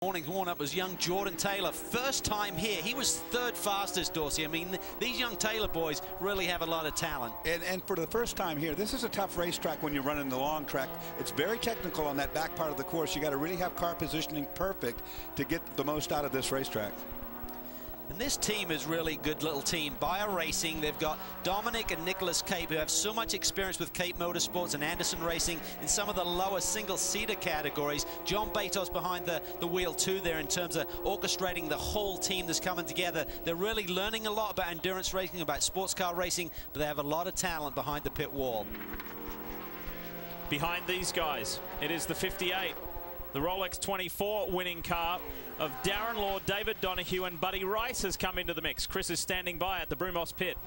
morning warm-up was young Jordan Taylor. First time here. He was third fastest, Dorsey. I mean, these young Taylor boys really have a lot of talent. And for the first time here, this is a tough racetrack when you're running the long track. It's very technical on that back part of the course. You got to really have car positioning perfect to get the most out of this racetrack. And this team is really good little team. Bio Racing, they've got Dominic and Nicholas Cape, who have so much experience with Cape Motorsports and Anderson Racing in some of the lower single-seater categories. John Batos behind the wheel too there in terms of orchestrating the whole team that's coming together. They're really learning a lot about endurance racing, about sports car racing, but they have a lot of talent behind the pit wall. Behind these guys, it is the 58. The Rolex 24 winning car of Darren Law, David Donahue, and Buddy Rice has come into the mix. Chris is standing by at the Brumos pit.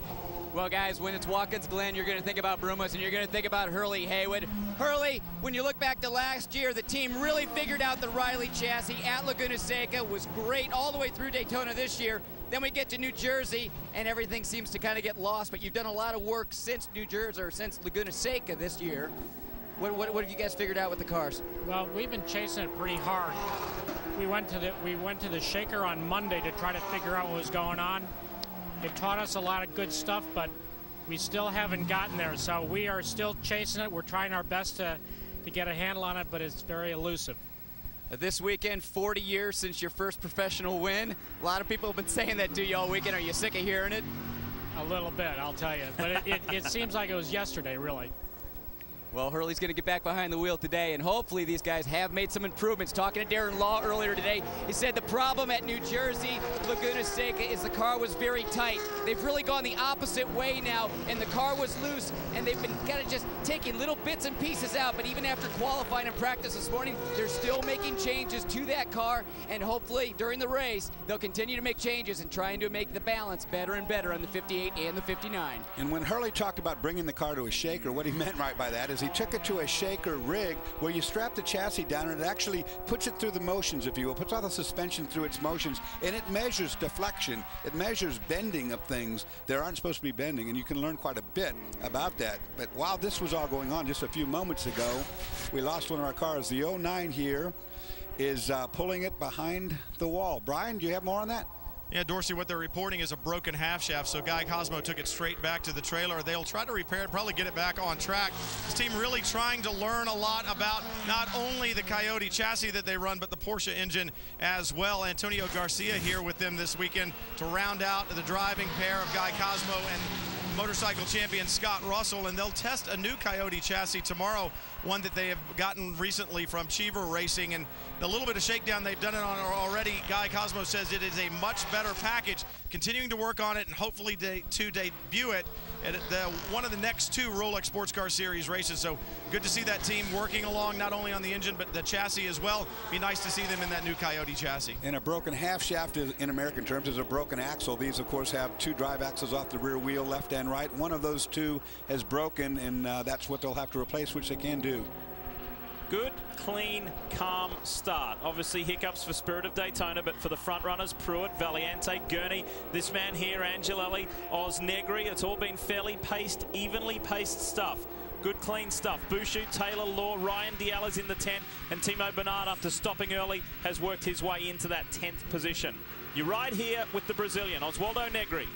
Well, guys, when it's Watkins, Glen, you're going to think about Brumos, and you're going to think about Hurley Haywood. Hurley, when you look back to last year, the team really figured out the Riley chassis at Laguna Seca, was great all the way through Daytona this year. Then we get to New Jersey, and everything seems to kind of get lost, but you've done a lot of work since New Jersey, or since Laguna Seca this year. What have you guys figured out with the cars? Well, we've been chasing it pretty hard. We went to the shaker on Monday to try to figure out what was going on. It taught us a lot of good stuff, but we still haven't gotten there. So we are still chasing it. We're trying our best to get a handle on it, but it's very elusive. This weekend, 40 years since your first professional win. A lot of people have been saying that to you all weekend. Are you sick of hearing it? A little bit, I'll tell you. But it seems like it was yesterday, really. Well, Hurley's going to get back behind the wheel today, and hopefully these guys have made some improvements. Talking to Darren Law earlier today, he said the problem at New Jersey, Laguna Seca, is the car was very tight. They've really gone the opposite way now, and the car was loose, and they've been kind of just taking little bits and pieces out. But even after qualifying and practice this morning, they're still making changes to that car, and hopefully during the race, they'll continue to make changes and trying to make the balance better and better on the 58 and the 59. And when Hurley talked about bringing the car to a shaker, what he meant right by that is he took it to a shaker rig where you strap the chassis down and it actually puts it through the motions, if you will, puts all the suspension through its motions, and it measures deflection. It measures bending of things that aren't supposed to be bending, and you can learn quite a bit about that. But while this was all going on just a few moments ago, we lost one of our cars. The 09 here is pulling it behind the wall. Brian, do you have more on that? Yeah, Dorsey, what they're reporting is a broken half shaft, so Guy Cosmo took it straight back to the trailer. They'll try to repair it, probably get it back on track. This team really trying to learn a lot about not only the Coyote chassis that they run, but the Porsche engine as well. Antonio Garcia here with them this weekend to round out the driving pair of Guy Cosmo and motorcycle champion Scott Russell, and they'll test a new Coyote chassis tomorrow, one that they have gotten recently from Cheever Racing, and the little bit of shakedown they've done it on already, Guy Cosmo says it is a much better package, continuing to work on it and hopefully to debut it at one of the next two Rolex Sports Car Series races. So good to see that team working along not only on the engine but the chassis as well. Be nice to see them in that new Coyote chassis. And a broken half shaft is, in American terms, is a broken axle. These of course have two drive axles off the rear wheel, left and right. One of those two has broken, and that's what they'll have to replace, which they can do. Good, clean, calm start. Obviously hiccups for Spirit of Daytona, but for the front runners, Pruitt, Valiente, Gurney, this man here, Angelelli, Oz Negri, it's all been fairly paced, evenly paced stuff. Good, clean stuff. Bouchard, Taylor, Law, Ryan Diala's in the 10, and Timo Bernard, after stopping early, has worked his way into that 10th position. You ride here with the Brazilian, Oswaldo Negri.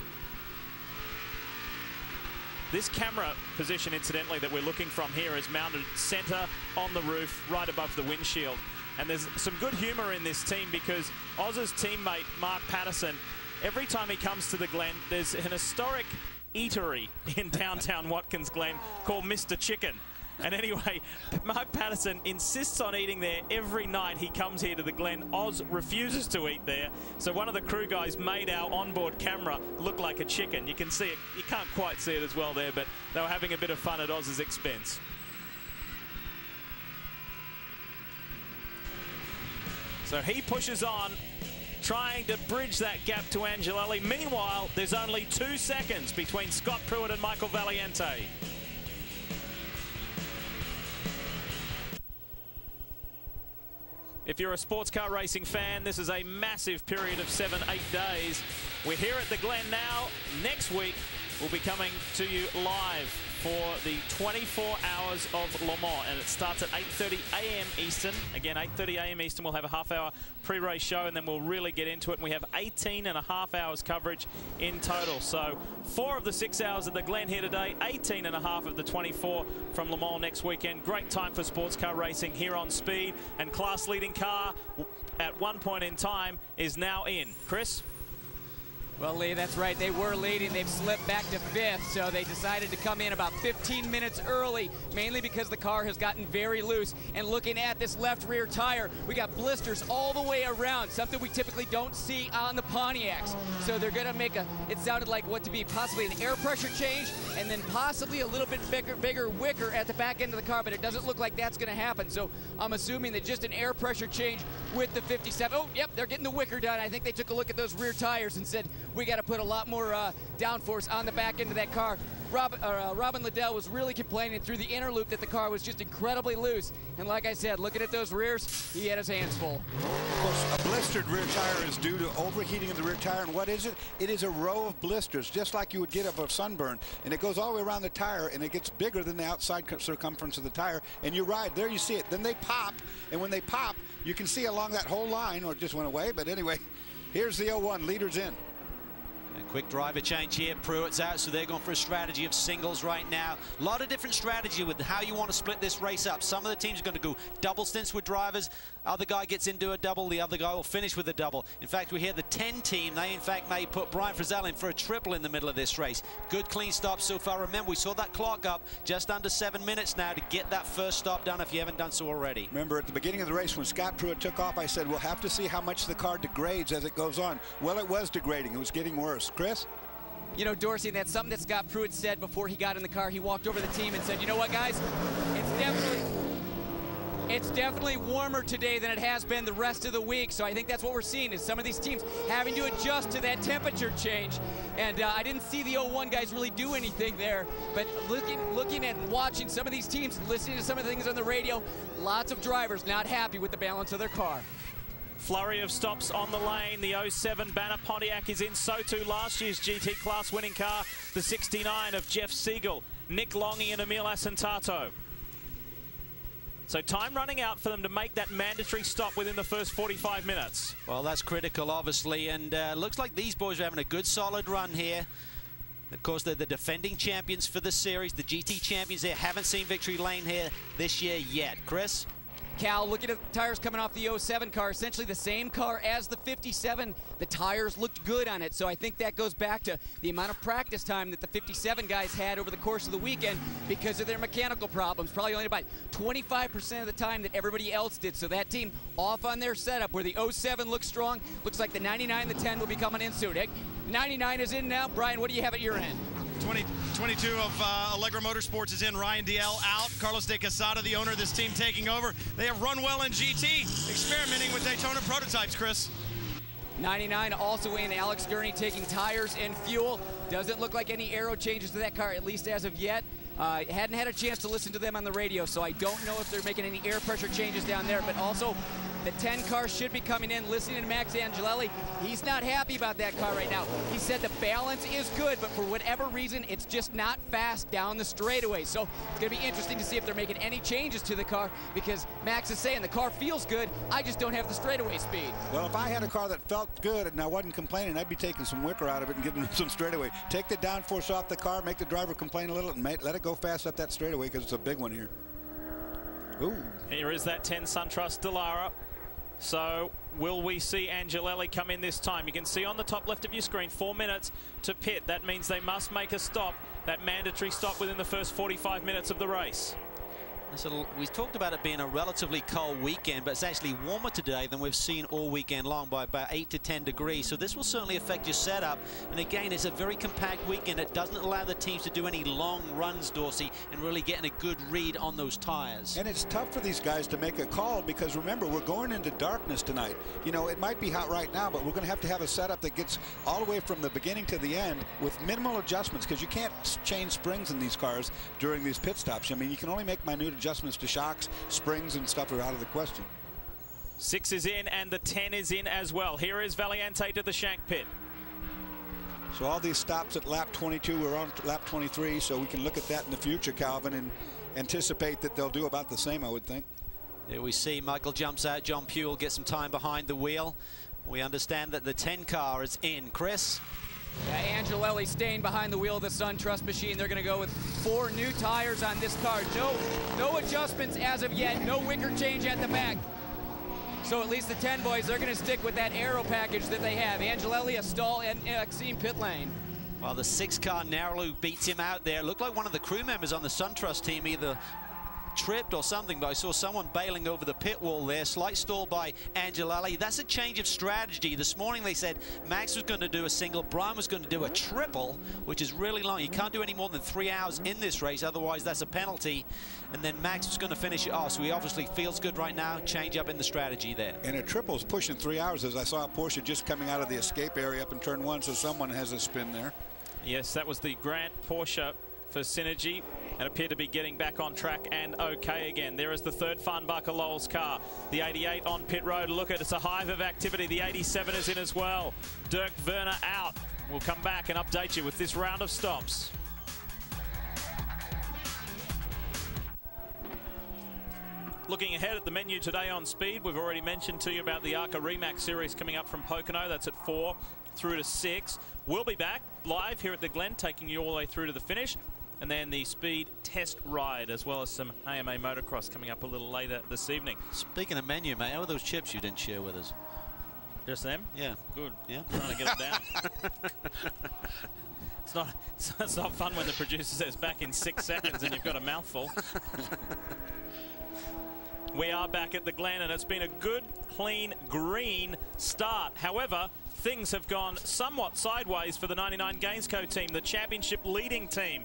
This camera position, incidentally, that we're looking from here is mounted center on the roof, right above the windshield. And there's some good humor in this team because Oz's teammate, Mark Patterson, every time he comes to the Glen, there's an historic eatery in downtown Watkins Glen called Mr. Chicken. And anyway, Mark Patterson insists on eating there every night he comes here to the Glen. Oz refuses to eat there. So one of the crew guys made our onboard camera look like a chicken. You can see it. You can't quite see it as well there, but they were having a bit of fun at Oz's expense. So he pushes on, trying to bridge that gap to Angelelli. Meanwhile, there's only 2 seconds between Scott Pruitt and Michael Valiente. If you're a sports car racing fan, this is a massive period of 7-8 days. We're here at the Glen now. Next week, will be coming to you live for the 24 hours of Le Mans, and it starts at 8:30 a.m. Eastern. Again, 8:30 a.m. Eastern. We'll have a half-hour pre-race show, and then we'll really get into it. And we have 18.5 hours coverage in total. So 4 of the 6 hours at the Glen here today, 18.5 of the 24 from Le Mans next weekend. Great time for sports car racing here on Speed, and class-leading car at one point in time is now in. Chris? Well, Lee, that's right. They were leading. They've slipped back to 5th, so they decided to come in about 15 minutes early, mainly because the car has gotten very loose. And looking at this left rear tire, we got blisters all the way around, something we typically don't see on the Pontiacs. So they're going to make it sounded like what to be possibly an air pressure change, and then possibly a little bit bigger wicker at the back end of the car, but it doesn't look like that's going to happen. So I'm assuming that just an air pressure change with the 57. Oh, yep, they're getting the wicker done. I think they took a look at those rear tires and said, we got to put a lot more downforce on the back end of that car. Robin Liddell was really complaining through the inner loop that the car was just incredibly loose. And like I said, looking at those rears, he had his hands full. Of course, a blistered rear tire is due to overheating of the rear tire. And what is it? It is a row of blisters, just like you would get of a sunburn. And it goes all the way around the tire, and it gets bigger than the outside circumference of the tire. And you're right, there you see it. Then they pop, and when they pop, you can see along that whole line, or it just went away. But anyway, here's the 01, leaders in. A quick driver change here. Pruitt's out, so they're going for a strategy of singles right now. A lot of different strategy with how you want to split this race up. Some of the teams are going to go double stints with drivers. Other guy gets into a double. The other guy will finish with a double. In fact, we hear the 10 team. They, in fact, may put Brian Frizzell in for a triple in the middle of this race. Good clean stop so far. Remember, we saw that clock up just under 7 minutes now to get that first stop done if you haven't done so already. Remember, at the beginning of the race, when Scott Pruitt took off, I said, we'll have to see how much the car degrades as it goes on. Well, it was degrading. It was getting worse. Chris? You know, Dorsey, that's something that Scott Pruitt said before he got in the car. He walked over to the team and said, you know what, guys? It's definitely warmer today than it has been the rest of the week. So I think that's what we're seeing is some of these teams having to adjust to that temperature change. And I didn't see the 01 guys really do anything there. But looking and watching some of these teams, listening to some of the things on the radio, lots of drivers not happy with the balance of their car. Flurry of stops on the lane. The 07 Banner Pontiac is in. So too last year's GT class winning car, the 69 of Jeff Siegel, Nick Longy and Emil Asentato. So time running out for them to make that mandatory stop within the first 45 minutes. Well, that's critical, obviously, and looks like these boys are having a good, solid run here. Of course, they're the defending champions for the series, the GT champions. They haven't seen victory lane here this year yet. Chris? Cal, looking at the tires coming off the 07 car, essentially the same car as the 57. The tires looked good on it, so I think that goes back to the amount of practice time that the 57 guys had over the course of the weekend because of their mechanical problems. Probably only about 25% of the time that everybody else did. So that team off on their setup where the 07 looks strong. Looks like the 99, the 10 will be coming in soon. 99 is in now. Brian, what do you have at your end? 22 of Allegra Motorsports is in. Ryan DL out. Carlos de Quesada, the owner of this team, taking over. They have run well in GT, experimenting with Daytona prototypes, Chris. 99 also in. Alex Gurney taking tires and fuel. Doesn't look like any aero changes to that car, at least as of yet. Hadn't had a chance to listen to them on the radio, so I don't know if they're making any air pressure changes down there, but also the 10 car should be coming in. Listening to Max Angelelli, he's not happy about that car right now. He said the balance is good, but for whatever reason, it's just not fast down the straightaway. So it's going to be interesting to see if they're making any changes to the car because Max is saying the car feels good, I just don't have the straightaway speed. Well, if I had a car that felt good and I wasn't complaining, I'd be taking some wicker out of it and giving them some straightaway. Take the downforce off the car, make the driver complain a little, and let it go fast up that straightaway because it's a big one here. Ooh. Here is that 10 SunTrust Dallara. So will we see Angelelli come in this time? You can see on the top left of your screen 4 minutes to pit. That means they must make a stop, that mandatory stop within the first 45 minutes of the race. So we talked about it being a relatively cold weekend, but it's actually warmer today than we've seen all weekend long by about 8 to 10 degrees. So this will certainly affect your setup. And again, it's a very compact weekend. It doesn't allow the teams to do any long runs, Dorsey, and really getting a good read on those tires. And it's tough for these guys to make a call because remember, we're going into darkness tonight. You know, it might be hot right now, but we're going to have a setup that gets all the way from the beginning to the end with minimal adjustments because you can't change springs in these cars during these pit stops. I mean, you can only make minute adjustments to shocks, springs, and stuff are out of the question. 6 is in and the 10 is in as well. Here is Valiente to the shank pit. So all these stops at lap 22, we're on lap 23, so we can look at that in the future, Calvin, and anticipate that they'll do about the same, I would think. Here we see Michael jumps out. John Puel gets some time behind the wheel. We understand that the 10 car is in. Chris? Yeah, Angelelli staying behind the wheel of the SunTrust machine. They're going to go with 4 new tires on this car. No adjustments as of yet. No wicker change at the back. So at least the 10 boys, they're going to stick with that aero package that they have. Angelelli, a stall, and Exene pit lane. Well, the 6 car narrowly beats him out there. Looked like one of the crew members on the SunTrust team either tripped or something, but I saw someone bailing over the pit wall there. Slight stall by Angelelli. That's a change of strategy. This morning they said Max was going to do a single, Brian was going to do a triple, which is really long. You can't do any more than 3 hours in this race, otherwise that's a penalty. And then Max was going to finish it off, so he obviously feels good right now. Change up in the strategy there. And a triple is pushing 3 hours, as I saw Porsche just coming out of the escape area up in turn 1, so someone has a spin there. Yes, that was the Grant Porsche for Synergy, and appeared to be getting back on track and okay again. There is the 3rd Farnbacher Lowell's car. The 88 on pit road. Look at, it's a hive of activity. The 87 is in as well. Dirk Werner out. We'll come back and update you with this round of stops. Looking ahead at the menu today on speed, we've already mentioned to you about the ARCA Remax series coming up from Pocono. That's at 4 through to 6. We'll be back live here at the Glen, taking you all the way through to the finish. And then the speed test ride, as well as some AMA motocross coming up a little later this evening. Speaking of menu, mate, how are those chips you didn't share with us? Just them? Yeah. Good. Yeah. Trying to get it down. It's not fun when the producer says back in 6 seconds and you've got a mouthful. We are back at the Glen, and it's been a good, clean, green start. However, things have gone somewhat sideways for the 99 Gainsco team, the championship leading team.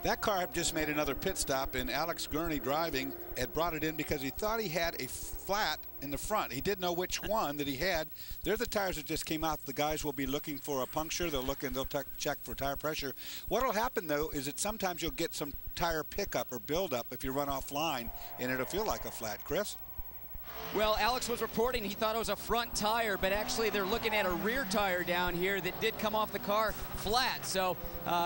That car just made another pit stop, and Alex Gurney driving had brought it in because he thought he had a flat in the front. He didn't know which one that he had. They're the tires that just came out. The guys will be looking for a puncture. They'll look and they'll check for tire pressure. What will happen, though, is that sometimes you'll get some tire pickup or buildup if you run offline, and it'll feel like a flat. Chris? Well, Alex was reporting he thought it was a front tire, but actually they're looking at a rear tire down here that did come off the car flat. So,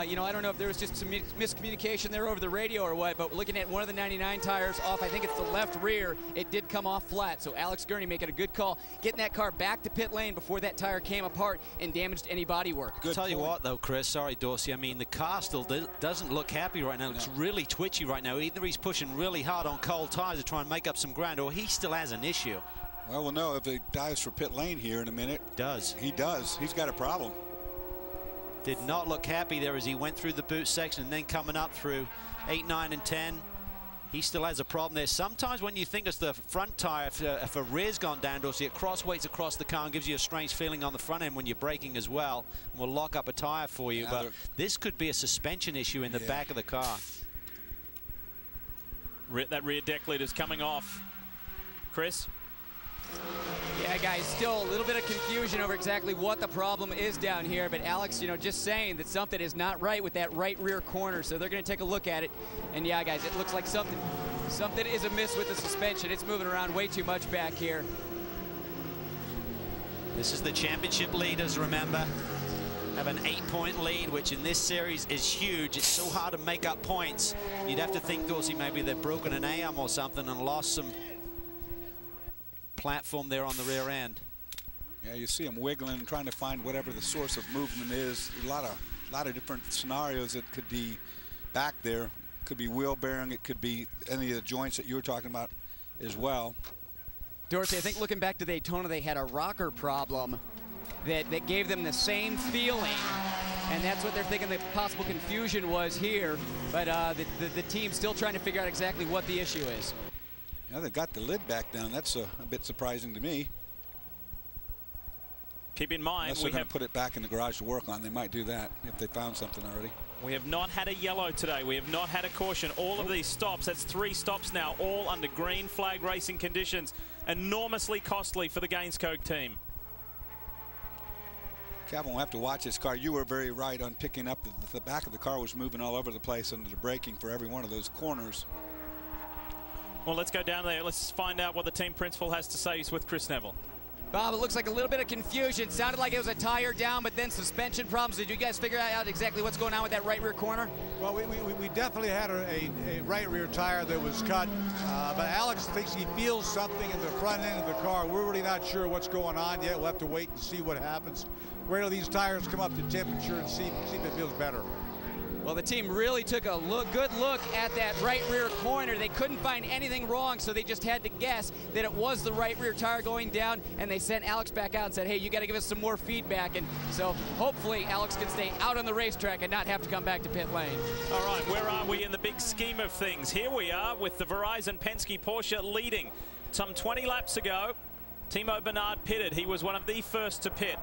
you know, I don't know if there was just some miscommunication there over the radio or what, but looking at one of the 99 tires off, I think it's the left rear, it did come off flat. So Alex Gurney making a good call, getting that car back to pit lane before that tire came apart and damaged any bodywork. I'll tell you what, though, Chris, sorry, Dorsey, I mean, the car still doesn't look happy right now. It looks really twitchy right now. Either he's pushing really hard on cold tires to try and make up some ground, or he still has an issue. Well, we'll know if he dives for pit lane here in a minute. Does. He does. He's got a problem. Did not look happy there as he went through the boot section and then coming up through 8, 9, and 10. He still has a problem there. Sometimes when you think it's the front tire, if a rear's gone down, Dorsey, it cross-weights across the car and gives you a strange feeling on the front end when you're braking as well. And will lock up a tire for you. But this could be a suspension issue in the back of the car. That rear deck lid is coming off. Chris? Yeah, guys, still a little bit of confusion over exactly what the problem is down here, but Alex, you know, just saying that something is not right with that right rear corner, so they're going to take a look at it. And yeah, guys, it looks like something is amiss with the suspension. It's moving around way too much back here. This is the championship leaders, remember. Have an 8-point lead, which in this series is huge. It's so hard to make up points. You'd have to think, Dorsey, maybe they've broken an arm or something and lost some platform there on the rear end. Yeah, you see him wiggling, trying to find whatever the source of movement is. A lot of different scenarios that could be back there. Could be wheel bearing. It could be any of the joints that you were talking about as well. Dorsey, I think looking back to Daytona, they had a rocker problem that gave them the same feeling, and that's what they're thinking the possible confusion was here. But the team's still trying to figure out exactly what the issue is. Yeah, they got the lid back down. That's a bit surprising to me. Keep in mind, unless they're going to put it back in the garage to work on. They might do that if they found something already. We have not had a yellow today. We have not had a caution. All of these stops, that's 3 stops now, all under green flag racing conditions. Enormously costly for the Gainsco team. Calvin will have to watch this car. You were very right on picking up the back of the car was moving all over the place under the braking for every one of those corners. Well, let's go down there. Let's find out what the team principal has to say with Chris Neville. Bob, it looks like a little bit of confusion. Sounded like it was a tire down, but then suspension problems. Did you guys figure out exactly what's going on with that right rear corner? Well, we definitely had a right rear tire that was cut, but Alex thinks he feels something in the front end of the car. We're really not sure what's going on yet. We'll have to wait and see what happens. Wait till these tires come up to temperature and see if it feels better. Well, the team really took a good look at that right rear corner. They couldn't find anything wrong, so they just had to guess that it was the right rear tire going down, and they sent Alex back out and said, hey, you got to give us some more feedback. And so hopefully Alex can stay out on the racetrack and not have to come back to pit lane. All right, where are we in the big scheme of things? Here we are with the Verizon Penske Porsche leading. Some 20 laps ago, Timo Bernard pitted. He was one of the first to pit,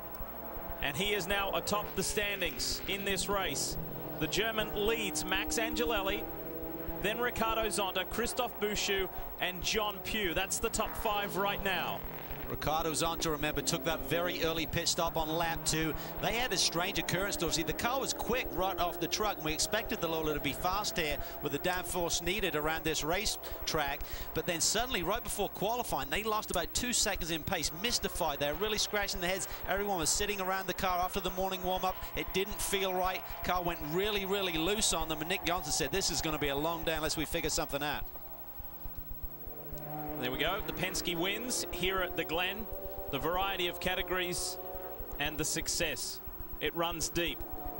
and he is now atop the standings in this race. The German leads Max Angelelli, then Ricardo Zonta, Christoph Bouchou, and John Pugh. That's the top 5 right now. Ricardo Zonta, remember, took that very early pit stop on lap 2. They had a strange occurrence, though. See, the car was quick right off the truck, and we expected the Lola to be fast here with the downforce needed around this racetrack. But then suddenly, right before qualifying, they lost about 2 seconds in pace, mystified. They're really scratching their heads. Everyone was sitting around the car after the morning warm-up. It didn't feel right. Car went really, really loose on them, and Nick Johnson said, this is going to be a long day unless we figure something out. There we go. The Penske wins here at the Glen. The variety of categories and the success. It runs deep.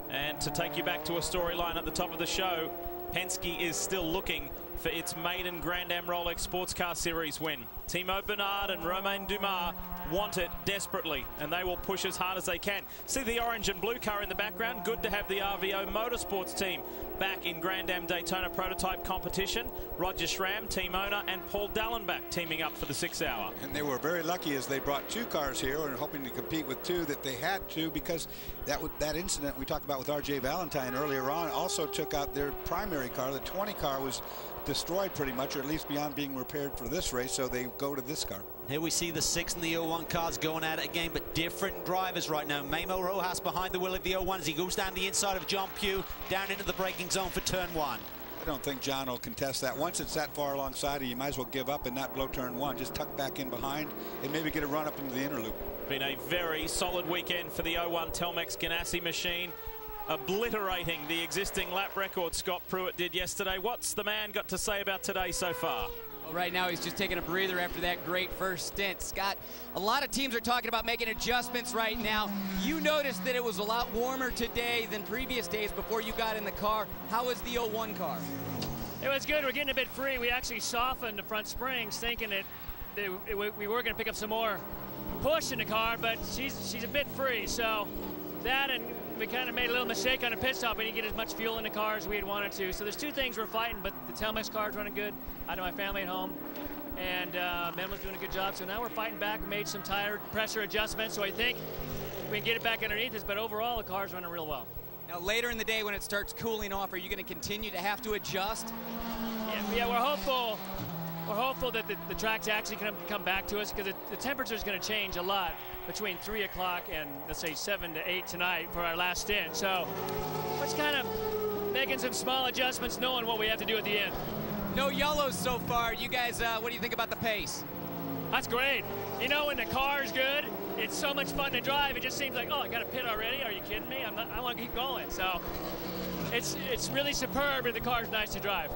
And to take you back to a storyline at the top of the show, Penske is still looking for its maiden Grand Am Rolex Sports Car Series win. Timo Bernard and Romain Dumas want it desperately, and they will push as hard as they can. See the orange and blue car in the background? Good to have the RVO Motorsports team back in Grand Am Daytona prototype competition. Roger Schramm, team owner, and Paul Dallenbach teaming up for the 6 hour. And they were very lucky as they brought 2 cars here and hoping to compete with 2 that they had to, because that incident we talked about with R.J. Valentine earlier on also took out their primary car. The 20 car was destroyed pretty much, or at least beyond being repaired for this race, so they go to this car. Here we see the 6 and the 01 cars going at it again, but different drivers right now. Memo Rojas behind the wheel of the 01 as he goes down the inside of John Pugh, down into the braking zone for turn 1. I don't think John will contest that. Once it's that far alongside, you might as well give up and not blow turn 1. Just tuck back in behind and maybe get a run up into the inner loop. Been a very solid weekend for the 01 Telmex Ganassi machine, obliterating the existing lap record Scott Pruitt did yesterday. What's the man got to say about today so far? Well, right now he's just taking a breather after that great first stint. Scott, a lot of teams are talking about making adjustments right now. You noticed that it was a lot warmer today than previous days before you got in the car. How was the 01 car? It was good. We're getting a bit free. We actually softened the front springs, thinking that we were going to pick up some more push in the car, but she's a bit free. So that, and we kind of made a little mistake on the pit stop. We didn't get as much fuel in the car as we had wanted to. So there's 2 things we're fighting, but the Telmex car's running good. I know my family at home, and Ben was doing a good job. So now we're fighting back. We made some tire pressure adjustments, so I think we can get it back underneath us. But overall, the car's running real well. Now later in the day when it starts cooling off, are you going to continue to have to adjust? Yeah, we're hopeful. We're hopeful that the track's actually going to come back to us, because the temperature is going to change a lot between 3 o'clock and, let's say, 7 to 8 tonight for our last stint. So we're just kind of making some small adjustments, knowing what we have to do at the end. No yellows so far. You guys, what do you think about the pace? That's great. You know, when the car's good, it's so much fun to drive. It just seems like, oh, I got to pit already? Are you kidding me? I want to keep going. So it's really superb, and the car's nice to drive.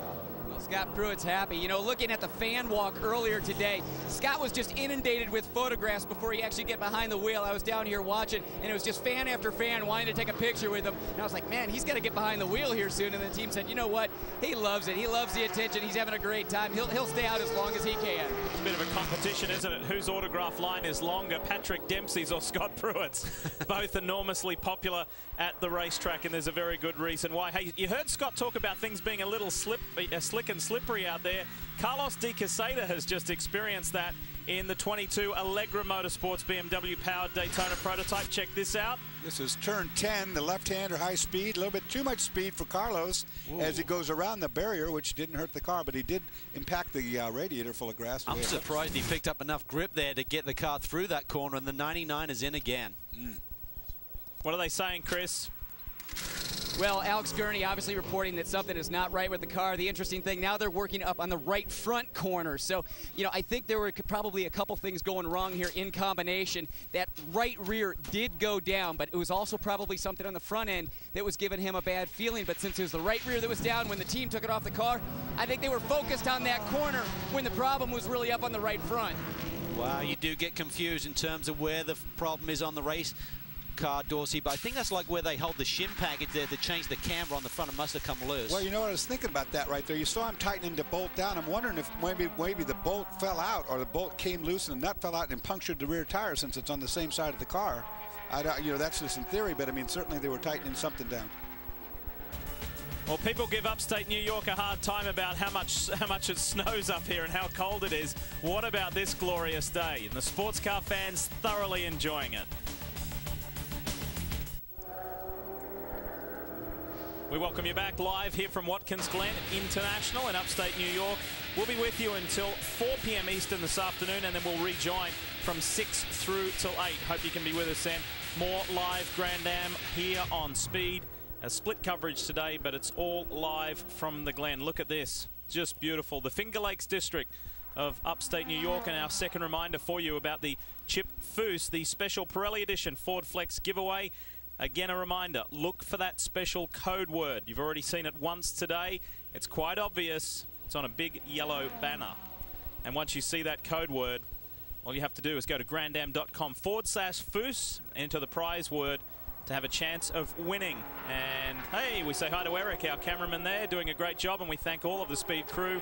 Scott Pruitt's happy. You know, looking at the fan walk earlier today, Scott was just inundated with photographs before he actually get behind the wheel. I was down here watching, and it was just fan after fan wanting to take a picture with him. And I was like, man, he's got to get behind the wheel here soon. And the team said, you know what? He loves it. He loves the attention. He's having a great time. He'll stay out as long as he can. It's a bit of a competition, isn't it? Whose autograph line is longer, Patrick Dempsey's or Scott Pruitt's? Both enormously popular at the racetrack, and there's a very good reason why. Hey, you heard Scott talk about things being a little slick and slippery out there. Carlos De Quesada has just experienced that in the 22 Allegra Motorsports BMW powered Daytona prototype. Check this out. This is turn 10, the left-hander high speed, a little bit too much speed for Carlos. Ooh. As he goes around the barrier, which didn't hurt the car, but he did impact the radiator full of grass. I'm surprised he picked up enough grip there to get the car through that corner, and the 99 is in again. What are they saying, Chris? Well, Alex Gurney obviously reporting that something is not right with the car. The interesting thing, now they're working up on the right front corner. So, you know, I think there were probably a couple things going wrong here in combination. That right rear did go down, but it was also probably something on the front end that was giving him a bad feeling. But since it was the right rear that was down when the team took it off the car, I think they were focused on that corner when the problem was really up on the right front. Wow, you do get confused in terms of where the problem is on the race car, Dorsey, but I think that's like where they hold the shim package there to change the camber on the front. It must have come loose. Well, you know what, I was thinking about that right there. You saw him tightening the bolt down. I'm wondering if maybe the bolt fell out or the bolt came loose and the nut fell out and punctured the rear tire since it's on the same side of the car. You know, that's just in theory, but I mean, certainly they were tightening something down. Well, people give upstate New York a hard time about how much it snows up here and how cold it is. What about this glorious day? And the sports car fans thoroughly enjoying it. We welcome you back live here from Watkins Glen International in upstate New York. We'll be with you until 4 p.m. Eastern this afternoon, and then we'll rejoin from 6 through till 8. Hope you can be with us then. More live Grand Am here on Speed. A split coverage today, but it's all live from the Glen. Look at this. Just beautiful. The Finger Lakes District of upstate New York, and our second reminder for you about the Chip Foose, the special Pirelli Edition Ford Flex giveaway. Again, a reminder, look for that special code word. You've already seen it once today. It's quite obvious. It's on a big yellow banner. And once you see that code word, all you have to do is go to grandam.com/Foose, enter the prize word to have a chance of winning. And hey, we say hi to Eric, our cameraman there, doing a great job, and we thank all of the Speed crew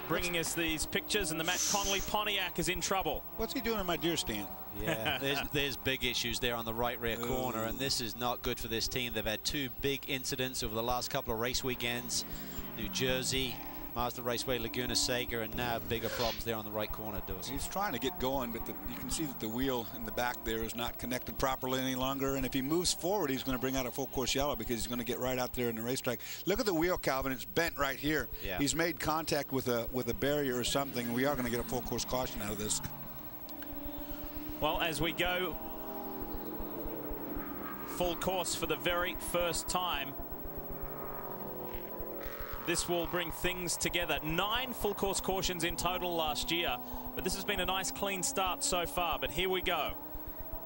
bringing us these pictures. And the Matt Connolly Pontiac is in trouble. What's he doing in my deer stand? Yeah, there's big issues there on the right rear corner, and this is not good for this team. They've had two big incidents over the last couple of race weekends. New Jersey, Mazda Raceway, Laguna Seca, and now bigger problems there on the right corner, Dorsey. He's trying to get going, but you can see that the wheel in the back there is not connected properly any longer, and if he moves forward, he's going to bring out a full course yellow because he's going to get right out there in the racetrack. Look at the wheel, Calvin. It's bent right here. Yeah. He's made contact with a barrier or something. We are going to get a full course caution out of this. Well, as we go full course for the very first time, this will bring things together. 9 full course cautions in total last year, but this has been a nice clean start so far. But here we go.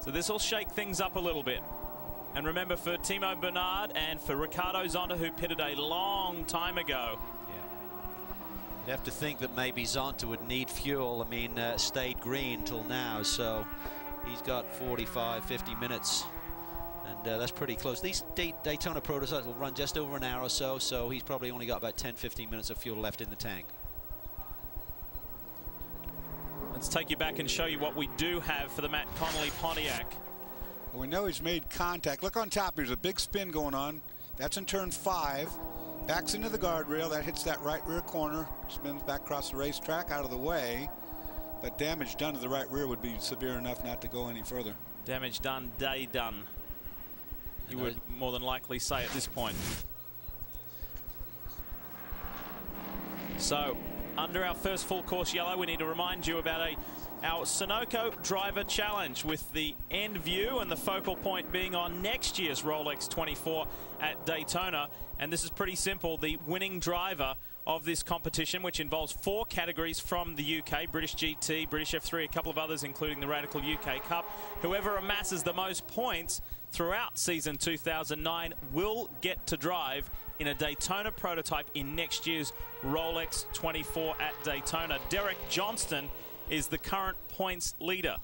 So this will shake things up a little bit. And remember, for Timo Bernard and for Ricardo Zonta, who pitted a long time ago, you'd have to think that maybe Zonta would need fuel. I mean, stayed green till now, so he's got 45, 50 minutes. And that's pretty close. These Daytona prototypes will run just over an hour or so, so he's probably only got about 10, 15 minutes of fuel left in the tank. let's take you back and show you what we do have for the Matt Connolly Pontiac. Well, we know he's made contact. Look on top, there's a big spin going on. That's in turn 5. Backs into the guardrail. That hits that right rear corner. Spins back across the racetrack out of the way. But damage done to the right rear would be severe enough not to go any further. Damage done, day done, you would more than likely say at this point. So, under our first full course yellow, we need to remind you about our Sunoco Driver Challenge, with the end view and the focal point being on next year's Rolex 24 at Daytona. And this is pretty simple. The winning driver of this competition, which involves 4 categories from the UK, British GT, British F3, a couple of others, including the Radical UK Cup. Whoever amasses the most points throughout season 2009 will get to drive in a Daytona prototype in next year's Rolex 24 at Daytona. Derek Johnston is the current points leader.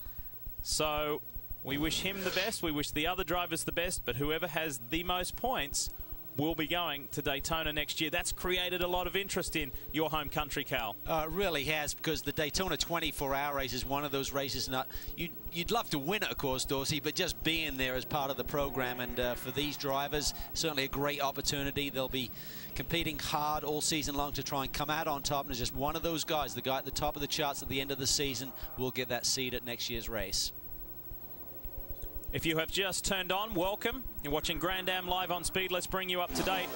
So we wish him the best. We wish the other drivers the best. But whoever has the most points will be going to Daytona next year. That's created a lot of interest in your home country, Cal. It really has, because the Daytona 24-hour race is one of those races. You'd love to win it, of course, Dorsey, but just being there as part of the program, and for these drivers, certainly a great opportunity. They'll be competing hard all season long to try and come out on top, and as just one of those guys, the guy at the top of the charts at the end of the season, will get that seat at next year's race. If you have just turned on, welcome. You're watching Grand Am live on Speed. Let's bring you up to date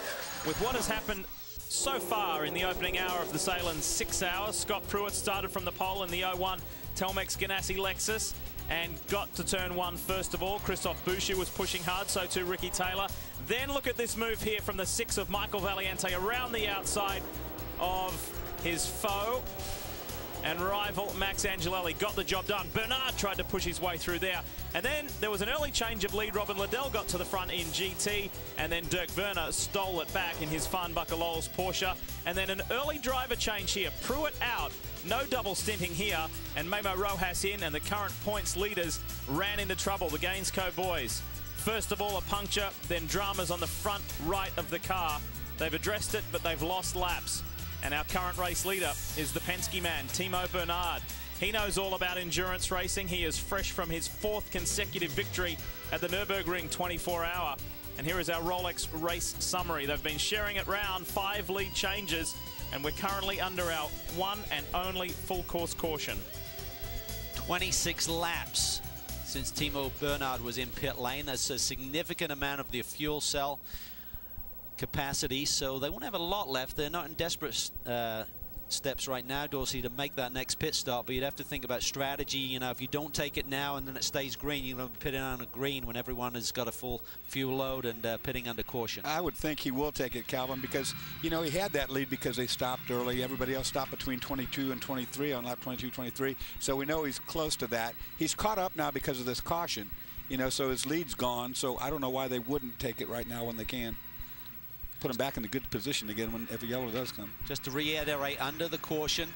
with what has happened so far in the opening hour of the Sahlen 6 hours. Scott Pruitt started from the pole in the 01 Telmex Ganassi Lexus, and got to turn 1 first of all. Christophe Boucher was pushing hard, so too Ricky Taylor. Then look at this move here from the 6 of Michael Valiente around the outside of his foe and rival Max Angelelli. Got the job done. Bernard tried to push his way through there. And then there was an early change of lead. Robin Liddell got to the front in GT, and then Dirk Werner stole it back in his Farnbacher Lowe's Porsche. And then an early driver change here. Pruitt out. No double stinting here. And Memo Rojas in, and the current points leaders ran into trouble, the Gainsco boys. First of all, a puncture, then dramas on the front right of the car. They've addressed it, but they've lost laps. And our current race leader is the Penske man, Timo Bernard. He knows all about endurance racing. He is fresh from his 4th consecutive victory at the Nürburgring 24-hour. And here is our Rolex race summary. They've been sharing it round, 5 lead changes, and we're currently under our one and only full course caution. 26 laps since Timo Bernard was in pit lane. That's a significant amount of the fuel cell capacity, so they won't have a lot left. They're not in desperate steps right now, Dorsey, to make that next pit stop, but you'd have to think about strategy. You know, if you don't take it now and then it stays green, you're going to pit in on a green when everyone has got a full fuel load and pitting under caution. I would think he will take it, Calvin, because, you know, he had that lead because they stopped early. Everybody else stopped between 22 and 23 on lap 22, 23, so we know he's close to that. He's caught up now because of this caution, you know, so his lead's gone, so I don't know why they wouldn't take it right now when they can. Put him back in a good position again when if a yellow does come. Just to reiterate, under the caution,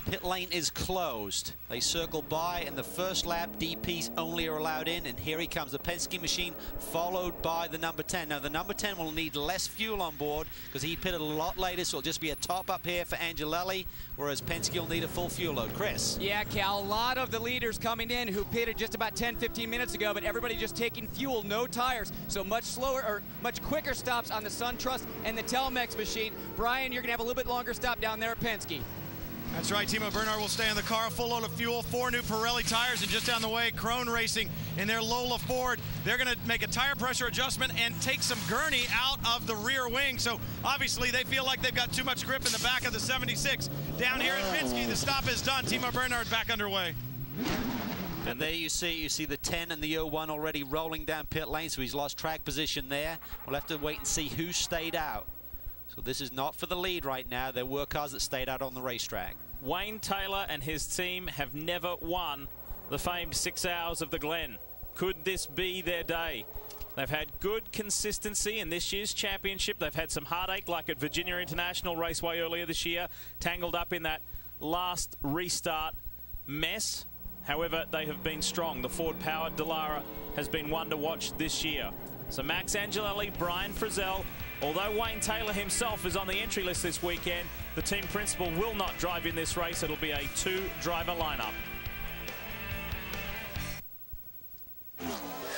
pit lane is closed. They circle by, and the first lap, DPs only are allowed in, and here he comes, the Penske machine, followed by the number 10. Now, the number 10 will need less fuel on board because he pitted a lot later, so it'll just be a top up here for Angelelli, whereas Penske will need a full fuel load. Chris? Yeah, Cal, a lot of the leaders coming in who pitted just about 10-15 minutes ago, but everybody just taking fuel, no tires, so much slower or much quicker stops on the SunTrust and the Telmex machine. Brian, you're going to have a little bit longer stop down there at Penske. That's right, Timo Bernard will stay in the car, full load of fuel, 4 new Pirelli tires, and just down the way, Krone Racing in their Lola Ford. They're going to make a tire pressure adjustment and take some gurney out of the rear wing. So obviously they feel like they've got too much grip in the back of the 76. Down here at Penske, the stop is done. Timo Bernard back underway. And there you see the 10 and the 01 already rolling down pit lane, so he's lost track position there. We'll have to wait and see who stayed out. So this is not for the lead right now. There were cars that stayed out on the racetrack. Wayne Taylor and his team have never won the famed 6 hours of the Glen. Could this be their day? They've had good consistency in this year's championship. They've had some heartache, like at Virginia International Raceway earlier this year, tangled up in that last restart mess. However, they have been strong. The Ford-powered Dallara has been one to watch this year. So Max Angelelli, Brian Frizzell. Although Wayne Taylor himself is on the entry list this weekend, the team principal will not drive in this race. It'll be a 2-driver lineup.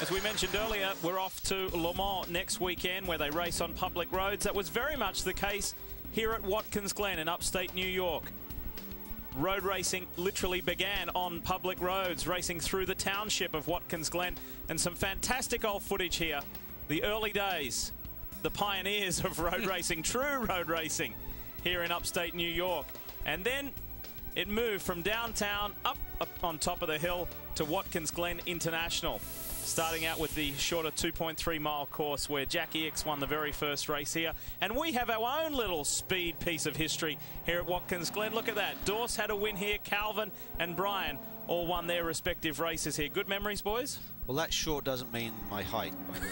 As we mentioned earlier, we're off to Le Mans next weekend, where they race on public roads. That was very much the case here at Watkins Glen in upstate New York. Road racing literally began on public roads, racing through the township of Watkins Glen, and some fantastic old footage here. The early days, the pioneers of road racing, true road racing, here in upstate New York. And then it moved from downtown up on top of the hill to Watkins Glen International, starting out with the shorter 2.3 mile course where Jack Ickx won the very first race here. And we have our own little speed piece of history here at Watkins Glen. Look at that. Dorse had a win here. Calvin and Brian all won their respective races here. Good memories, boys? Well, that short doesn't mean my height, by the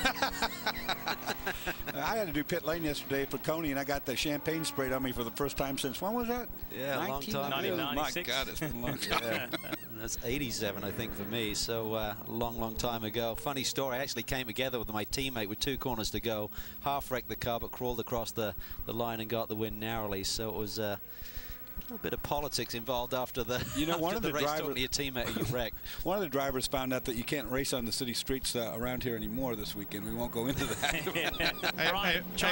way. I had to do pit lane yesterday for Coney, and I got the champagne sprayed on me for the first time since, when was that? Yeah, a long time. 1996. My God, it's been a long time. Yeah. That's 87, I think, for me, so a long time ago. Funny story, I actually came together with my teammate with 2 corners to go, half-wrecked the car, but crawled across the line and got the win narrowly, so it was a little bit of politics involved after the, one of the race, drivers, talking to your teammate you wrecked. One of the drivers found out that you can't race on the city streets around here anymore this weekend. We won't go into that. Hey,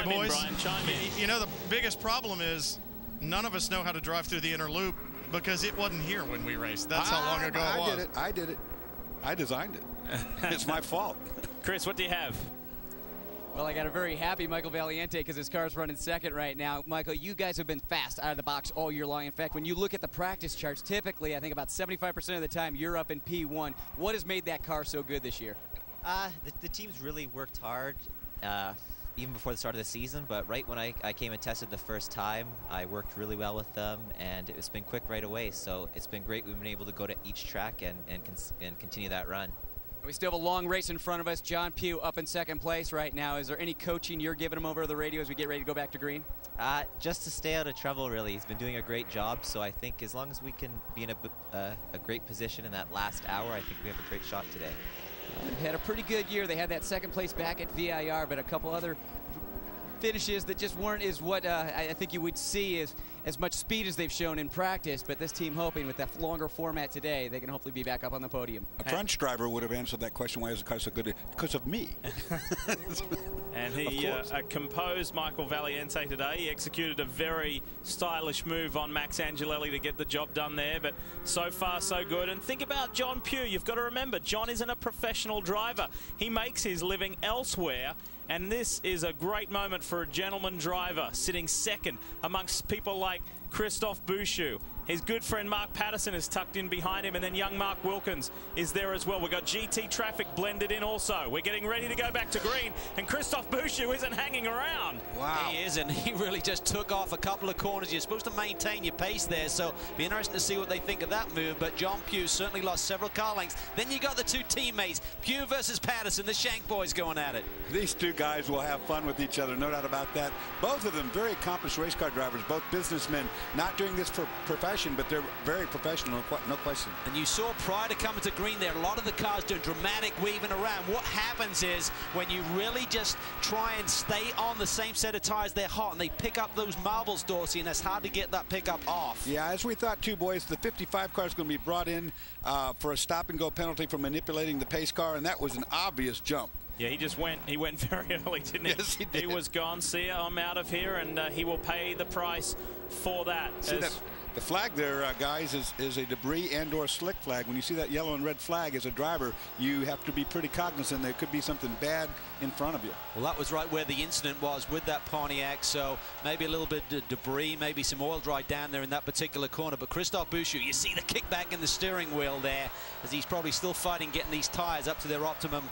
boys, Brian, chime in. You know, the biggest problem is none of us know how to drive through the inner loop because it wasn't here when we raced. That's how long ago it was. I did it. I designed it. It's my fault. Chris, what do you have? Well, I got a very happy Michael Valiente because his car's running second right now. Michael, you guys have been fast out of the box all year long. In fact, when you look at the practice charts, typically I think about 75% of the time you're up in P1. What has made that car so good this year? The team's really worked hard even before the start of the season, but right when I came and tested the first time, I worked really well with them, and it's been quick right away. So it's been great. We've been able to go to each track and continue that run. We still have a long race in front of us. John Pugh up in second place right now. Is there any coaching you're giving him over the radio as we get ready to go back to green? Just to stay out of trouble, really. He's been doing a great job, so I think as long as we can be in a great position in that last hour, I think we have a great shot today. They've had a pretty good year. They had that second place back at VIR, but a couple other finishes that just weren't as what I think you would see as much speed as they've shown in practice. But this team hoping with that longer format today, they can hopefully be back up on the podium. A French driver would have answered that question, why is the car so good? Because of me. And he composed Michael Valiente today. He executed a very stylish move on Max Angelelli to get the job done there, but so far so good. And think about John Pugh. You've got to remember, John isn't a professional driver. He makes his living elsewhere, and this is a great moment for a gentleman driver sitting second amongst people like Christophe Bouchou. His good friend Mark Patterson is tucked in behind him, and then young Mark Wilkins is there as well. We've got GT Traffic blended in also. We're getting ready to go back to green, and Christophe Bouchou isn't hanging around. Wow. He isn't. He really just took off a couple of corners. You're supposed to maintain your pace there, so be interesting to see what they think of that move. But John Pugh certainly lost several car lengths. Then you got the two teammates, Pugh versus Patterson, the Shank boys going at it. These two guys will have fun with each other, no doubt about that. Both of them very accomplished race car drivers, both businessmen, not doing this for profession, but they're very professional, no question. And you saw prior to coming to green there, a lot of the cars doing dramatic weaving around. What happens is when you really just try and stay on the same set of tires, they're hot, and they pick up those marbles, Dorsey, and it's hard to get that pickup off. Yeah, as we thought too, boys, the 55 car is going to be brought in for a stop-and-go penalty for manipulating the pace car, and that was an obvious jump. Yeah, he went very early, didn't he? Yes, he did. He was gone. See ya, I'm out of here, and he will pay the price for that. See that? The flag there, guys, is a debris and or slick flag. When you see that yellow and red flag as a driver, you have to be pretty cognizant there could be something bad in front of you. Well, that was right where the incident was with that Pontiac, so maybe a little bit of debris, maybe some oil dry down there in that particular corner. But Christophe Bouchou, you see the kickback in the steering wheel there, as he's probably still fighting getting these tires up to their optimum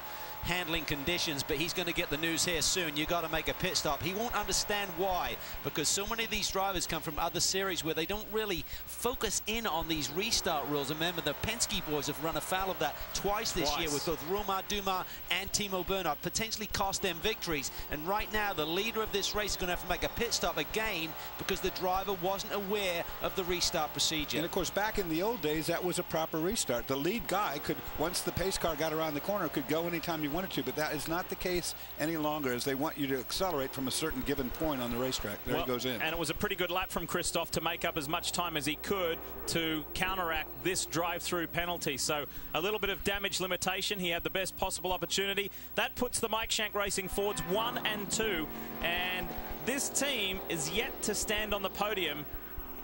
handling conditions, but he's going to get the news here soon. You got to make a pit stop. He won't understand why, because so many of these drivers come from other series where they don't really focus in on these restart rules. Remember, the Penske boys have run afoul of that twice this year with both Romain Dumas and Timo Bernard, potentially cost them victories. And right now, the leader of this race is going to have to make a pit stop again because the driver wasn't aware of the restart procedure. And of course, back in the old days, that was a proper restart. The lead guy could, once the pace car got around the corner, could go anytime you wanted to, but that is not the case any longer, as they want you to accelerate from a certain given point on the racetrack. There he goes in. And it was a pretty good lap from Christophe to make up as much time as he could to counteract this drive-through penalty. So a little bit of damage limitation. He had the best possible opportunity. That puts the Mike Shank Racing Fords 1 and 2, and this team is yet to stand on the podium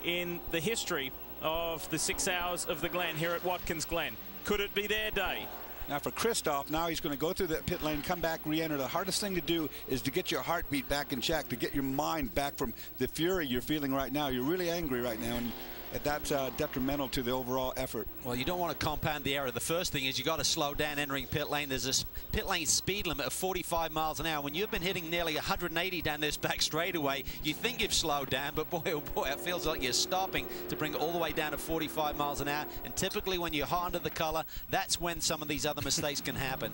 in the history of the 6 hours of the Glen here at Watkins Glen. Could it be their day? Now for Christophe, now he's going to go through that pit lane, come back, re-enter. The hardest thing to do is to get your heartbeat back in check, to get your mind back from the fury you're feeling right now. You're really angry right now, and that's detrimental to the overall effort. Well, you don't want to compound the error. The first thing is you got to slow down entering pit lane. There's a pit lane speed limit of 45 miles an hour. When you've been hitting nearly 180 down this back straightaway, you think you've slowed down, but boy, oh boy, it feels like you're stopping to bring it all the way down to 45 miles an hour. And typically when you're hot under the color, that's when some of these other mistakes can happen.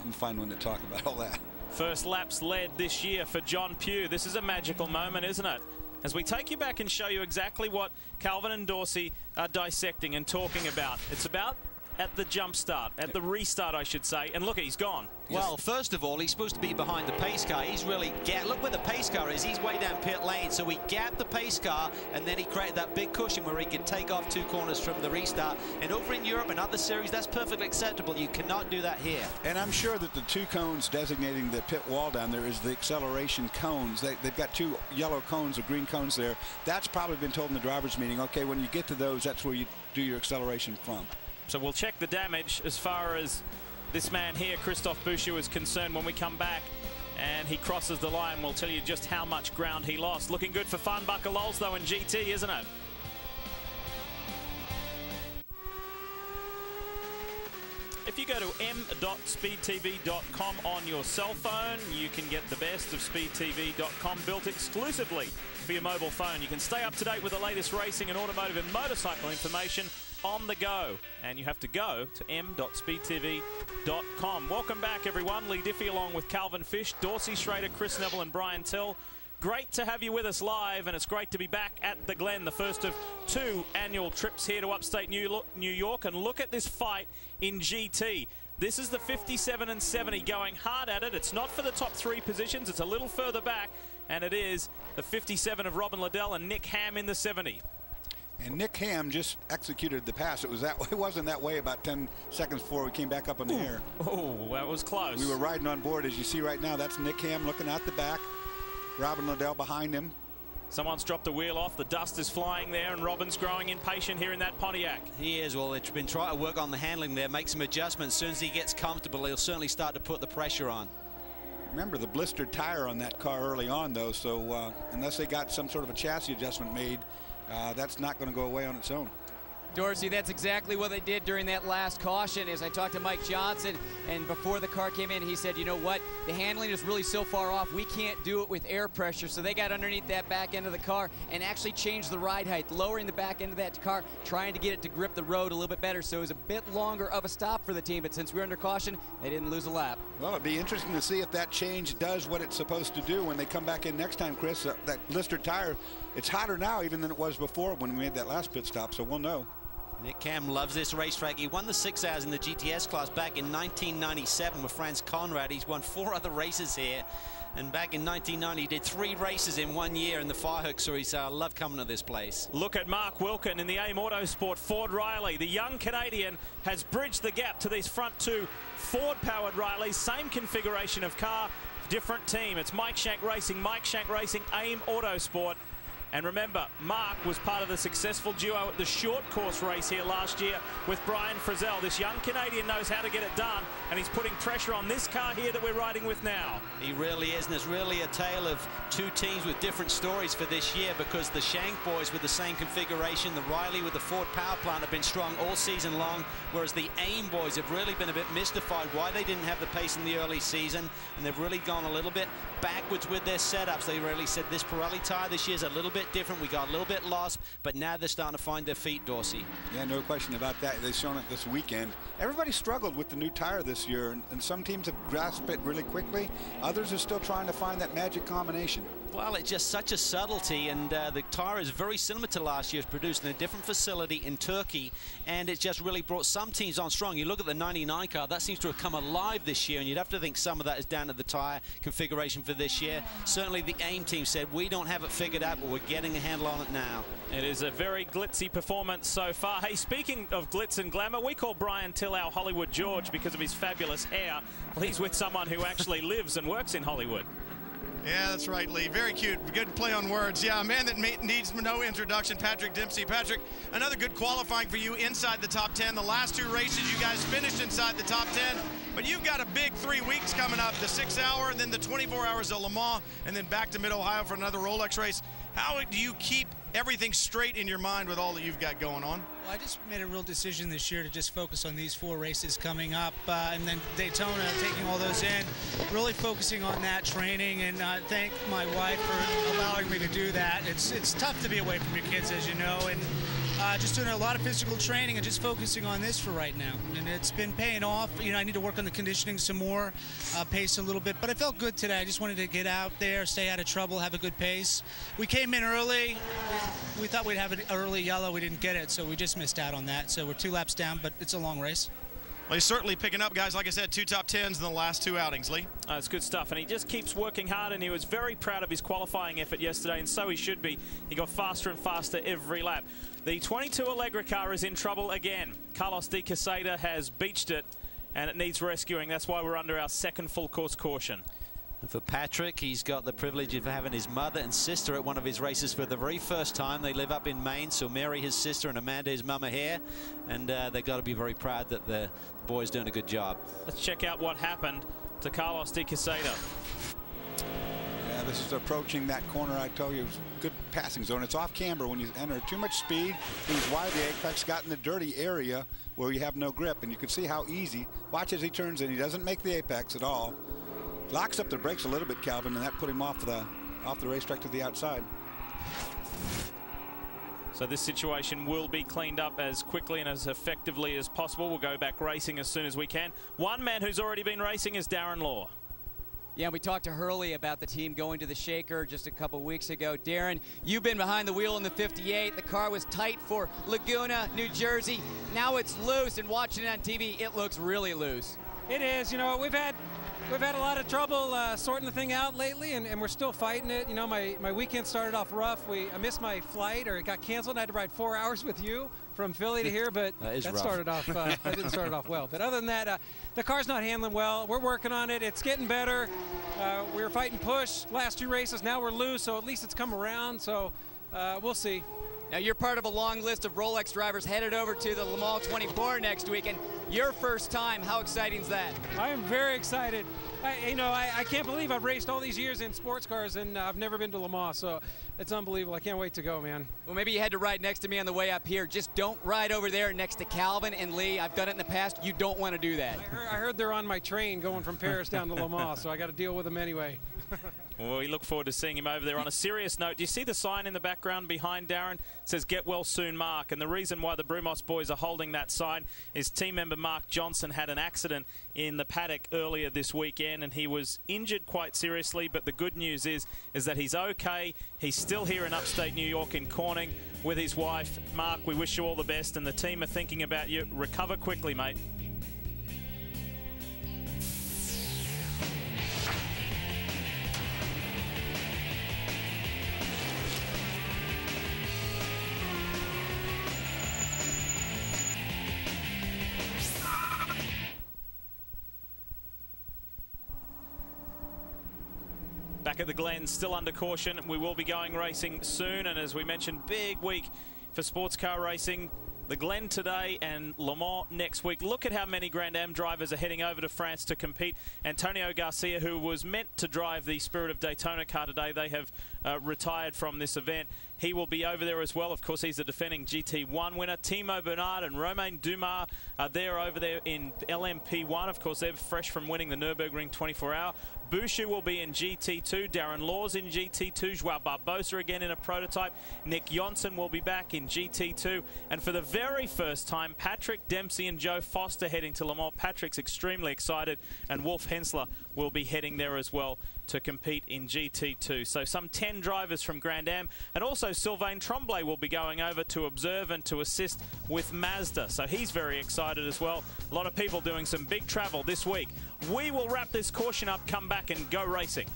I'm fine when to talk about all that. First laps led this year for John Pugh. This is a magical moment, isn't it? As we take you back and show you exactly what Calvin and Dorsey are dissecting and talking about. It's about at the jump start, at the restart, I should say. And look, he's gone. Well, first of all, he's supposed to be behind the pace car. He's really look where the pace car is. He's way down pit lane. So he gapped the pace car, and then he created that big cushion where he could take off 2 corners from the restart. And over in Europe and other series, that's perfectly acceptable. You cannot do that here. And I'm sure that the 2 cones designating the pit wall down there is the acceleration cones. They've got 2 yellow cones or green cones there. That's probably been told in the driver's meeting. Okay, when you get to those, that's where you do your acceleration from. So we'll check the damage as far as this man here, Christophe Bouchou, is concerned when we come back. And he crosses the line. We'll tell you just how much ground he lost. Looking good for Farnbacher Lols, though, in GT, isn't it? If you go to m.speedtv.com on your cell phone, you can get the best of speedtv.com built exclusively for your mobile phone. You can stay up to date with the latest racing and automotive and motorcycle information on the go. And you have to go to m.speedtv.com. Welcome back, everyone. Lee Diffie along with Calvin Fish, Dorsey Schrader, Chris Neville and Brian Tell. Great to have you with us live, and it's great to be back at the Glen, the first of 2 annual trips here to upstate New York. And look at this fight in GT. This is the 57 and 70 going hard at it. It's not for the top 3 positions. It's a little further back, and it is the 57 of Robin Liddell and Nick Ham in the 70. And Nick Ham just executed the pass. It wasn't that way about 10 seconds before we came back up in the air. Oh, that was close. We were riding on board. As you see right now, that's Nick Ham looking out the back. Robin Liddell behind him. Someone's dropped the wheel off. The dust is flying there, and Robin's growing impatient here in that Pontiac. He is. Well, it's been trying to work on the handling there, make some adjustments. As soon as he gets comfortable, he'll certainly start to put the pressure on. Remember the blistered tire on that car early on, though, so unless they got some sort of a chassis adjustment made, that's not going to go away on its own. Dorsey, that's exactly what they did during that last caution. As I talked to Mike Johnson, and before the car came in, he said, you know what, the handling is really so far off, we can't do it with air pressure. So they got underneath that back end of the car and actually changed the ride height, lowering the back end of that car, trying to get it to grip the road a little bit better. So it was a bit longer of a stop for the team, but since we were under caution, they didn't lose a lap. Well, it'd be interesting to see if that change does what it's supposed to do when they come back in next time, Chris. That blistered tire, it's hotter now even than it was before when we made that last pit stop, so we'll know. Nick Ham loves this racetrack. He won the 6 hours in the GTS class back in 1997 with Franz Conrad. He's won 4 other races here. And back in 1990, he did 3 races in 1 year in the Firehawk Series. I love coming to this place. Look at Mark Wilkin in the AIM Autosport Ford Riley. The young Canadian has bridged the gap to these front 2 Ford-powered Rileys. Same configuration of car, different team. It's Mike Shank Racing, AIM Autosport. And remember, Mark was part of the successful duo at the short course race here last year with Brian Frizzell. This young Canadian knows how to get it done, and he's putting pressure on this car here that we're riding with now. He really is, and it's really a tale of 2 teams with different stories for this year, because the Shank boys with the same configuration, the Riley with the Ford power plant, have been strong all season long, whereas the AIM boys have really been a bit mystified why they didn't have the pace in the early season, and they've really gone a little bit backwards with their setups. They really said this Pirelli tire this year is a little bit different. We got a little bit lost, but now they're starting to find their feet, Dorsey. Yeah, no question about that. They've shown it this weekend. Everybody struggled with the new tire this year, and some teams have grasped it really quickly. Others are still trying to find that magic combination. Well, it's just such a subtlety, and the tire is very similar to last year's, produced in a different facility in Turkey, and it just really brought some teams on strong. You look at the 99 car, that seems to have come alive this year, and you'd have to think some of that is down to the tire configuration for this year. Certainly the AIM team said, we don't have it figured out, but we're getting a handle on it now. It is a very glitzy performance so far. Hey, speaking of glitz and glamour, we call Brian Till our Hollywood George because of his fabulous hair. Well, he's with someone who actually lives and works in Hollywood. Yeah, that's right, Lee. Very cute. Good play on words. Yeah, a man that needs no introduction, Patrick Dempsey. Patrick, another good qualifying for you inside the top 10. The last 2 races, you guys finished inside the top 10. But you've got a big 3 weeks coming up, the 6 hour and then the 24 hours of Le Mans, and then back to Mid-Ohio for another Rolex race. How do you keep everything straight in your mind with all that you've got going on? Well, I just made a real decision this year to just focus on these 4 races coming up, and then Daytona, taking all those in, really focusing on that training, and thank my wife for allowing me to do that. It's tough to be away from your kids, as you know, and just doing a lot of physical training and just focusing on this for right now. And it's been paying off. You know, I need to work on the conditioning some more, pace a little bit, but I felt good today. I just wanted to get out there, stay out of trouble, have a good pace. We came in early. We thought we'd have an early yellow. We didn't get it, so we just missed out on that. So we're 2 laps down, but it's a long race. Well, he's certainly picking up, guys. Like I said, 2 top 10s in the last 2 outings, Lee. It's good stuff, and he just keeps working hard, and he was very proud of his qualifying effort yesterday, and so he should be. He got faster and faster every lap. The 22 Allegra car is in trouble again. Carlos de Quesada has beached it, and it needs rescuing. That's why we're under our 2nd full course caution. And for Patrick, he's got the privilege of having his mother and sister at one of his races for the very first time. They live up in Maine, so Mary, his sister, and Amanda, his mum, are here. And they've got to be very proud that the boy's doing a good job. Let's check out what happened to Carlos de Quesada. Yeah, this is approaching that corner I told you. Good passing zone. It's off camber when you enter. Too much speed. He's wide. The apex got in the dirty area where you have no grip, and you can see how easy. Watch as he turns in. He doesn't make the apex at all. Locks up the brakes a little bit, Calvin, and that put him off the racetrack to the outside. So this situation will be cleaned up as quickly and as effectively as possible. We'll go back racing as soon as we can. One man who's already been racing is Darren Law. Yeah, we talked to Hurley about the team going to the Shaker just a couple weeks ago. Darren, you've been behind the wheel in the 58. The car was tight for Laguna, New Jersey. Now it's loose, and watching it on TV, it looks really loose. It is. You know, we've had a lot of trouble sorting the thing out lately, and we're still fighting it. You know, my weekend started off rough. I missed my flight, or it got canceled. I had to ride 4 hours with you from Philly to here, but that started off. That didn't start off well. But other than that, the car's not handling well. We're working on it. It's getting better. We were fighting push last 2 races. Now we're loose, so at least it's come around. So we'll see. Now you're part of a long list of Rolex drivers headed over to the Le Mans 24 next weekend. Your first time, how exciting is that? I am very excited. I can't believe I've raced all these years in sports cars, and I've never been to Le Mans, so it's unbelievable. I can't wait to go, man. Well, maybe you had to ride next to me on the way up here. Just don't ride over there next to Calvin and Lee. I've done it in the past. You don't want to do that. I heard they're on my train going from Paris down to Le Mans, so I got to deal with them anyway. Well, we look forward to seeing him over there. On a serious note, do you see the sign in the background behind Darren? It says, "Get well soon, Mark." And the reason why the Brumos boys are holding that sign is team member Mark Johnson had an accident in the paddock earlier this weekend, and he was injured quite seriously. But the good news is that he's okay. He's still here in upstate New York in Corning with his wife. Mark, we wish you all the best, and the team are thinking about you. Recover quickly, mate. Back at the Glen, still under caution. We will be going racing soon, and as we mentioned, big week for sports car racing. The Glen today and Le Mans next week. Look at how many Grand Am drivers are heading over to France to compete. Antonio Garcia, who was meant to drive the Spirit of Daytona car today, they have retired from this event. He will be over there as well. Of course, he's the defending GT1 winner. Timo Bernard and Romain Dumas are there over there in LMP1. Of course, they're fresh from winning the Nürburgring 24-hour. Boucher will be in GT2. Darren Law's in GT2. Joao Barbosa again in a prototype. Nick Johnson will be back in GT2. And for the very first time, Patrick Dempsey and Joe Foster heading to Le Mans. Patrick's extremely excited, and Wolf Hensler will be heading there as well to compete in GT2. So some 10 drivers from Grand Am, and also Sylvain Tremblay will be going over to observe and to assist with Mazda. So he's very excited as well. A lot of people doing some big travel this week. We will wrap this caution up, come back and go racing.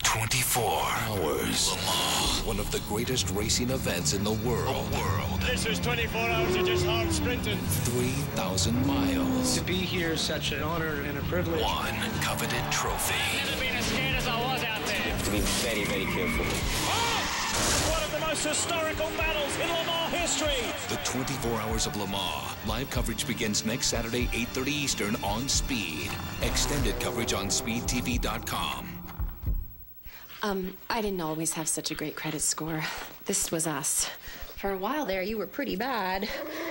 24 hours. Le Mans, one of the greatest racing events in the world. This is 24 hours of just hard sprinting. 3,000 miles. To be here is such an honor and a privilege. One coveted trophy. I've never been as scared as I was out there. You have to be very, very careful. Oh! One of the most historical battles in Le Mans history. The 24 hours of Le Mans. Live coverage begins next Saturday, 8:30 Eastern on Speed. Extended coverage on speedtv.com. I didn't always have such a great credit score. This was us. For a while there, you were pretty bad.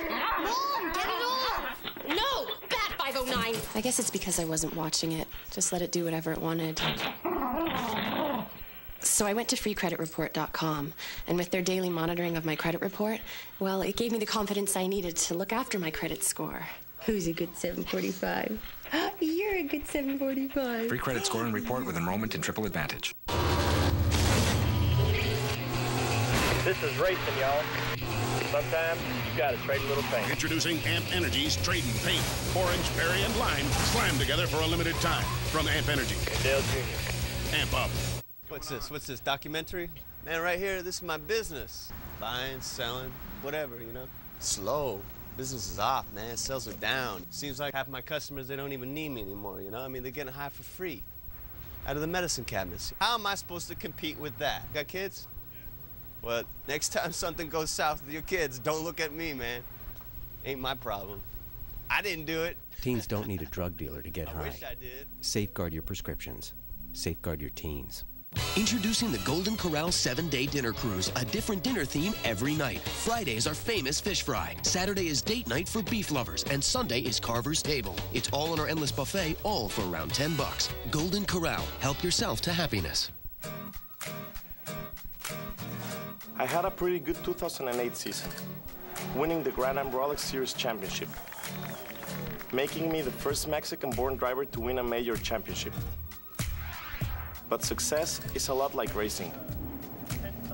Mom, get it off! No! Bad 509! I guess it's because I wasn't watching it. Just let it do whatever it wanted. So I went to freecreditreport.com, and with their daily monitoring of my credit report, well, it gave me the confidence I needed to look after my credit score. Who's a good 745? You're a good 745. Free credit score and report with enrollment in Triple Advantage. This is racing, y'all. Sometimes you gotta trade a little paint. Introducing Amp Energy's Trade and Paint. Orange, berry, and lime slammed together for a limited time. From Amp Energy. Dale Jr. Amp up. What's this? What's this, documentary? Man, right here, this is my business. Buying, selling, whatever, you know? Slow. Business is off, man. Sales are down. Seems like half my customers, they don't even need me anymore, you know? I mean, they're getting high for free out of the medicine cabinets. How am I supposed to compete with that? Got kids? Well, next time something goes south with your kids, don't look at me, man. Ain't my problem. I didn't do it. Teens don't need a drug dealer to get high. I wish I did. Safeguard your prescriptions. Safeguard your teens. Introducing the Golden Corral 7-Day Dinner Cruise, a different dinner theme every night. Fridays are famous fish fry. Saturday is date night for beef lovers, and Sunday is Carver's Table. It's all on our endless buffet, all for around $10. Golden Corral, help yourself to happiness. I had a pretty good 2008 season, winning the Grand Am Rolex Series Championship, making me the first Mexican-born driver to win a major championship. But success is a lot like racing.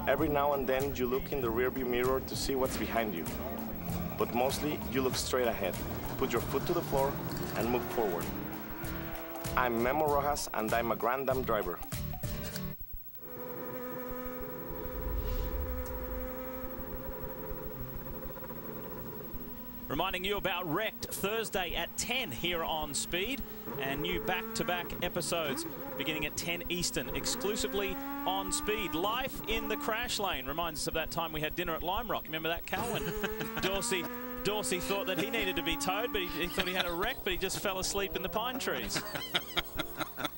Every now and then you look in the rearview mirror to see what's behind you. But mostly you look straight ahead, put your foot to the floor, and move forward. I'm Memo Rojas and I'm a Grand Am driver. Reminding you about Wrecked Thursday at 10 here on Speed, and new back-to-back episodes beginning at 10 Eastern, exclusively on Speed. Life in the Crash Lane reminds us of that time we had dinner at Lime Rock. Remember that, Cal? When Dorsey thought that he needed to be towed, but he thought he had a wreck, but he just fell asleep in the pine trees.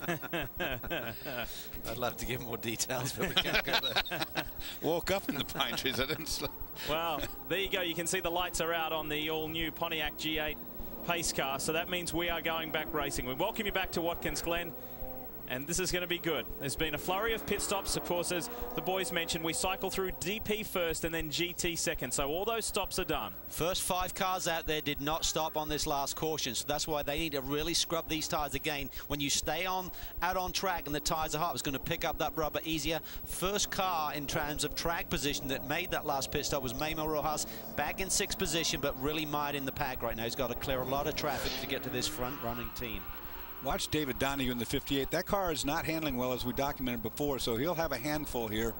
I'd love to give more details, but we can't go there. Woke up in the pine trees. I didn't sleep. Well, there you go. You can see the lights are out on the all-new Pontiac G8 pace car, so that means we are going back racing. We welcome you back to Watkins Glen, and this is going to be good. There's been a flurry of pit stops. Of course, as the boys mentioned, we cycle through DP first and then GT second, so all those stops are done. First 5 cars out there did not stop on this last caution, so that's why they need to really scrub these tires again. When you stay out on track and the tires are hot, it's going to pick up that rubber easier. First car in terms of track position that made that last pit stop was Memo Rojas, back in 6th position, but really mired in the pack right now. He's got to clear a lot of traffic to get to this front-running team. Watch David Donahue in the 58. That car is not handling well, as we documented before, so he'll have a handful here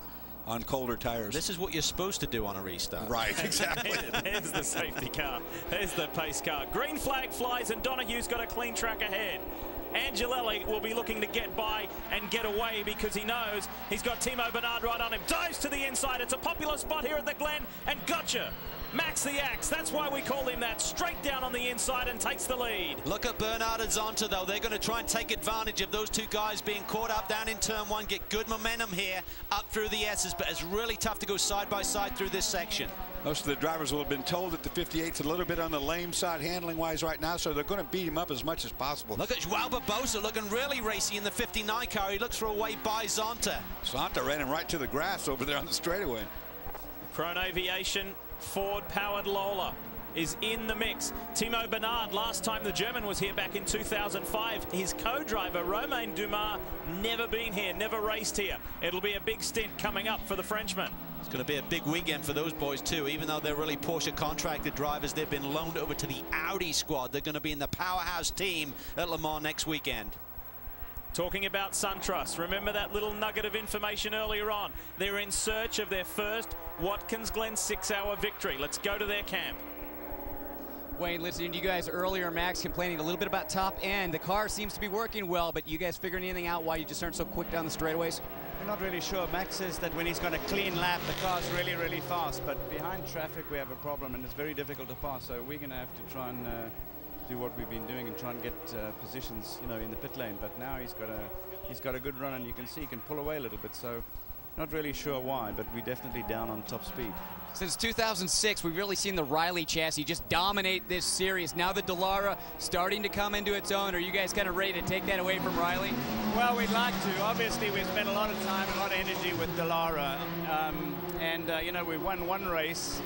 on colder tires. This is what you're supposed to do on a restart. Right, exactly. There's the safety car. There's the pace car. Green flag flies, and Donahue's got a clean track ahead. Angelelli will be looking to get by and get away because he knows he's got Timo Bernard right on him. Dives to the inside. It's a popular spot here at the Glen, and gotcha. Max the Axe, that's why we call him that. Straight down on the inside and takes the lead. Look at Bernard and Zonta, though. They're going to try and take advantage of those two guys being caught up down in turn 1, get good momentum here up through the S's, but it's really tough to go side by side through this section. Most of the drivers will have been told that the 58's a little bit on the lame side handling-wise right now, so they're going to beat him up as much as possible. Look at Joao Barbosa looking really racy in the 59 car. He looks for a way by Zonta. Zonta ran him right to the grass over there on the straightaway. Krone Aviation Ford-powered Lola is in the mix. Timo Bernard, last time the German was here back in 2005. His co-driver, Romain Dumas, never been here, never raced here. It'll be a big stint coming up for the Frenchman. It's going to be a big weekend for those boys, too. Even though they're really Porsche contracted drivers, they've been loaned over to the Audi squad. They're going to be in the powerhouse team at Le Mans next weekend. Talking about SunTrust, remember that little nugget of information earlier on? They're in search of their first Watkins Glen 6-hour victory. Let's go to their camp. Wayne, listening to you guys earlier, Max complaining a little bit about top end. The car seems to be working well, but you guys figuring anything out why you just aren't so quick down the straightaways? We're not really sure. Max says that when he's going to clean lap, the car's really, really fast. But behind traffic, we have a problem, and it's very difficult to pass. So we're going to have to try and do what we've been doing and try and get positions, you know, in the pit lane. But now he's got a good run, and you can see he can pull away a little bit. So not really sure why, but we're definitely down on top speed. Since 2006, we've really seen the Riley chassis just dominate this series. Now the Dallara starting to come into its own. Are you guys kind of ready to take that away from Riley? Well, we'd like to. Obviously, we've spent a lot of time and a lot of energy with Dallara. You know, we won one race.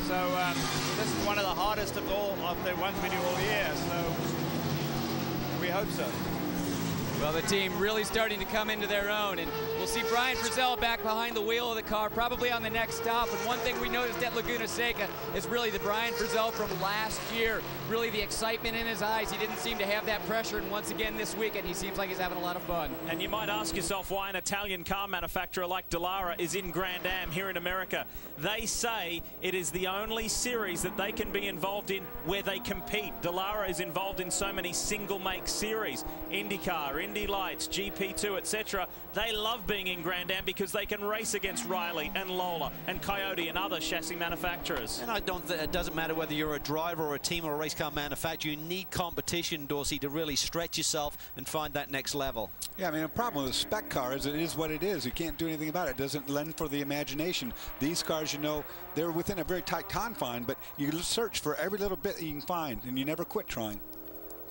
So this is one of the hardest of all of the ones we do all year. So we hope so. Well, the team really starting to come into their own, and we'll see Brian Frizzell back behind the wheel of the car, probably on the next stop. And one thing we noticed at Laguna Seca is really the Brian Frizzell from last year, really the excitement in his eyes. He didn't seem to have that pressure, and once again this weekend, he seems like he's having a lot of fun. And you might ask yourself why an Italian car manufacturer like Dallara is in Grand Am here in America. They say it is the only series that they can be involved in where they compete. Dallara is involved in so many single-make series, IndyCar, Indy Lights, GP2, etc. They love being in Grand Am because they can race against Riley and Lola and Coyote and other chassis manufacturers. And I don't think it doesn't matter whether you're a driver or a team or a race car manufacturer. You need competition, Dorsey, to really stretch yourself and find that next level. Yeah, I mean, the problem with a spec car is it is what it is. You can't do anything about it. It doesn't lend for the imagination. These cars, you know, they're within a very tight confine, but you search for every little bit that you can find, and you never quit trying.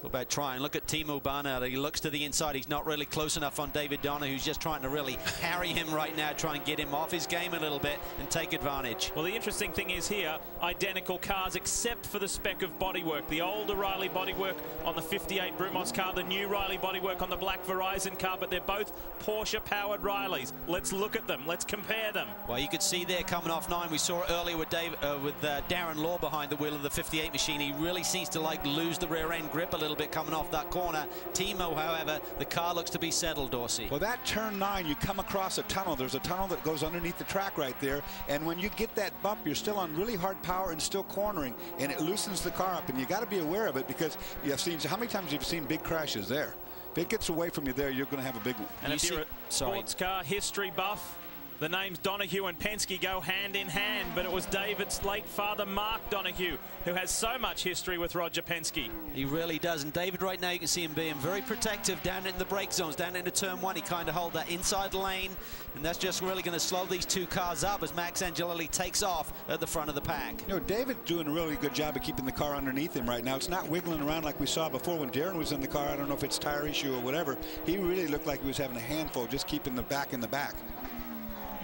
What about trying? Look at Timo Barnard. He looks to the inside. He's not really close enough on David Donner, who's just trying to really harry him right now, try and get him off his game a little bit and take advantage. Well, the interesting thing is here, identical cars except for the spec of bodywork. The older Riley bodywork on the 58 Brumos car, the new Riley bodywork on the black Verizon car, but they're both Porsche-powered Rileys. Let's look at them. Let's compare them. Well, you could see there coming off 9. We saw it earlier with Darren Law behind the wheel of the 58 machine. He really seems to lose the rear end grip a little bit coming off that corner. Timo, however, the car looks to be settled, Dorsey. Well, that turn 9, you come across a tunnel. There's a tunnel that goes underneath the track right there, and when you get that bump, you're still on really hard power and still cornering, and it loosens the car up, and you got to be aware of it because you have seen, how many times have you seen big crashes there? If it gets away from you there, you're going to have a big one. And if you're a sports car history buff, the names Donohue and Penske go hand in hand, but it was David's late father, Mark Donohue, who has so much history with Roger Penske. He really does. And David, right now, you can see him being very protective down in the brake zones, down into turn 1. He kind of hold that inside lane, and that's just really going to slow these two cars up as Max Angelelli takes off at the front of the pack. You know, David's doing a really good job of keeping the car underneath him right now. It's not wiggling around like we saw before when Darren was in the car. I don't know if it's tire issue or whatever. He really looked like he was having a handful, just keeping the back in the back.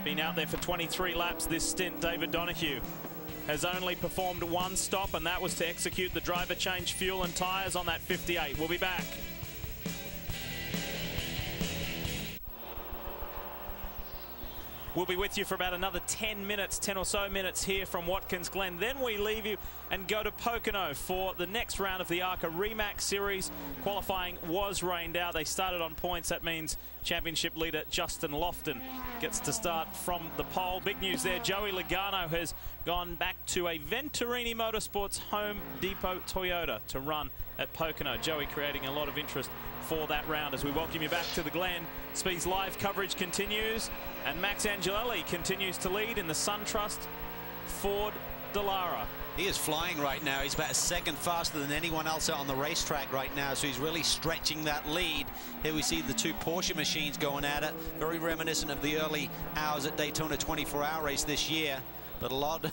Been out there for 23 laps this stint. David Donohue has only performed one stop, and that was to execute the driver change fuel and tires on that 58. We'll be back. We'll be with you for about another 10 minutes, 10 or so minutes here from Watkins Glen. Then we leave you and go to Pocono for the next round of the ARCA Remax Series. Qualifying was rained out. They started on points. That means championship leader Justin Lofton gets to start from the pole. Big news there. Joey Logano has gone back to a Venturini Motorsports Home Depot Toyota to run at Pocono. Joey creating a lot of interest for that round as we welcome you back to the Glen. Speed's live coverage continues, and Max Angelelli continues to lead in the SunTrust Ford Dallara. He is flying right now. He's about a second faster than anyone else out on the racetrack right now, so he's really stretching that lead. Here we see the two Porsche machines going at it. Very reminiscent of the early hours at Daytona 24-hour race this year. But a lot of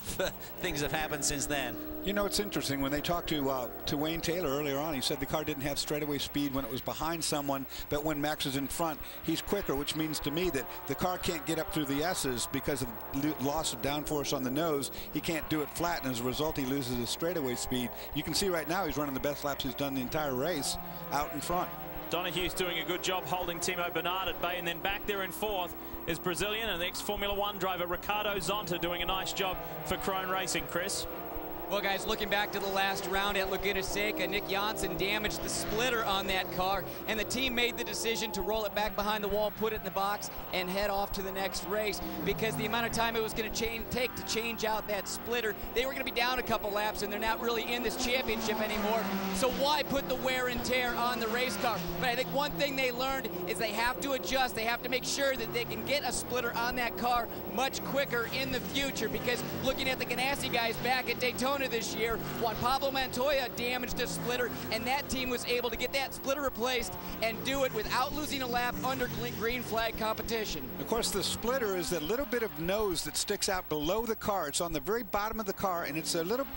things have happened since then. You know, it's interesting. When they talked to Wayne Taylor earlier on, he said the car didn't have straightaway speed when it was behind someone, but when Max is in front, he's quicker, which means to me that the car can't get up through the S's because of loss of downforce on the nose. He can't do it flat, and as a result, he loses his straightaway speed. You can see right now he's running the best laps he's done the entire race out in front. Donohue's doing a good job holding Timo Bernard at bay, and then back there in fourth is Brazilian and ex-Formula One driver Ricardo Zonta doing a nice job for Krone Racing. Chris? Well, guys, looking back to the last round at Laguna Seca, Nick Janssen damaged the splitter on that car, and the team made the decision to roll it back behind the wall, put it in the box, and head off to the next race because the amount of time it was going to take to change out that splitter, they were going to be down a couple laps, and they're not really in this championship anymore. So why put the wear and tear on the race car? But I think one thing they learned is they have to adjust. They have to make sure that they can get a splitter on that car much quicker in the future, because looking at the Ganassi guys back at Daytona this year, Juan Pablo Montoya damaged a splitter, and that team was able to get that splitter replaced and do it without losing a lap under green flag competition. Of course, the splitter is a little bit of nose that sticks out below the car. It's on the very bottom of the car, and it's a little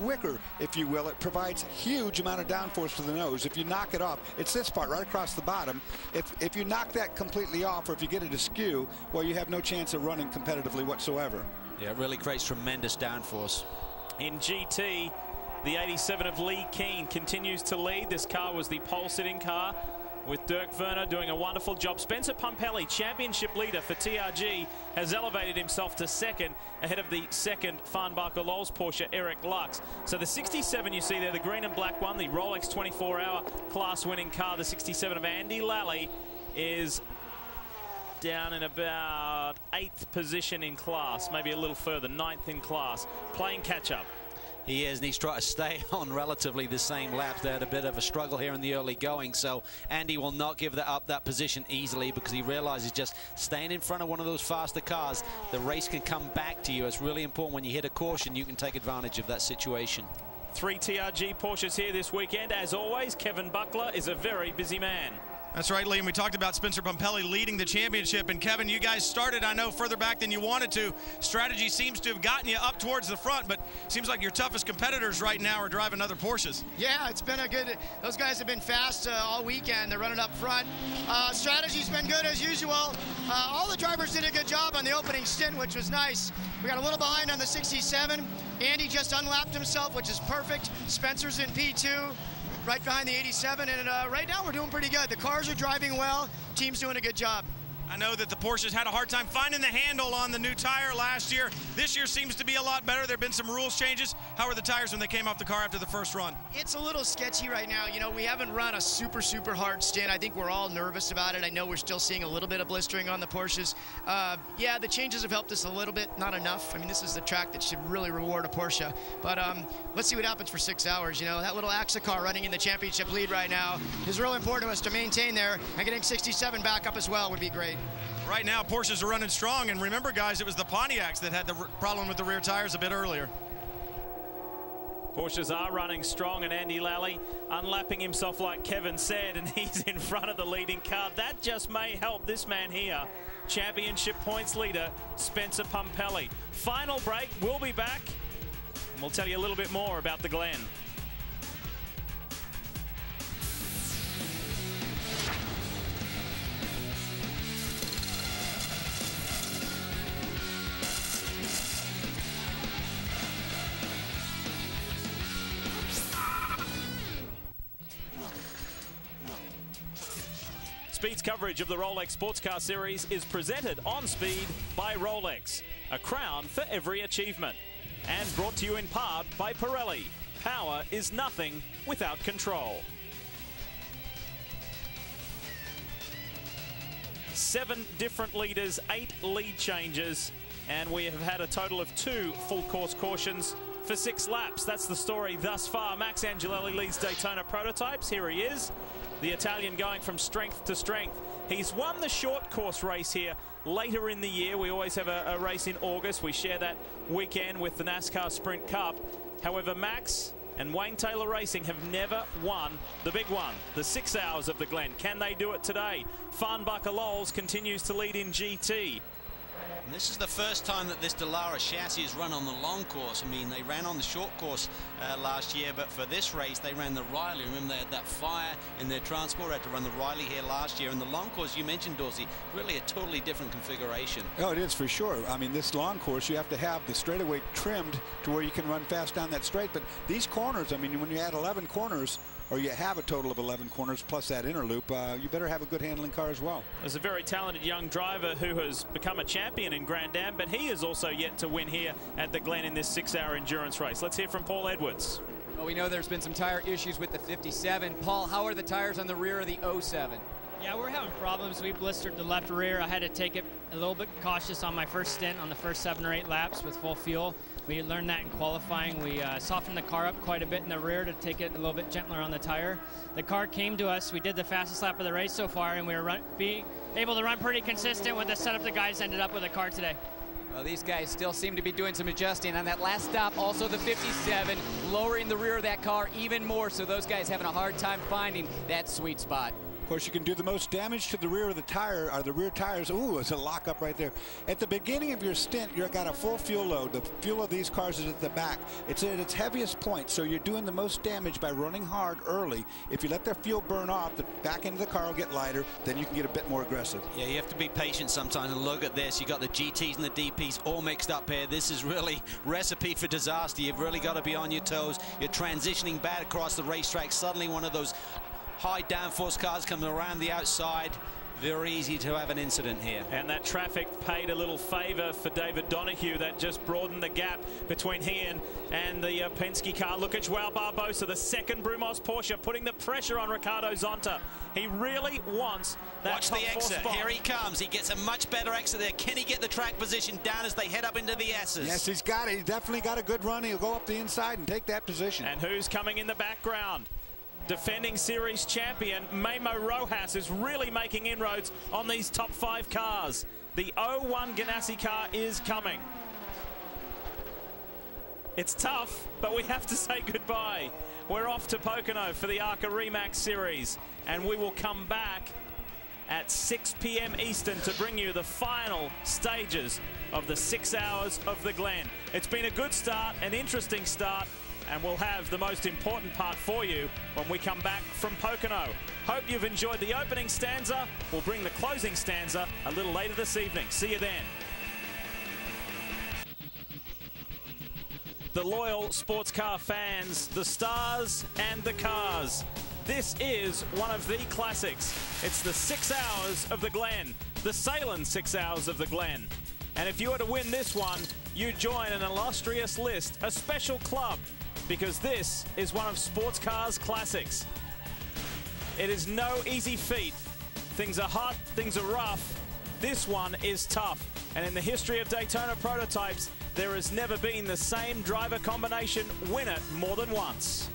wicker, if you will. It provides huge amount of downforce to the nose. If you knock it off, it's this part right across the bottom. If you knock that completely off, or if you get it askew, well, you have no chance of running competitively whatsoever. Yeah, it really creates tremendous downforce. In GT, the 87 of Lee Keen continues to lead. This car was the pole-sitting car with Dirk Werner doing a wonderful job. Spencer Pumpelly, championship leader for TRG, has elevated himself to second ahead of the second Farnbacher Lowe's Porsche, Eric Lux. So the 67 you see there, the green and black one, the Rolex 24-hour class-winning car, the 67 of Andy Lally, is down in about 8th position in class, maybe a little further, 9th in class, playing catch-up. He is, and he's trying to stay on relatively the same laps. They had a bit of a struggle here in the early going, so Andy will not give that position easily, because he realizes just staying in front of one of those faster cars, the race can come back to you. It's really important when you hit a caution, you can take advantage of that situation. 3 TRG Porsches here this weekend. As always, Kevin Buckler is a very busy man. That's right, Liam. We talked about Spencer Pumpelly leading the championship. And, Kevin, you guys started, I know, further back than you wanted to. Strategy seems to have gotten you up towards the front, but seems like your toughest competitors right now are driving other Porsches. Yeah, it's been a good – those guys have been fast all weekend. They're running up front. Strategy's been good as usual. All the drivers did a good job on the opening stint, which was nice. We got a little behind on the 67. Andy just unlapped himself, which is perfect. Spencer's in P2. Right behind the 87, and right now we're doing pretty good. The cars are driving well. Team's doing a good job. I know that the Porsches had a hard time finding the handle on the new tire last year. This year seems to be a lot better. There have been some rules changes. How are the tires when they came off the car after the first run? It's a little sketchy right now. You know, we haven't run a super hard stint. I think we're all nervous about it. I know we're still seeing a little bit of blistering on the Porsches. Yeah, the changes have helped us a little bit, not enough. I mean, this is the track that should really reward a Porsche. But let's see what happens for 6 hours. You know, that little ARCA car running in the championship lead right now is really important to us to maintain there, and getting 67 back up as well would be great. Right now, Porsches are running strong, and remember, guys, it was the Pontiacs that had the problem with the rear tires a bit earlier. Porsches are running strong, and Andy Lally unlapping himself like Kevin said, and he's in front of the leading car. That just may help this man here, championship points leader, Spencer Pumpelly. Final break, we'll be back, and we'll tell you a little bit more about the Glen. Speed's coverage of the Rolex Sports Car Series is presented on Speed by Rolex, a crown for every achievement. And brought to you in part by Pirelli. Power is nothing without control. 7 different leaders, 8 lead changes, and we have had a total of 2 full course cautions for 6 laps. That's the story thus far. Max Angelelli leads Daytona Prototypes. Here he is. The Italian going from strength to strength. He's won the short course race here later in the year. We always have a race in August. We share that weekend with the NASCAR Sprint Cup. However, Max and Wayne Taylor Racing have never won the big one, the 6 hours of the Glen. Can they do it today? Farnbacher Lowles continues to lead in GT. And this is the first time that this Dallara chassis has run on the long course. I mean, they ran on the short course last year, but for this race, they ran the Riley. Remember, they had that fire in their transport, had to run the Riley here last year. And the long course, you mentioned, Dorsey, really a totally different configuration. Oh, it is for sure. I mean, this long course, you have to have the straightaway trimmed to where you can run fast down that straight. But these corners, I mean, when you add 11 corners, or you have a total of 11 corners plus that inner loop, you better have a good handling car as well. There's a very talented young driver who has become a champion in Grand Am, but he is also yet to win here at the Glen in this 6-hour endurance race. Let's hear from Paul Edwards. Well, we know there's been some tire issues with the 57. Paul, how are the tires on the rear of the 07? Yeah, we're having problems. We blistered the left rear. I had to take it a little bit cautious on my first stint on the first 7 or 8 laps with full fuel. We learned that in qualifying. We softened the car up quite a bit in the rear to take it a little bit gentler on the tire. The car came to us. We did the fastest lap of the race so far, and we were able to run pretty consistent with the setup the guys ended up with the car today. Well, these guys still seem to be doing some adjusting. On that last stop, also the 57, lowering the rear of that car even more, so those guys having a hard time finding that sweet spot. Of course, you can do the most damage to the rear of the tire, or the rear tires. Ooh, it's a lockup right there. At the beginning of your stint, you've got a full fuel load. The fuel of these cars is at the back. It's at its heaviest point, so you're doing the most damage by running hard early. If you let their fuel burn off, the back end of the car will get lighter, then you can get a bit more aggressive. Yeah, you have to be patient sometimes, and look at this. You got the GTs and the DPs all mixed up here. This is really recipe for disaster. You've really got to be on your toes. You're transitioning bad across the racetrack. Suddenly one of those high downforce cars coming around the outside. Very easy to have an incident here. And that traffic paid a little favor for David Donahue. That just broadened the gap between he and the Penske car. Look at Joao Barbosa, the second Brumos Porsche, putting the pressure on Ricardo Zonta. He really wants that Watch top the four exit. spot. Here he comes. He gets a much better exit there. Can he get the track position down as they head up into the S's? Yes, he's got it. He's definitely got a good run. He'll go up the inside and take that position. And who's coming in the background? Defending series champion Memo Rojas is really making inroads on these top 5 cars. The 01 Ganassi car is coming. It's tough, but we have to say goodbye. We're off to Pocono for the ARCA Remax Series, and we will come back at 6 p.m. Eastern to bring you the final stages of the 6 hours of the Glen. It's been a good start, an interesting start, and we'll have the most important part for you when we come back from Pocono. Hope you've enjoyed the opening stanza. We'll bring the closing stanza a little later this evening. See you then. The loyal sports car fans, the stars and the cars. This is one of the classics. It's the 6 hours of the Glen, the Sahlen 6 hours of the Glen. And if you were to win this one, you join an illustrious list, a special club, because this is one of sports cars' classics. It is no easy feat. Things are hot, things are rough. This one is tough. And in the history of Daytona prototypes, there has never been the same driver combination win it more than once.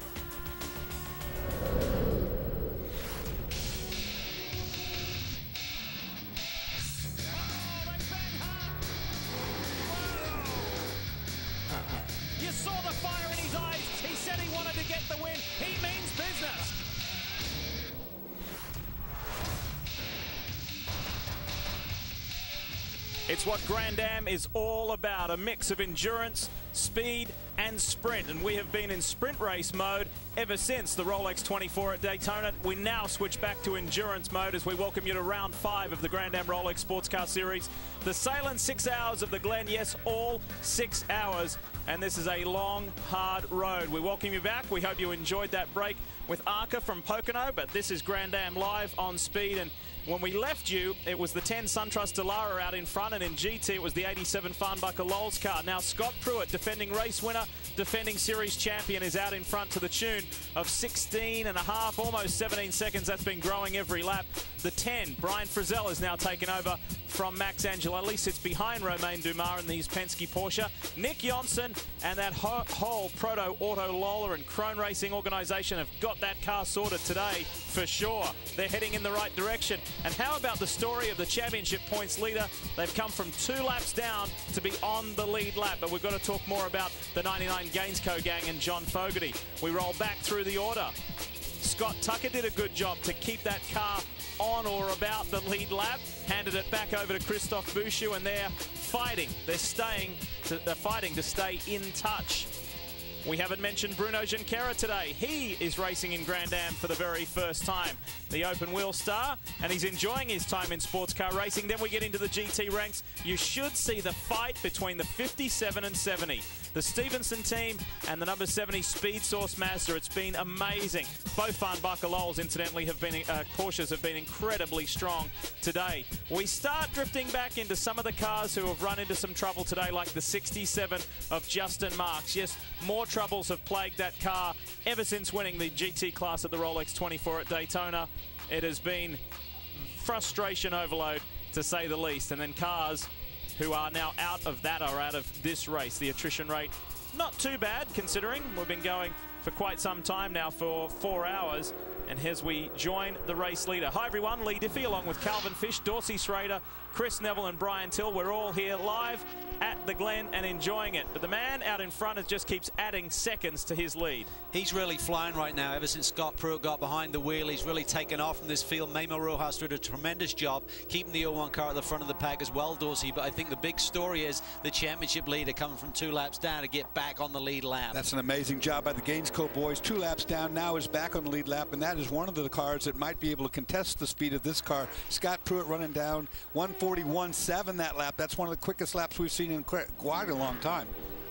You saw the fire in his eyes. He said he wanted to get the win. He means business. It's what Grand Am is all about, a mix of endurance, speed, and sprint. And we have been in sprint race mode ever since the Rolex 24 at Daytona. We now switch back to endurance mode as we welcome you to round 5 of the Grand Am Rolex Sports Car Series. The Sahlen 6 hours of the Glen, yes, all 6 hours. And this is a long, hard road. We welcome you back. We hope you enjoyed that break with ARCA from Pocono, but this is Grand Am live on speed. And when we left you, it was the 10 SunTrust Dallara out in front, and in GT it was the 87 Farnbacher Lowell's car. Now Scott Pruitt, defending race winner, defending series champion, is out in front to the tune of 16.5, almost 17 seconds. That's been growing every lap. The 10, Brian Frizzell, is now taken over from Max Angelelli, sits behind Romain Dumas in his Penske Porsche. Nick Johnson and that whole Proto Auto Lola and Krone Racing organization have got that car sorted today for sure. They're heading in the right direction. And how about the story of the championship points leader? They've come from 2 laps down to be on the lead lap, but we've got to talk more about the 99 Gainsco gang and John Fogarty. We roll back through the order. Scott Tucker did a good job to keep that car on or about the lead lap, handed it back over to Christophe Bouchou, and they're fighting. They're fighting to stay in touch. We haven't mentioned Bruno Junqueira today. He is racing in Grand Am for the very first time. The open wheel star, and he's enjoying his time in sports car racing. Then we get into the GT ranks. You should see the fight between the 57 and 70. The Stevenson team and the number 70 Speed Source Mazda. It's been amazing. Both Farnbacher Lowells, incidentally, have been Porsches have been incredibly strong today. We start drifting back into some of the cars who have run into some trouble today, like the 67 of Justin Marks. Yes, more troubles have plagued that car ever since winning the GT class at the Rolex 24 at Daytona. It has been frustration overload, to say the least. And then cars who are now out of that are out of this race. The attrition rate, not too bad, considering we've been going for quite some time now, for 4 hours. And as we join the race leader. Hi everyone, Lee Diffie along with Calvin Fish, Dorsey Schrader, Chris Neville and Brian Till. We're all here live at the Glen and enjoying it. But the man out in front just keeps adding seconds to his lead. He's really flying right now. Ever since Scott Pruitt got behind the wheel, he's really taken off from this field. Memo Rojas did a tremendous job keeping the 01 car at the front of the pack as well, Dorsey. But I think the big story is the championship leader coming from 2 laps down to get back on the lead lap. That's an amazing job by the Gainsco boys. 2 laps down, now is back on the lead lap, and that is one of the cars that might be able to contest the speed of this car. Scott Pruitt running down 141.7 that lap. That's one of the quickest laps we've seen in quite a long time.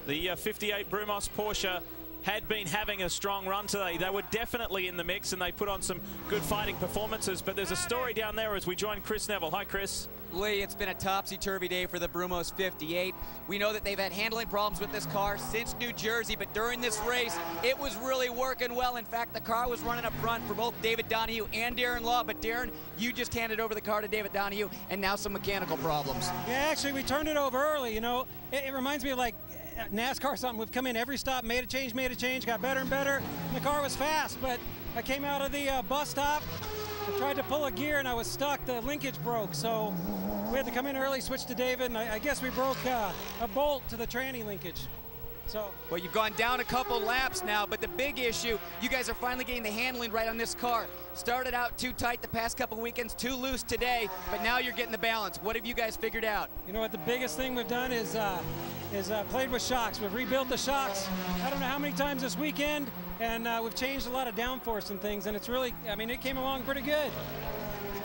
The 58 Brumos Porsche had been having a strong run today. They were definitely in the mix, and they put on some good fighting performances. But there's a story down there as we join Chris Neville. Hi, Chris. Lee, it's been a topsy-turvy day for the Brumos 58. We know that they've had handling problems with this car since New Jersey, but during this race, it was really working well. In fact, the car was running up front for both David Donahue and Darren Law, but Darren, you just handed over the car to David Donahue, and now some mechanical problems. Yeah, actually, we turned it over early. You know, it reminds me of like NASCAR something. We've come in every stop, made a change, got better and better, and the car was fast, but I came out of the bus stop, I tried to pull a gear, and I was stuck. The linkage broke, so we had to come in early, switch to David, and I guess we broke a bolt to the tranny linkage. So, well, you've gone down a couple laps now, but the big issue, you guys are finally getting the handling right on this car. Started out too tight the past couple weekends, too loose today, but now you're getting the balance. What have you guys figured out? You know what, the biggest thing we've done is played with shocks. We've rebuilt the shocks, I don't know how many times this weekend, and we've changed a lot of downforce and things, and it's really, I mean, it came along pretty good.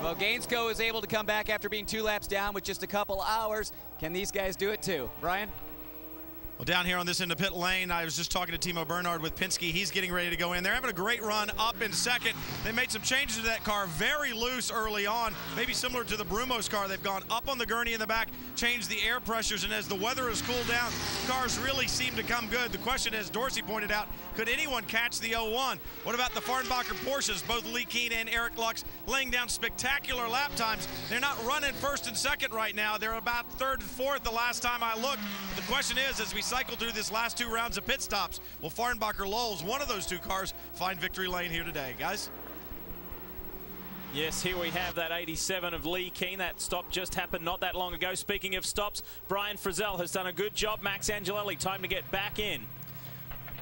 Well, Gainesco is able to come back after being 2 laps down with just a couple hours. Can these guys do it too? Brian? Well, down here on this end of pit lane, I was just talking to Timo Bernhard with Penske. He's getting ready to go in. They're having a great run up in second. They made some changes to that car very loose early on, maybe similar to the Brumos car. They've gone up on the gurney in the back, changed the air pressures, and as the weather has cooled down, cars really seem to come good. The question, as Dorsey pointed out, could anyone catch the 01? What about the Farnbacher Porsches? Both Lee Keen and Eric Lux laying down spectacular lap times. They're not running first and second right now. They're about third and fourth the last time I looked. The question is, as we cycle through this last 2 rounds of pit stops, will Farnbacher Lowell's, one of those 2 cars, find victory lane here today, guys? Yes, here we have that 87 of Lee Keen. That stop just happened not that long ago. Speaking of stops, Brian Frizzell has done a good job. Max Angelelli, time to get back in.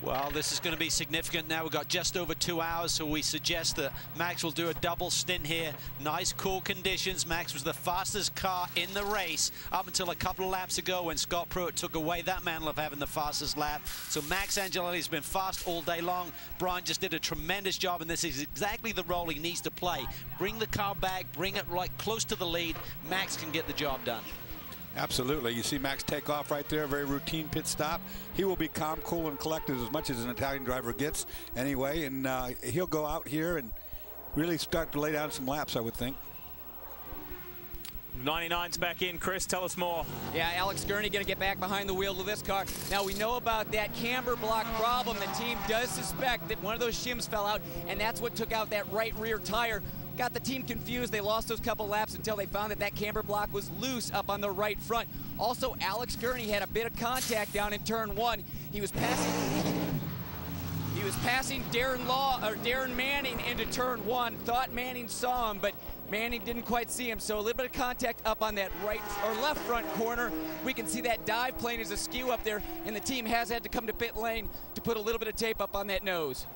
Well, this is going to be significant now. We've got just over 2 hours, so we suggest that Max will do a double stint here. Nice, cool conditions. Max was the fastest car in the race up until a couple of laps ago when Scott Pruitt took away that mantle of having the fastest lap. So Max Angelelli has been fast all day long. Brian just did a tremendous job, and this is exactly the role he needs to play. Bring the car back, bring it right close to the lead. Max can get the job done. Absolutely. You see Max take off right there, very routine pit stop. He will be calm, cool, and collected as much as an Italian driver gets anyway, and he'll go out here and really start to lay down some laps, I would think. 99's back in. Chris, tell us more. Yeah, Alex Gurney going to get back behind the wheel of this car. Now, we know about that camber block problem. The team does suspect that one of those shims fell out, and that's what took out that right rear tire. Got the team confused. They lost those couple laps until they found that that camber block was loose up on the right front. Also, Alex Gurney had a bit of contact down in turn 1. He was passing Darren Manning into turn 1. Thought Manning saw him, but Manning didn't quite see him. So a little bit of contact up on that right or left front corner. We can see that dive plane is askew up there, and the team has had to come to pit lane to put a little bit of tape up on that nose.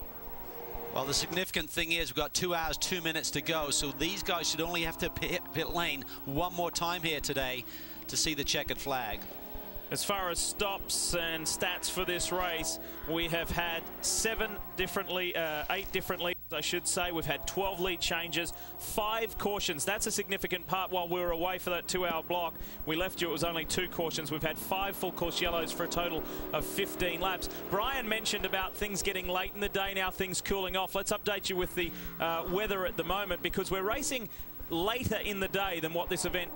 Well, the significant thing is we've got 2 hours, 2 minutes to go, so these guys should only have to hit pit lane one more time here today to see the checkered flag. As far as stops and stats for this race, we have had 8 different leads, I should say. We've had 12 lead changes, 5 cautions. That's a significant part. While we were away for that 2-hour block, we left you, it was only 2 cautions. We've had 5 full course yellows for a total of 15 laps. Brian mentioned about things getting late in the day, now things cooling off. Let's update you with the weather at the moment, because we're racing later in the day than what this event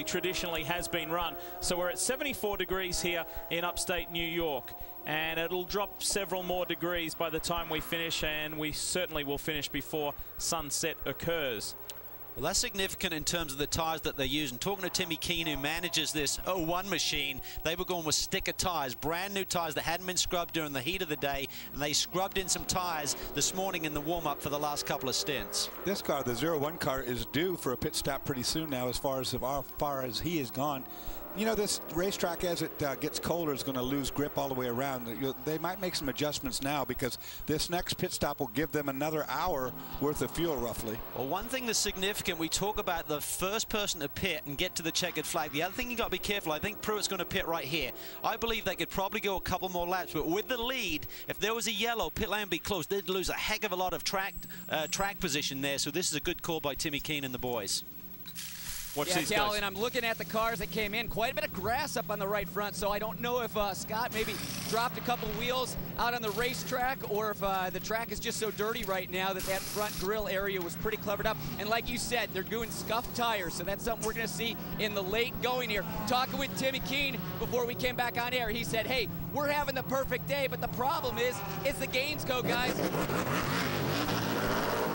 traditionally has been run. So we're at 74 degrees here in upstate New York, and it'll drop several more degrees by the time we finish, and we certainly will finish before sunset occurs. Well, that's significant in terms of the tires that they're using. Talking to Timmy Keen, who manages this 01 machine, they were going with sticker tires, brand new tires that hadn't been scrubbed during the heat of the day, and they scrubbed in some tires this morning in the warm-up for the last couple of stints. This car, the 01 car, is due for a pit stop pretty soon now as far as he is gone. You know, this racetrack, as it gets colder, is going to lose grip all the way around. They might make some adjustments now, because this next pit stop will give them another hour worth of fuel, roughly. Well, one thing that's significant, we talk about the first person to pit and get to the checkered flag. The other thing you got to be careful, I think Pruitt's going to pit right here. I believe they could probably go a couple more laps, but with the lead, if there was a yellow, pit lane would be closed. They'd lose a heck of a lot of track position there, so this is a good call by Timmy Keen and the boys. Watch these Cal, guys. and I'm looking at the cars that came in. Quite a bit of grass up on the right front, so I don't know if Scott maybe dropped a couple wheels out on the racetrack, or if the track is just so dirty right now that front grill area was pretty cluttered up. And like you said, they're doing scuffed tires, so that's something we're going to see in the late going here. Talking with Timmy Keene before we came back on air, he said, hey, we're having the perfect day, but the problem is the Gainesco, guys.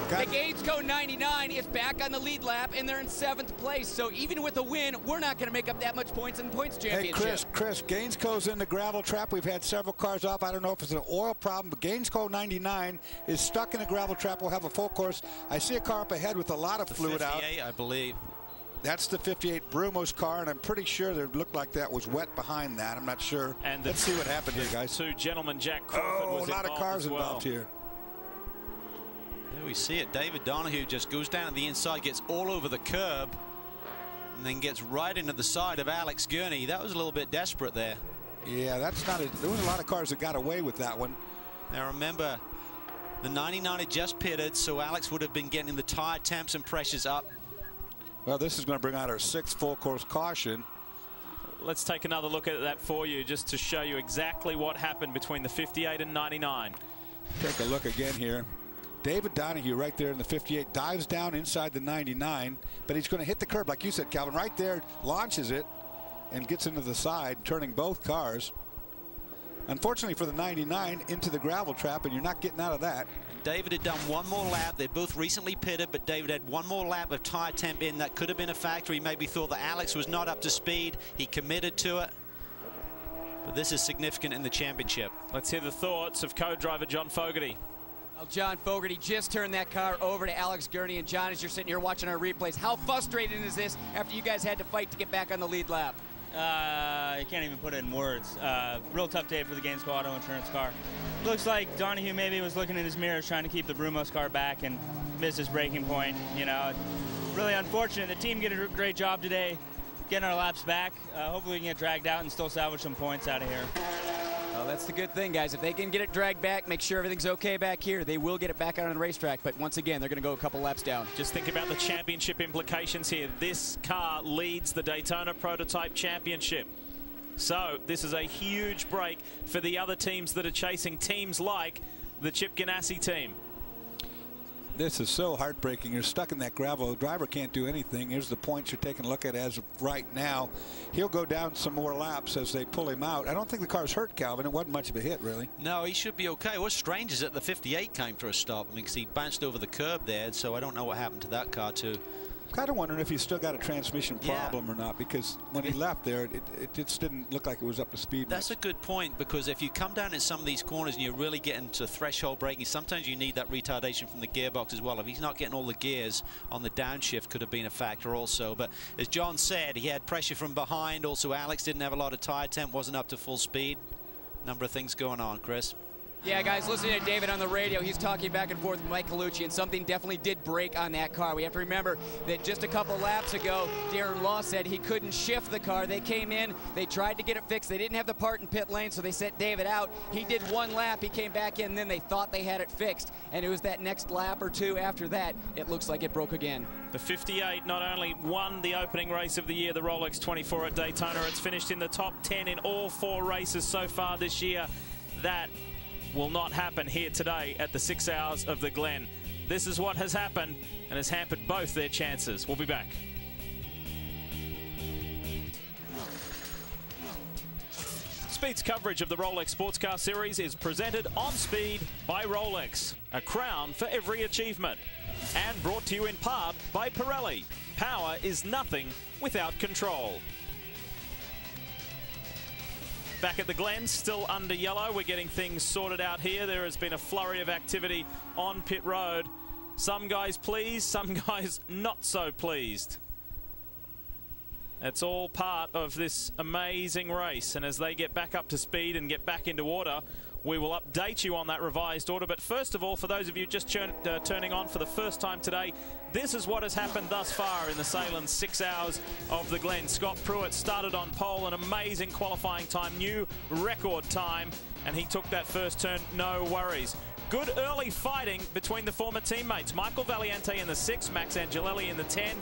The Gainesco 99 is back on the lead lap, and they're in 7th place. So even with a win, we're not going to make up that much points in the points championship. Hey, Chris, Gainesco's in the gravel trap. We've had several cars off. I don't know if it's an oil problem, but Gainesco 99 is stuck in the gravel trap. We'll have a full course. I see a car up ahead with a lot of fluid out. 58, I believe. That's the 58 Brumo's car, and I'm pretty sure it looked like that was wet behind that. I'm not sure. And let's see what happened here, guys. Two gentlemen, Jack Crawford was a lot of cars involved here. There we see it. David Donahue just goes down to the inside, gets all over the curb, and then gets right into the side of Alex Gurney. That was a little bit desperate there. Yeah, that's not it. There was a lot of cars that got away with that one. Now remember, the 99 had just pitted, so Alex would have been getting the tire temps and pressures up. Well, this is going to bring out our 6th full course caution. Let's take another look at that for you, just to show you exactly what happened between the 58 and 99. Take a look again here. David Donahue right there in the 58 dives down inside the 99, but he's going to hit the curb, like you said, Calvin, right there, launches it, and gets into the side, turning both cars. Unfortunately for the 99, into the gravel trap, and you're not getting out of that. David had done one more lap. They both recently pitted, but David had one more lap of tire temp in. That could have been a factor. He maybe thought that Alex was not up to speed. He committed to it. But this is significant in the championship. Let's hear the thoughts of co-driver John Fogarty. Well, John Fogarty just turned that car over to Alex Gurney. And John, as you're sitting here watching our replays, how frustrating is this after you guys had to fight to get back on the lead lap? I can't even put it in words. Real tough day for the Gainesco Auto Insurance car. Looks like Donahue maybe was looking in his mirrors trying to keep the Brumos car back and missed his braking point. You know, really unfortunate. The team did a great job today getting our laps back. Hopefully we can get dragged out and still salvage some points out of here. Well, that's the good thing, guys. If they can get it dragged back, make sure everything's okay back here, they will get it back out on the racetrack. But once again, they're going to go a couple laps down. Just think about the championship implications here. This car leads the Daytona Prototype Championship. So this is a huge break for the other teams that are chasing, teams like the Chip Ganassi team. This is so heartbreaking. You're stuck in that gravel. The driver can't do anything. Here's the points you're taking a look at as of right now. He'll go down some more laps as they pull him out. I don't think the car's hurt, Calvin. It wasn't much of a hit, really. No, he should be okay. What's strange is that the 58 came to a stop because he bounced over the curb there, so I don't know what happened to that car, too. I'm kind of wondering if he's still got a transmission problem or not, because when he left there, it just didn't look like it was up to speed. That's a good point, because if you come down in some of these corners and you really get into threshold braking, sometimes you need that retardation from the gearbox as well. If he's not getting all the gears on the downshift, could have been a factor also. But as John said, he had pressure from behind. Also, Alex didn't have a lot of tire temp, wasn't up to full speed. Number of things going on, Chris. Yeah, guys, listening to David on the radio, he's talking back and forth with Mike Colucci, and something definitely did break on that car. We have to remember that just a couple laps ago, Darren Law said he couldn't shift the car. They came in, they tried to get it fixed. They didn't have the part in pit lane, so they sent David out. He did one lap, he came back in, and then they thought they had it fixed. And it was that next lap or two after that, it looks like it broke again. The 58 not only won the opening race of the year, the Rolex 24 at Daytona, it's finished in the top 10 in all 4 races so far this year. That will not happen here today at the 6 hours of the Glen. This is what has happened and has hampered both their chances. We'll be back. Speed's coverage of the Rolex Sports Car Series is presented on Speed by Rolex, a crown for every achievement. And brought to you in part by Pirelli. Power is nothing without control. Back at the Glen, still under yellow. We're getting things sorted out here. There has been a flurry of activity on pit road. Some guys pleased, some guys not so pleased. It's all part of this amazing race. And as they get back up to speed and get back into order, we will update you on that revised order. But first of all, for those of you just turning on for the first time today, this is what has happened thus far in the Sahlen 6 hours of the Glen. Scott Pruitt started on pole, an amazing qualifying time, new record time, and he took that first turn, no worries. Good early fighting between the former teammates. Michael Valiente in the 6, Max Angelelli in the 10.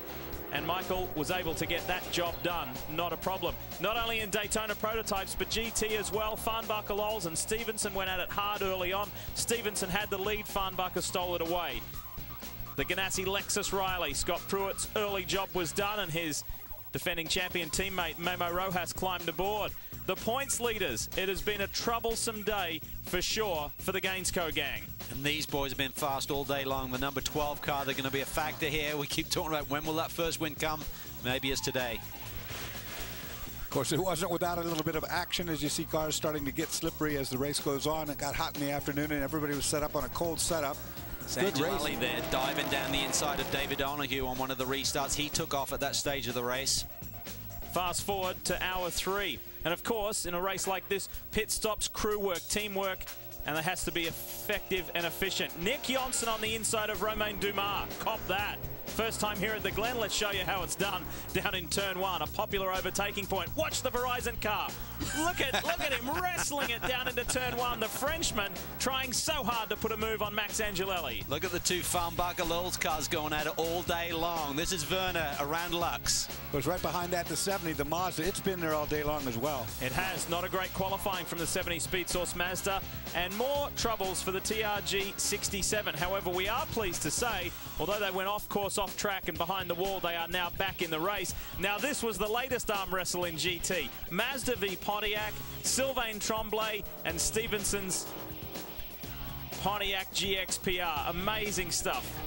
and Michael was able to get that job done. Not a problem. Not only in Daytona prototypes, but GT as well. Farnbacher, Lowles and Stevenson went at it hard early on. Stevenson had the lead. Farnbacher stole it away. The Ganassi Lexus Riley. Scott Pruitt's early job was done, and his defending champion teammate Memo Rojas climbed aboard. The points leaders, it has been a troublesome day for sure for the Gainsco gang. And these boys have been fast all day long. The number 12 car, they're going to be a factor here. We keep talking about when will that first win come. Maybe it's today. Of course, it wasn't without a little bit of action as you see cars starting to get slippery as the race goes on. It got hot in the afternoon and everybody was set up on a cold setup. Good racing there, diving down the inside of David Donahue on one of the restarts. He took off at that stage of the race. Fast forward to hour 3. And of course, in a race like this, pit stops, crew work, teamwork, and it has to be effective and efficient. Nick Johnson on the inside of Romain Dumas. Cop that. First time here at the Glen. Let's show you how it's done down in turn 1. A popular overtaking point. Watch the Verizon car. Look at him wrestling it down into turn 1. The Frenchman trying so hard to put a move on Max Angelelli. Look at the two Farnbacher Lowles cars going at it all day long. This is Werner around Lux. Goes right behind that, the 70, the Mazda. It's been there all day long as well. It has. Not a great qualifying from the 70 Speed Source Mazda, and more troubles for the TRG 67. However, we are pleased to say, although they went off course, off track and behind the wall, they are now back in the race. Now this was the latest arm wrestle in GT. Mazda v Pontiac, Sylvain Tremblay and Stevenson's Pontiac GXPR. Amazing stuff.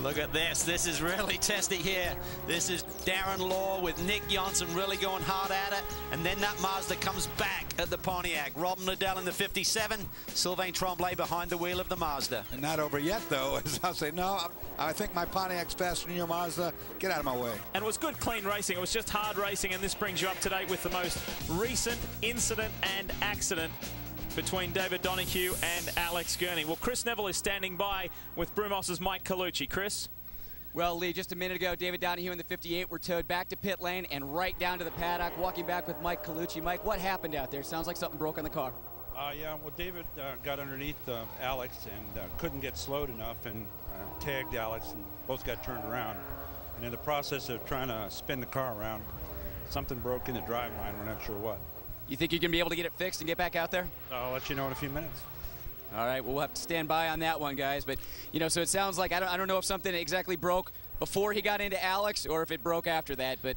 Look at this. This is really testy here. This is Darren Law with Nick Johnson really going hard at it. And then that Mazda comes back at the Pontiac. Rob Liddell in the 57. Sylvain Tremblay behind the wheel of the Mazda. And not over yet, though. As I'll say, no, I think my Pontiac's faster than your Mazda. Get out of my way. And it was good, clean racing. It was just hard racing. And this brings you up to date with the most recent incident and accident between David Donahue and Alex Gurney. Well, Chris Neville is standing by with Brumos's Mike Colucci. Chris? Well, Lee, just a minute ago, David Donahue in the 58 were towed back to pit lane and right down to the paddock, walking back with Mike Colucci. Mike, what happened out there? Sounds like something broke on the car. Yeah, well, David got underneath Alex and couldn't get slowed enough and tagged Alex, and both got turned around. And in the process of trying to spin the car around, something broke in the driveline. We're not sure what. You think you can be able to get it fixed and get back out there? I'll let you know in a few minutes. All right, well, we'll have to stand by on that one, guys. But, you know, so it sounds like, I don't know if something exactly broke before he got into Alex or if it broke after that, but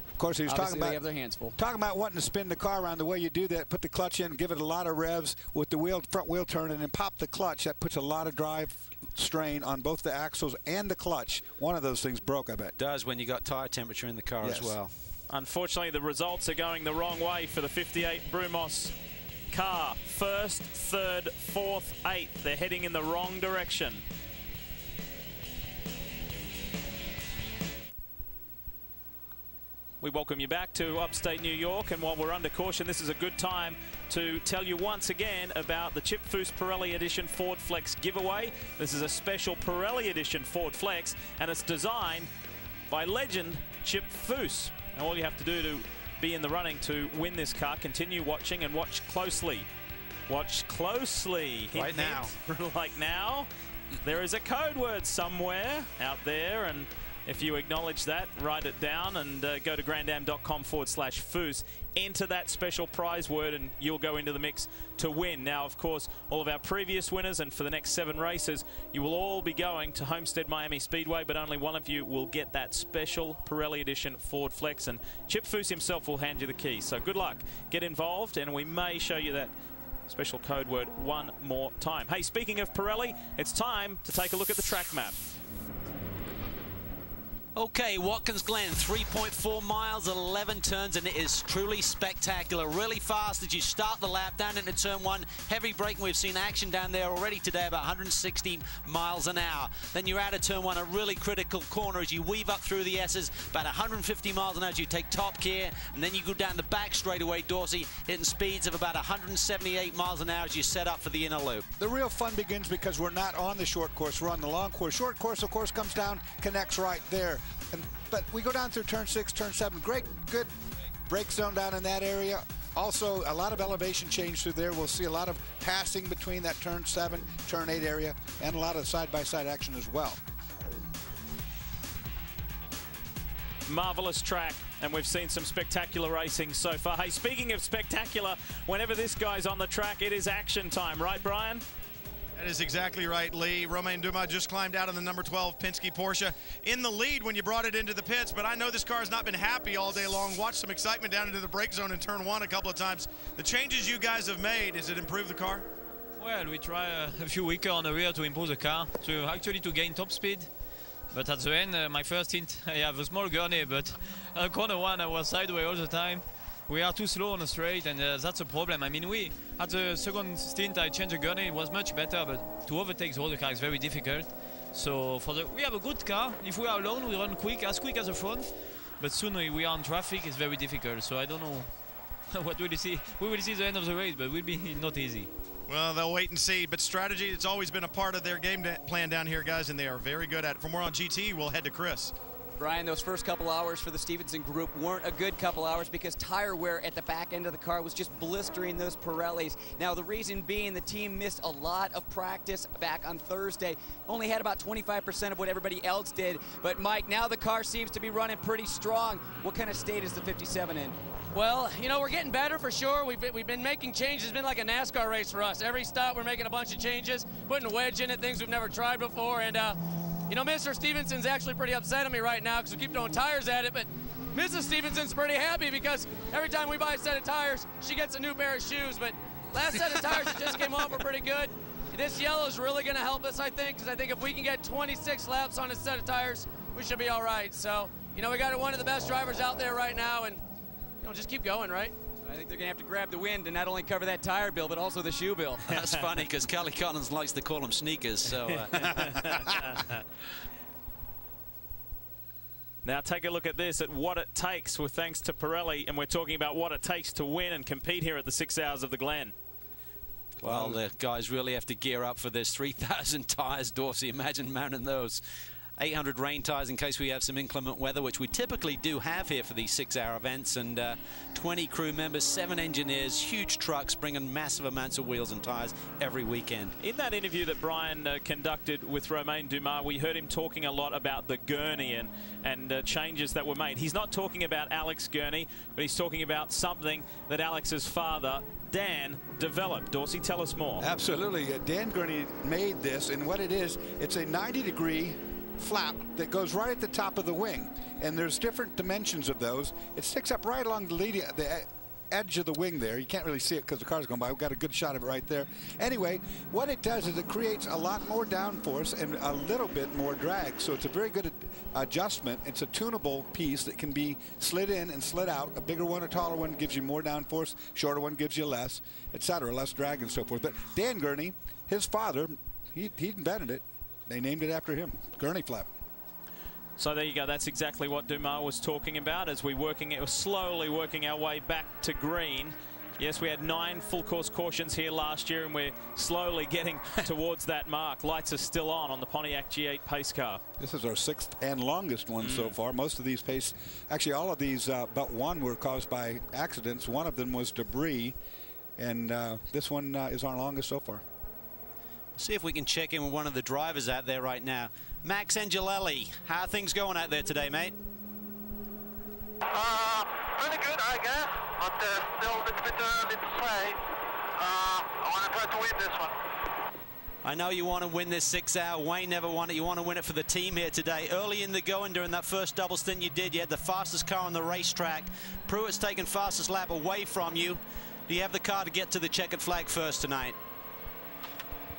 of course, he was talking about, they have their hands full. Talking about wanting to spin the car around. The way you do that, put the clutch in, give it a lot of revs with the front wheel turn, and then pop the clutch. That puts a lot of drive strain on both the axles and the clutch. One of those things broke, I bet. It does when you got tire temperature in the car as well. Unfortunately, the results are going the wrong way for the 58 Brumos car. First, third, fourth, eighth. They're heading in the wrong direction. We welcome you back to upstate New York, and while we're under caution, this is a good time to tell you once again about the Chip Foose Pirelli Edition Ford Flex giveaway. This is a special Pirelli Edition Ford Flex, and it's designed by legend Chip Foose. And all you have to do to be in the running to win this car, continue watching and watch closely. Watch closely. Right now. Like now. There is a code word somewhere out there, and if you acknowledge that, write it down and go to grandam.com/Foose. Enter that special prize word and you'll go into the mix to win. Now, of course, all of our previous winners and for the next 7 races, you will all be going to Homestead Miami Speedway, but only one of you will get that special Pirelli Edition Ford Flex, and Chip Foose himself will hand you the keys. So good luck. Get involved, and we may show you that special code word one more time. Hey, speaking of Pirelli, it's time to take a look at the track map. Okay, Watkins Glen, 3.4 miles, 11 turns, and it is truly spectacular. Really fast as you start the lap down into turn 1. Heavy braking. We've seen action down there already today, about 160 miles an hour. Then you're out of turn 1, a really critical corner as you weave up through the S's, about 150 miles an hour as you take top gear, and then you go down the back straightaway, Dorsey, hitting speeds of about 178 miles an hour as you set up for the inner loop. The real fun begins because we're not on the short course, we're on the long course. Short course, of course, comes down, connects right there. But we go down through turn 6, turn 7. Great, good brake zone down in that area. Also, a lot of elevation change through there. We'll see a lot of passing between that turn 7, turn 8 area, and a lot of side-by-side action as well. marvelous track, and we've seen some spectacular racing so far. Hey, speaking of spectacular, whenever this guy's on the track, it is action time, right, Brian? That is exactly right, Lee. Romain Dumas just climbed out in the number 12 Penske Porsche in the lead when you brought it into the pits, but I know this car has not been happy all day long. Watched some excitement down into the brake zone in turn 1 a couple of times. The changes you guys have made, has it improved the car? Well, we try a few weeks on the rear to improve the car, to gain top speed. But at the end, my first hint, I have a small gurney, but corner 1, I was sideways all the time. We are too slow on the straight, and that's a problem. I mean, we at the second stint, I changed the gurney, it was much better, but to overtake the other car is very difficult. So we have a good car. If we are alone, we run quick as the front, but soon we are on traffic, it's very difficult. So I don't know what we'll see. We will see the end of the race, but it will be not easy. Well, they'll wait and see, but strategy, it's always been a part of their game plan down here, guys, and they are very good at it. For more on GT, we'll head to Chris. Brian, those first couple hours for the Stevenson group weren't a good couple hours because tire wear at the back end of the car was just blistering those Pirellis. Now, the reason being the team missed a lot of practice back on Thursday. Only had about 25% of what everybody else did. But, Mike, now the car seems to be running pretty strong. What kind of state is the 57 in? Well, you know, we're getting better for sure. We've been making changes. It's been like a NASCAR race for us. Every stop, we're making a bunch of changes, putting a wedge in it, things we've never tried before. And, you know, Mr. Stevenson's actually pretty upset at me right now because we keep throwing tires at it, but Mrs. Stevenson's pretty happy because every time we buy a set of tires, she gets a new pair of shoes. But last set of tires that just came off are pretty good. This yellow is really going to help us, I think, because I think if we can get 26 laps on a set of tires, we should be all right. So, you know, we got one of the best drivers out there right now, and, you know, just keep going, right? I think they're going to have to grab the wind and not only cover that tire bill, but also the shoe bill. That's funny because Kelly Collins likes to call them sneakers. So. Now take a look at this, at what it takes, with thanks to Pirelli, and we're talking about what it takes to win and compete here at the 6 Hours of the Glen. Well, the guys really have to gear up for this. 3,000 tires, Dorsey. Imagine mounting those. 800 rain tires in case we have some inclement weather, which we typically do have here for these 6-hour events, and 20 crew members, 7 engineers, huge trucks bringing massive amounts of wheels and tires every weekend. In that interview that Brian conducted with Romain Dumas, we heard him talking a lot about the gurney and changes that were made. He's not talking about Alex Gurney, but he's talking about something that Alex's father, Dan, developed. Dorsey, tell us more. Absolutely. Dan Gurney made this, and what it is, it's a 90-degree flap that goes right at the top of the wing, and there's different dimensions of those. It sticks up right along the edge of the wing there. You can't really see it because the car's going by. We've got a good shot of it right there. Anyway, what it does is it creates a lot more downforce and a little bit more drag, so it's a very good adjustment. It's a tunable piece that can be slid in and slid out. A bigger one, a taller one gives you more downforce, shorter one gives you less, etc., less drag and so forth. But Dan Gurney, his father, he invented it. They named it after him, Gurney flap. So there you go. That's exactly what Dumas was talking about as we're slowly working our way back to green. Yes, we had 9 full course cautions here last year, and we're slowly getting towards that mark. Lights are still on the Pontiac G8 pace car. This is our 6th and longest one so far. Most of these actually all of these but one were caused by accidents. One of them was debris, and this one is our longest so far. See if we can check in with one of the drivers out there right now. Max Angelelli, how are things going out there today, mate? Pretty good, I guess, but still a little bit early to say. I want to try to win this one. I know you want to win this 6-hour. Wayne never won it. You want to win it for the team here today. Early in the going during that first double stint you did, you had the fastest car on the racetrack. Pruitt's taken fastest lap away from you. Do you have the car to get to the checkered flag first tonight?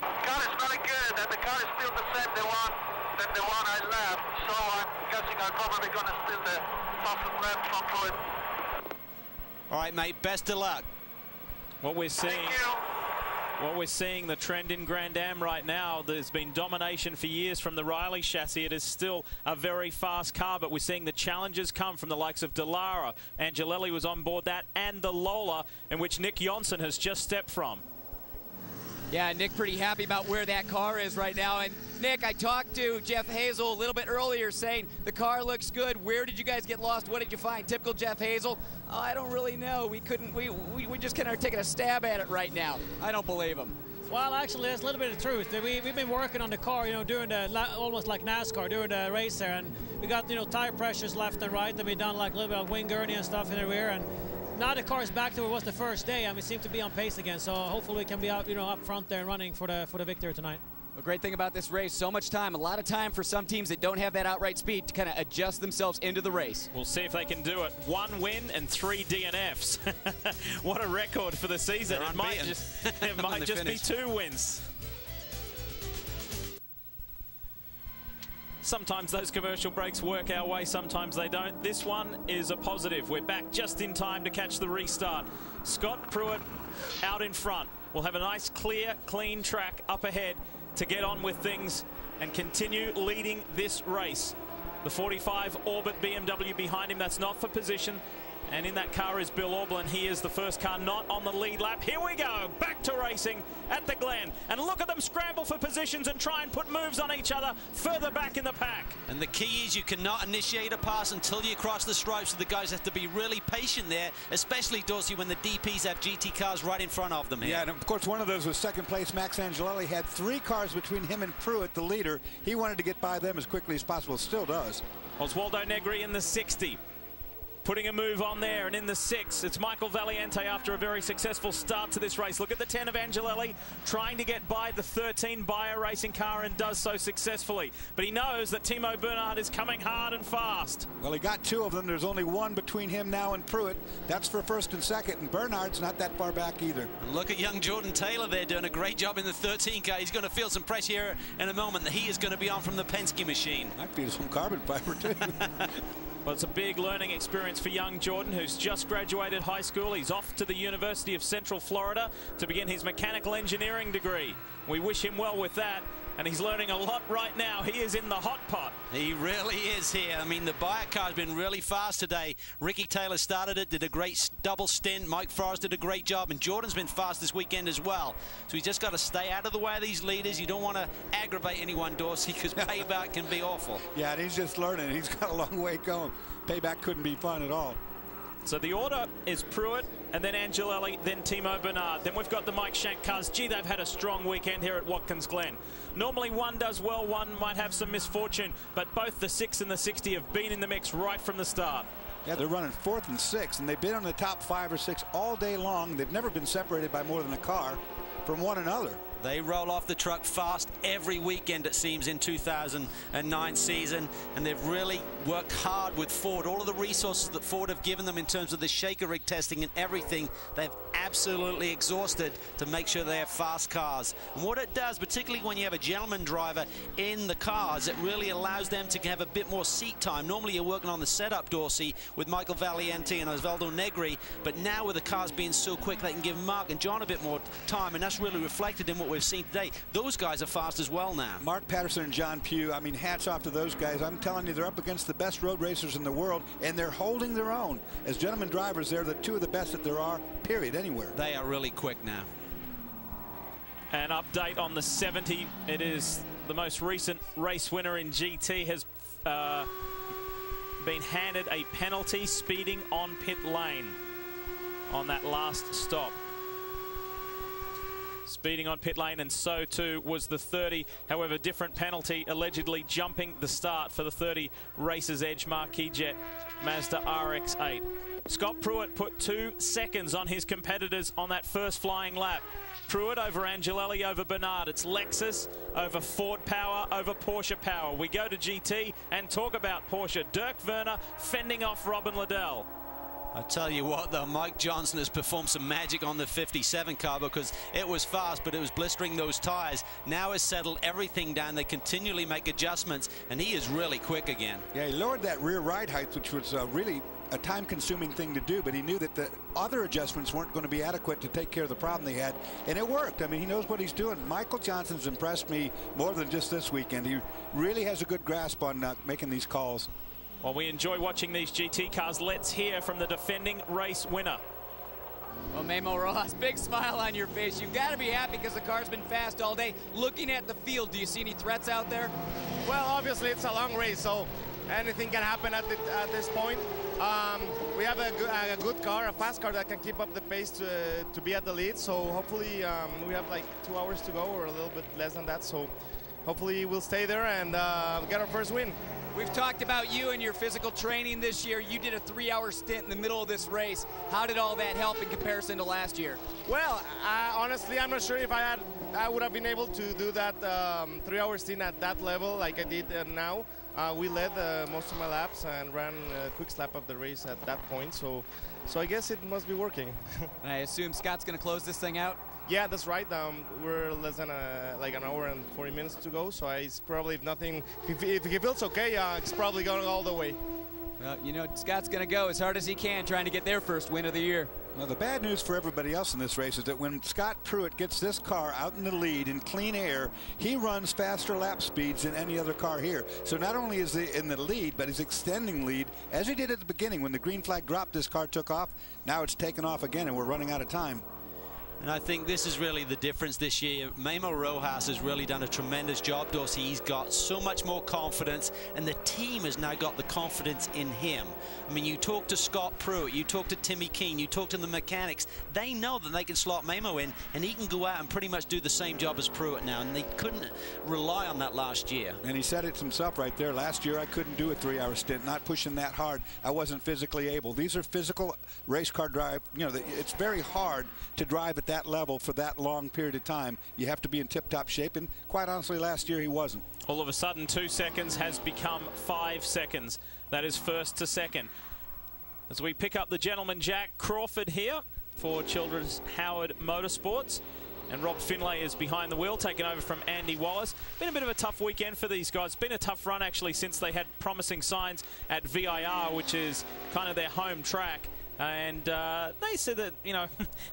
Car is very good, and the car is still the same, the one I left. So I'm guessing I'm probably going to steal the fastest lap from Pruitt. All right, mate. Best of luck. What we're seeing, the trend in Grand Am right now, there's been domination for years from the Riley chassis. It is still a very fast car, but we're seeing the challenges come from the likes of Dallara. Angelelli was on board that, and the Lola, in which Nick Johnson has just stepped from. Yeah, Nick pretty happy about where that car is right now. And Nick, I talked to Jeff Hazel a little bit earlier saying the car looks good. Where did you guys get lost? What did you find? Typical Jeff Hazel. Oh, I don't really know. We just kind of taking a stab at it right now. I don't believe him. Well, actually, there's a little bit of truth. We've been working on the car, you know, doing almost like NASCAR, doing the race there, and we got, you know, tire pressures left and right, and we done like a little bit of wing gurney and stuff in the rear, and now the car is back to where it was the first day, and we seem to be on pace again. So hopefully we can be out, you know, up front there and running for the victory tonight. A great thing about this race, so much time, a lot of time for some teams that don't have that outright speed to kind of adjust themselves into the race. We'll see if they can do it. 1 win and 3 DNFs. What a record for the season. It might just be 2 wins. Sometimes those commercial breaks work our way, sometimes they don't. This one is a positive. We're back just in time to catch the restart. Scott Pruitt out in front. We'll have a nice, clear, clean track up ahead to get on with things and continue leading this race. The 45 Orbit BMW behind him, that's not for position. And in that car is Bill Aublin. He is the first car not on the lead lap. Here we go, back to racing at the Glen. And look at them scramble for positions and try and put moves on each other further back in the pack. And the key is you cannot initiate a pass until you cross the stripes, so the guys have to be really patient there, especially, Dorsey, when the DPs have GT cars right in front of them here. Yeah, and of course one of those was second place. Max Angelelli had 3 cars between him and Pruitt, the leader. He wanted to get by them as quickly as possible, still does. Oswaldo Negri in the 60. Putting a move on there, and in the 6, it's Michael Valiente after a very successful start to this race. Look at the 10 of Angelelli trying to get by the 13 Bayer racing car and does so successfully. But he knows that Timo Bernhard is coming hard and fast. Well, he got 2 of them. There's only 1 between him now and Pruitt. That's for first and second, and Bernhard's not that far back either. And look at young Jordan Taylor there doing a great job in the 13 car. He's going to feel some pressure here in a moment that he is going to be on from the Penske machine. Might feel some carbon fiber too. Well, it's a big learning experience for young Jordan, who's just graduated high school. He's off to the University of Central Florida to begin his mechanical engineering degree. We wish him well with that, and he's learning a lot right now. He is in the hot pot. He really is here. I mean, the Bayer car's been really fast today. Ricky Taylor started it, did a great double stint. Mike Forrest did a great job, and Jordan's been fast this weekend as well. So he's just got to stay out of the way of these leaders. You don't want to aggravate anyone, Dorsey, because payback can be awful. Yeah, and he's just learning. He's got a long way going. Payback couldn't be fun at all. So the order is Pruitt, and then Angelelli, then Timo Bernhard. Then we've got the Mike Shank cars. Gee, they've had a strong weekend here at Watkins Glen. Normally one does well, one might have some misfortune, but both the 6 and the 60 have been in the mix right from the start. Yeah, they're running 4th and 6th, and they've been on the top 5 or 6 all day long. They've never been separated by more than a car from one another. They roll off the truck fast every weekend, it seems, in 2009 season, and they've really worked hard with Ford. All of the resources that Ford have given them in terms of the shaker rig testing and everything, they've absolutely exhausted to make sure they have fast cars. And what it does, particularly when you have a gentleman driver in the cars, it really allows them to have a bit more seat time. Normally you're working on the setup, Dorsey, with Michael Valiente and Osvaldo Negri, but now with the cars being so quick, they can give Mark and John a bit more time, and that's really reflected in what we've seen today. Those guys are fast as well now. Mark Patterson and John Pugh, I mean, hats off to those guys. I'm telling you, they're up against the best road racers in the world, and they're holding their own. As gentlemen drivers, they're the 2 of the best that there are, period, anywhere. They are really quick now. An update on the 70. It is the most recent race winner in GT has been handed a penalty, speeding on pit lane on that last stop. Speeding on pit lane, and so too was the 30. However, different penalty, allegedly jumping the start for the 30 Racer's Edge Marquis Jet Mazda RX-8. Scott Pruitt put 2 seconds on his competitors on that first flying lap. Pruitt over Angelelli over Bernhard. It's Lexus over Ford power over Porsche power. We go to GT and talk about Porsche. Dirk Werner fending off Robin Liddell. I tell you what, though, Mike Johnson has performed some magic on the 57 car, because it was fast, but it was blistering those tires. Now has settled everything down. They continually make adjustments, and he is really quick again. Yeah, he lowered that rear ride height, which was really a time-consuming thing to do, but he knew that the other adjustments weren't going to be adequate to take care of the problem they had, and it worked. I mean, he knows what he's doing. Michael Johnson's impressed me more than just this weekend. He really has a good grasp on making these calls. Well, we enjoy watching these GT cars. Let's hear from the defending race winner. Well, Memo Rojas, big smile on your face. You've got to be happy because the car's been fast all day. Looking at the field, do you see any threats out there? Well, obviously it's a long race, so anything can happen at this point. We have a good car, a fast car that can keep up the pace to be at the lead. So hopefully we have like 2 hours to go, or a little bit less than that. So hopefully we'll stay there and get our first win. We've talked about you and your physical training this year. You did a 3-hour stint in the middle of this race. How did all that help in comparison to last year? Well, honestly, I'm not sure if I would have been able to do that 3-hour stint at that level like I did now. We led most of my laps and ran a quick lap of the race at that point. So I guess it must be working. And I assume Scott's going to close this thing out? Yeah, that's right. We're less than like an hour and 40 minutes to go. So it's probably, if he feels okay, it's probably going all the way. Well, you know, Scott's going to go as hard as he can trying to get their first win of the year. Well, the bad news for everybody else in this race is that when Scott Pruitt gets this car out in the lead in clean air, he runs faster lap speeds than any other car here. So not only is he in the lead, but he's extending lead, as he did at the beginning. When the green flag dropped, this car took off. Now it's taken off again, and we're running out of time. And I think this is really the difference this year. Memo Rojas has really done a tremendous job, Dorsey. He's got so much more confidence, and the team has now got the confidence in him. I mean, you talk to Scott Pruitt, you talk to Timmy Keene, you talk to the mechanics. They know that they can slot Memo in, and he can go out and pretty much do the same job as Pruitt now, and they couldn't rely on that last year. And he said it himself right there. Last year, I couldn't do a 3-hour stint, not pushing that hard. I wasn't physically able. These are physical race car drive. You know, it's very hard to drive at that level for that long period of time. You have to be in tip-top shape, and quite honestly, last year he wasn't. All of a sudden, 2 seconds has become 5 seconds. That is first to second. As we pick up the gentleman Jack Crawford here for Children's Howard Motorsports. And Rob Finlay is behind the wheel, taking over from Andy Wallace. Been a bit of a tough weekend for these guys. Been a tough run, actually, since they had promising signs at VIR, which is kind of their home track. And they said that, you know,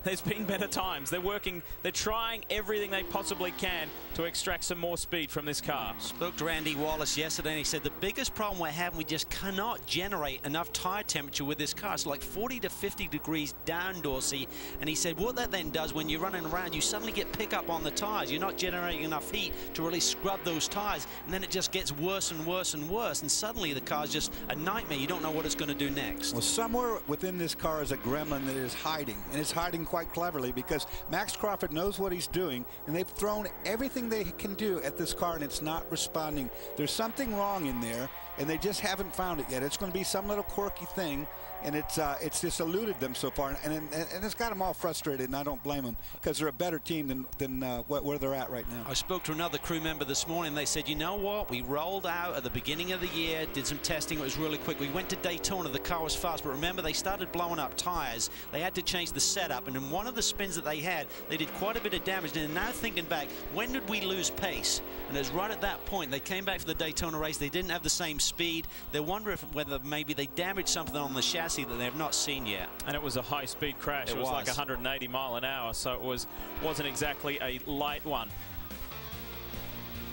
there's been better times. They're working, they're trying everything they possibly can to extract some more speed from this car. Spoke to Randy Wallace yesterday, and he said the biggest problem we're having, we just cannot generate enough tire temperature with this car. It's like 40 to 50 degrees down, Dorsey. And he said what that then does when you're running around, you suddenly get pickup on the tires. You're not generating enough heat to really scrub those tires, and then it just gets worse and worse and worse, and suddenly the car's just a nightmare. You don't know what it's going to do next. Well, somewhere within this car is a gremlin that is hiding, and it's hiding quite cleverly, because Max Crawford knows what he's doing, and they've thrown everything they can do at this car, and it's not responding. There's something wrong in there, and they just haven't found it yet. It's going to be some little quirky thing, and it's just eluded them so far, and it's got them all frustrated, and I don't blame them, because they're a better team than where they're at right now. I spoke to another crew member this morning. They said, you know what, we rolled out at the beginning of the year, did some testing, it was really quick. We went to Daytona, the car was fast, but remember, they started blowing up tires. They had to change the setup, and in one of the spins that they had, they did quite a bit of damage. And now thinking back, when did we lose pace? And it was right at that point. They came back for the Daytona race. They didn't have the same speed. They wonder whether maybe they damaged something on the chassis that they have not seen yet. And it was a high-speed crash. It was like 180 mile an hour, so it wasn't exactly a light one.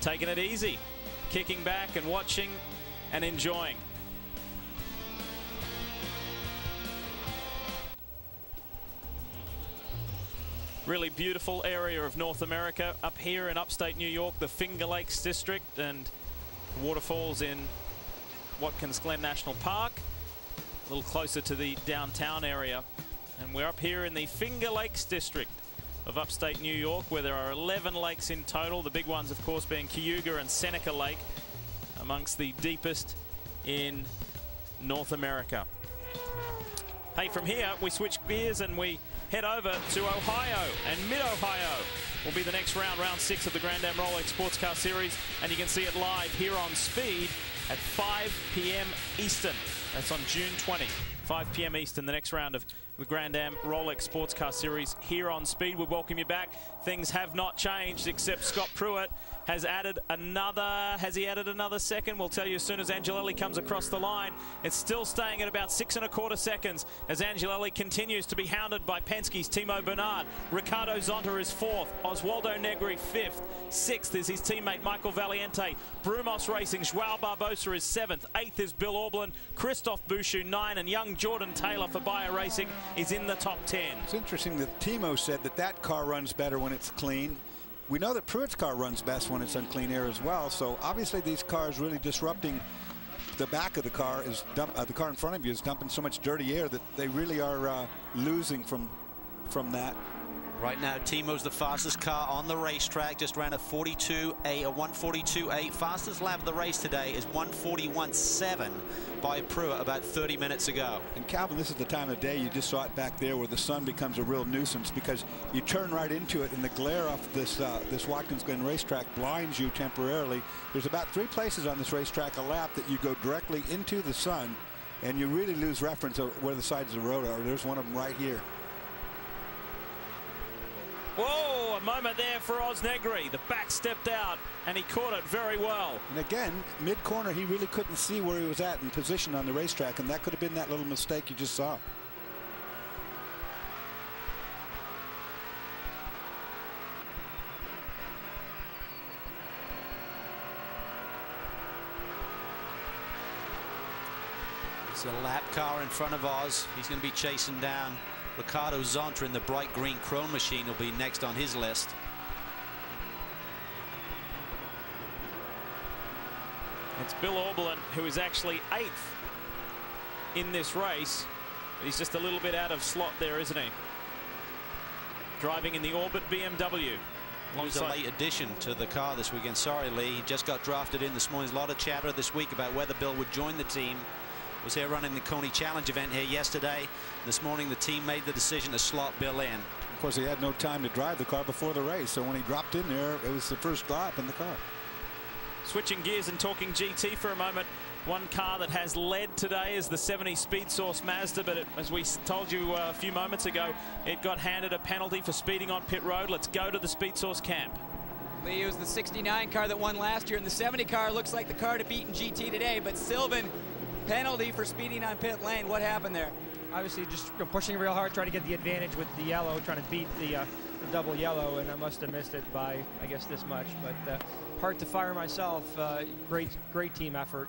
Taking it easy, kicking back and watching and enjoying. Really beautiful area of North America up here in upstate New York, the Finger Lakes District, and waterfalls in Watkins Glen National Park, a little closer to the downtown area. And we're up here in the Finger Lakes District of upstate New York, where there are 11 lakes in total, the big ones of course being Cayuga and Seneca Lake, amongst the deepest in North America. Hey, from here we switch gears and we head over to Ohio, and Mid-Ohio will be the next round, round 6 of the Grand Am Rolex Sports Car Series, and you can see it live here on Speed at 5 p.m. Eastern. That's on June 20, 5 p.m. Eastern, the next round of the Grand Am Rolex Sports Car Series here on Speed. We welcome you back. Things have not changed, except Scott Pruitt has added another, has he added another second? We'll tell you as soon as Angelelli comes across the line. It's still staying at about 6¼ seconds as Angelelli continues to be hounded by Penske's Timo Bernard. Ricardo Zonta is 4th, Oswaldo Negri 5th, 6th is his teammate Michael Valiente. Brumos Racing, Joao Barbosa is 7th, 8th is Bill Aublin, Christophe Bouchou 9, and young Jordan Taylor for Bayer Racing is in the top 10. It's interesting that Timo said that car runs better when it's clean. We know that Pruitt's car runs best when it's on clean air as well, so obviously these cars really disrupting the back of the car is the car in front of you is dumping so much dirty air that they really are losing from that. Right now, Timo's the fastest car on the racetrack. Just ran a 142.8. Fastest lap of the race today is 141.7 by Pruitt about 30 minutes ago. And Calvin, this is the time of day you just saw it back there where the sun becomes a real nuisance, because you turn right into it and the glare off this Watkins Glen racetrack blinds you temporarily. There's about 3 places on this racetrack a lap that you go directly into the sun, and you really lose reference of where the sides of the road are. There's one of them right here. Whoa, a moment there for Oz Negri. The back stepped out and he caught it very well. And again, mid-corner, he really couldn't see where he was at in position on the racetrack, and that could have been that little mistake you just saw. It's a lap car in front of Oz. He's going to be chasing down Ricardo Zonta in the bright green chrome machine. Will be next on his list. It's Bill Auberlen, who is actually 8th in this race. He's just a little bit out of slot there, isn't he? Driving in the Orbit BMW. He's a late addition to the car this weekend. Sorry, Lee. He just got drafted in this morning. There's a lot of chatter this week about whether Bill would join the team. Was here running the Coney Challenge event here yesterday. This morning the team made the decision to slot Bill in. Of course, he had no time to drive the car before the race, so when he dropped in there, it was the first lap in the car. Switching gears and talking GT for a moment. One car that has led today is the 70 Speed Source Mazda, but as we told you a few moments ago, it got handed a penalty for speeding on pit road. Let's go to the Speed Source camp. Lee, it was the 69 car that won last year, and the 70 car looks like the car to beat in GT today, but Sylvan, penalty for speeding on pit lane. What happened there? Obviously just pushing real hard, trying to get the advantage with the yellow, trying to beat the double yellow, and I must have missed it by, I guess, this much. But hard to fire myself. Great team effort.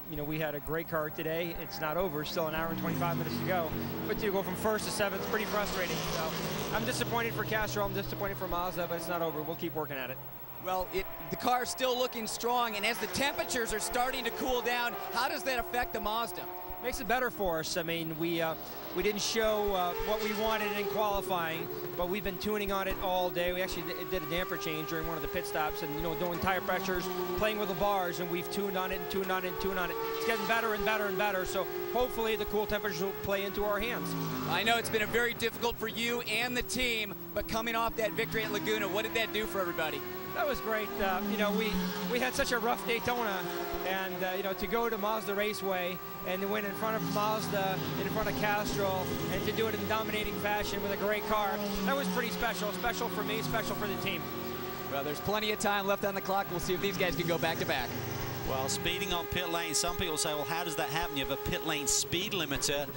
You know, we had a great car today. It's not over. Still an hour and 25 minutes to go. But to go from 1st to 7th is pretty frustrating. So I'm disappointed for Castro. I'm disappointed for Mazda, but it's not over. We'll keep working at it. Well, the car's still looking strong, and as the temperatures are starting to cool down, how does that affect the Mazda? Makes it better for us. I mean, we didn't show what we wanted in qualifying, but we've been tuning on it all day. We actually did a damper change during one of the pit stops, and, you know, doing tire pressures, playing with the bars, and we've tuned on it and tuned on it and tuned on it. It's getting better and better and better, so hopefully the cool temperatures will play into our hands. I know it's been a very difficult for you and the team, but coming off that victory at Laguna, what did that do for everybody? That was great. You know, we had such a rough Daytona, and you know, to go to Mazda Raceway and to win in front of Mazda, in front of Castrol, and to do it in dominating fashion with a great car, that was pretty special. Special for me, special for the team. Well, there's plenty of time left on the clock. We'll see if these guys can go back to back. Well, speeding on pit lane, some people say, well, how does that happen? You have a pit lane speed limiter,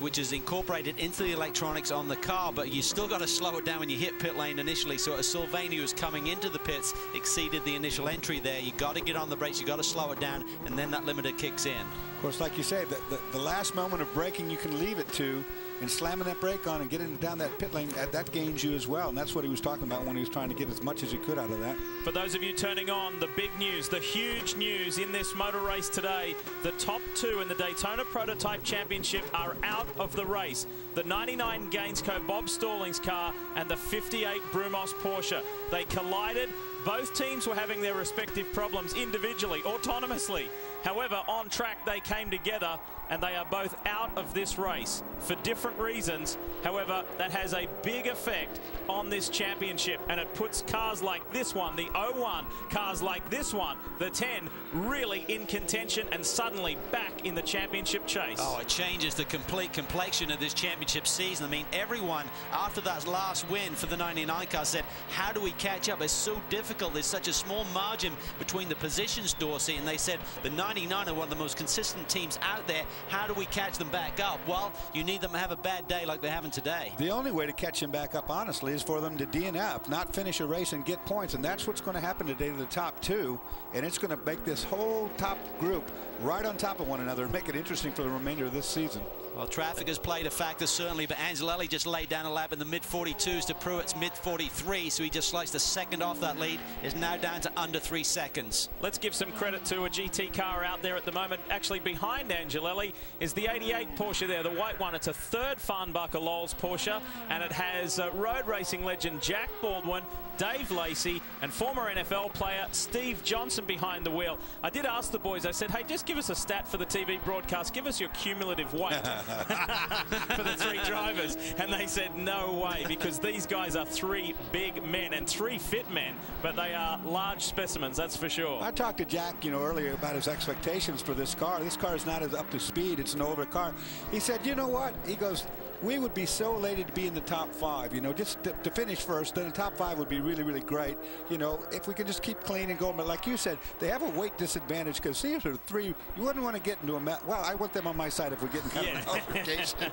which is incorporated into the electronics on the car, but you still got to slow it down when you hit pit lane initially. So as Sylvania was coming into the pits, exceeded the initial entry there. You got to get on the brakes, you got to slow it down, and then that limiter kicks in. Of course, like you say, the last moment of braking you can leave it to, and slamming that brake on and getting down that pit lane, that gains you as well. And that's what he was talking about when he was trying to get as much as he could out of that. For those of you turning on, the big news, the huge news in this motor race today, the top 2 in the Daytona Prototype Championship are out of the race. The 99 Gainsco Bob Stallings car and the 58 Brumos Porsche. They collided. Both teams were having their respective problems individually, autonomously. However, on track they came together, and they are both out of this race for different reasons. However, that has a big effect on this championship, and it puts cars like this one, the 01, cars like this one, the 10, really in contention and suddenly back in the championship chase. Oh, it changes the complete complexion of this championship season. I mean, everyone after that last win for the 99 car said, how do we catch up? It's so difficult. There's such a small margin between the positions, Dorsey, and they said the 99 are one of the most consistent teams out there. How do we catch them back up? Well, you need them to have a bad day like they're having today. The only way to catch them back up, honestly, is for them to DNF, not finish a race and get points. And that's what's going to happen today to the top 2. And it's going to make this whole top group right on top of one another and make it interesting for the remainder of this season. Well, traffic has played a factor, certainly, but Angelelli just laid down a lap in the mid-42s to Pruitt's mid-43, so he just sliced a second off that lead. Is now down to under 3 seconds. Let's give some credit to a GT car out there at the moment. Actually, behind Angelelli is the 88 Porsche there, the white one. It's a third Farnbacher Lowe's Porsche, and it has road racing legend Jack Baldwin, Dave Lacey, and former NFL player Steve Johnson behind the wheel. I did ask the boys, I said, hey, just give us a stat for the TV broadcast. Give us your cumulative weight for the 3 drivers. And they said, no way, because these guys are 3 big men and 3 fit men, but they are large specimens, that's for sure. I talked to Jack, earlier about his expectations for this car. This car is not as up to speed. It's an older car. He said, you know what? He goes, we would be so elated to be in the top 5, just to finish first. Then the top 5 would be really, really great. If we can just keep clean and going. But like you said, they have a weight disadvantage because these are 3. You wouldn't want to get into a well, I want them on my side if we're getting kind of an altercation.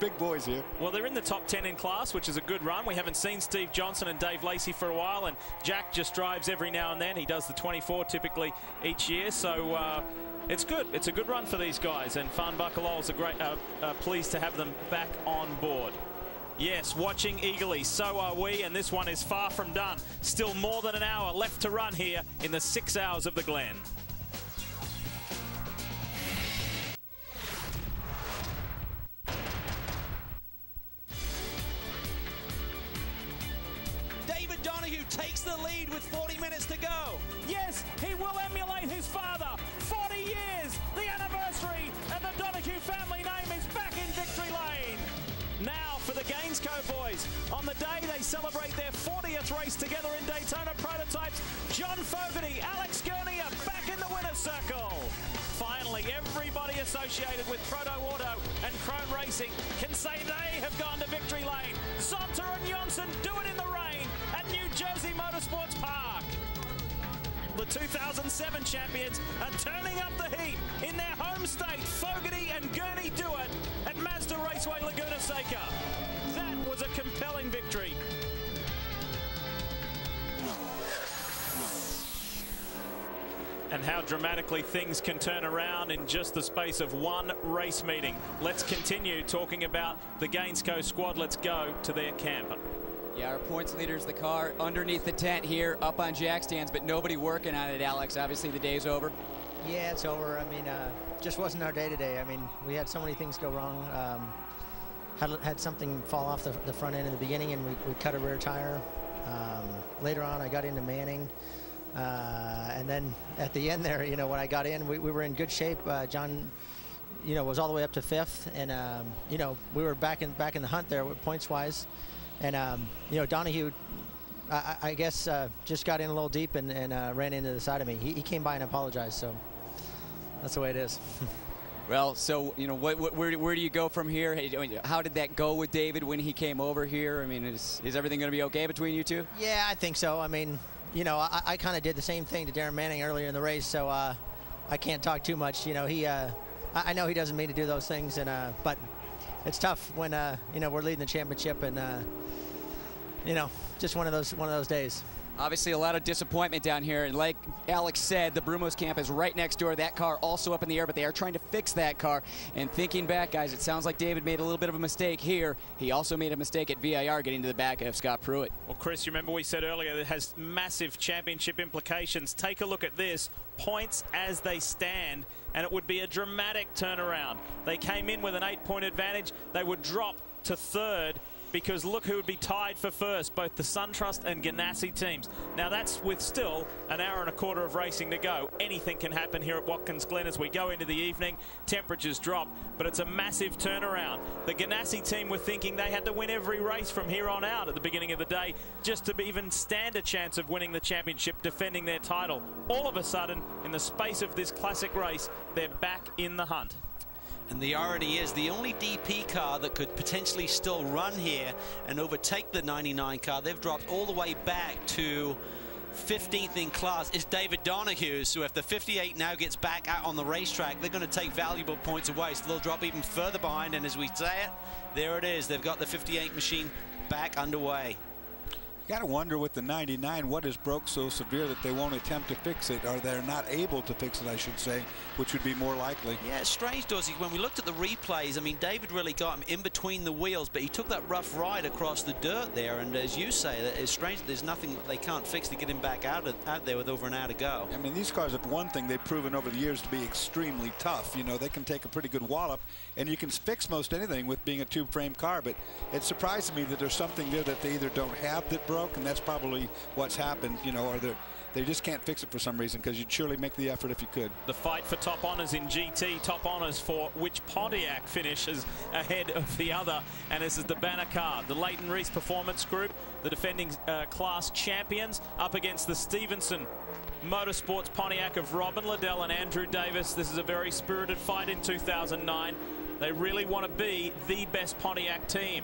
Big boys here. Well, they're in the top 10 in class, which is a good run. We haven't seen Steve Johnson and Dave Lacey for a while, and Jack just drives every now and then. He does the 24 typically each year, so it's good. It's a good run for these guys, and Farnbacher Lowe's are great. Pleased to have them back on board. Yes, watching eagerly, so are we, and this one is far from done. Still more than an hour left to run here in the 6 hours of the Glen. David Donahue takes the lead with 40 minutes to go. Yes, he will emulate his father. 40 years, the anniversary, and the Donahue family name is back in victory lane. Now for the Gainsco boys. On the day they celebrate their 40th race together in Daytona Prototypes, John Fogarty, Alex Gurney are back in the winner's circle. Finally, everybody associated with Proto Auto and Chrome Racing can say they have gone to victory lane. Zonta and Johnson do it in the rain at New Jersey Motorsports Park. The 2007 champions are turning up the heat in their home state. Fogarty and Gurney do it at Mazda Raceway Laguna Seca. That was a compelling victory. And how dramatically things can turn around in just the space of one race meeting. Let's continue talking about the Gainsco squad. Let's go to their camp. Yeah, our points leader's the car underneath the tent here, up on jack stands, but nobody working on it, Alex. Obviously, the day's over. Yeah, it's over. I mean, just wasn't our day today. I mean, we had so many things go wrong. Had something fall off the front end in the beginning, and we cut a rear tire. Later on, I got into Manning. And then at the end there, when I got in, we were in good shape. John, was all the way up to 5th, and we were back in the hunt there, points-wise. And Donahue, I guess, just got in a little deep and ran into the side of me. He came by and apologized, so that's the way it is. Well, so where do you go from here? How did that go with David when he came over here? I mean, is everything going to be okay between you two? Yeah, I think so. I mean, I kind of did the same thing to Darren Manning earlier in the race, so I can't talk too much. I know he doesn't mean to do those things, but it's tough when we're leading the championship, and just one of those days. Obviously, a lot of disappointment down here, and like Alex said, the Brumos camp is right next door. That car also up in the air, but they are trying to fix that car. And thinking back, guys, it sounds like David made a little bit of a mistake here. He also made a mistake at VIR getting to the back of Scott Pruitt. Well, Chris, you remember we said earlier that it has massive championship implications. Take a look at this. Points as they stand, and it would be a dramatic turnaround. They came in with an 8-point advantage. They would drop to 3rd, because look who would be tied for 1st, both the SunTrust and Ganassi teams. Now that's with still an hour and a quarter of racing to go. Anything can happen here at Watkins Glen as we go into the evening. Temperatures drop, but it's a massive turnaround. The Ganassi team were thinking they had to win every race from here on out at the beginning of the day just to even stand a chance of winning the championship, defending their title. All of a sudden, in the space of this classic race, they're back in the hunt. And the irony is the only DP car that could potentially still run here and overtake the 99 car, they've dropped all the way back to 15th in class, is David Donahue. So if the 58 now gets back out on the racetrack, they're going to take valuable points away. So they'll drop even further behind. And as we say it, there it is. They've got the 58 machine back underway. You Got to wonder with the 99 what is broke so severe that they won't attempt to fix it, or they're not able to fix it, I should say, which would be more likely. Yeah, it's strange, Dorsey. When we looked at the replays, I mean, David really got him in between the wheels, but he took that rough ride across the dirt there. And as you say, it's strange that there's nothing that they can't fix to get him back out there with over an hour to go. I mean, these cars have one thing they've proven over the years to be extremely tough. You know, they can take a pretty good wallop, and you can fix most anything with being a tube frame car. But it surprises me that there's something there that they either don't have that broke, and that's probably what's happened, you know, or they just can't fix it for some reason, because you'd surely make the effort if you could. The fight for top honors in GT, top honors for which Pontiac finishes ahead of the other, and this is the banner car, the Leighton Reese Performance Group, the defending class champions, up against the Stevenson Motorsports Pontiac of Robin Liddell and Andrew Davis. This is a very spirited fight in 2009. They really want to be the best Pontiac team.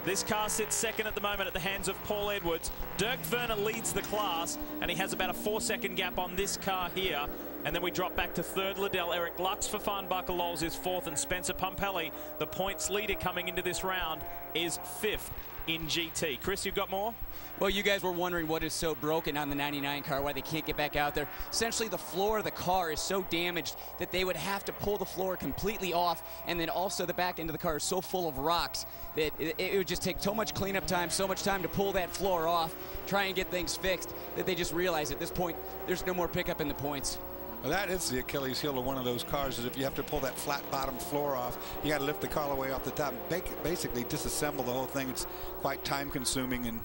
This car sits second at the moment at the hands of Paul Edwards. Dirk Werner leads the class, and he has about a 4-second gap on this car here. And then we drop back to third, Liddell. Eric Lux for Farnbacher Lowles is fourth, and Spencer Pumpelly, the points leader coming into this round, is fifth in GT. Chris, you've got more? Well, you guys were wondering what is so broken on the 99 car, why they can't get back out there. Essentially, the floor of the car is so damaged that they would have to pull the floor completely off, and then also the back end of the car is so full of rocks that it would just take so much cleanup time, so much time to pull that floor off, try and get things fixed, that they just realize at this point there's no more pickup in the points. Well, that is the Achilles heel of one of those cars, is if you have to pull that flat bottom floor off, you got to lift the car all the way off the top and basically disassemble the whole thing. It's quite time consuming, and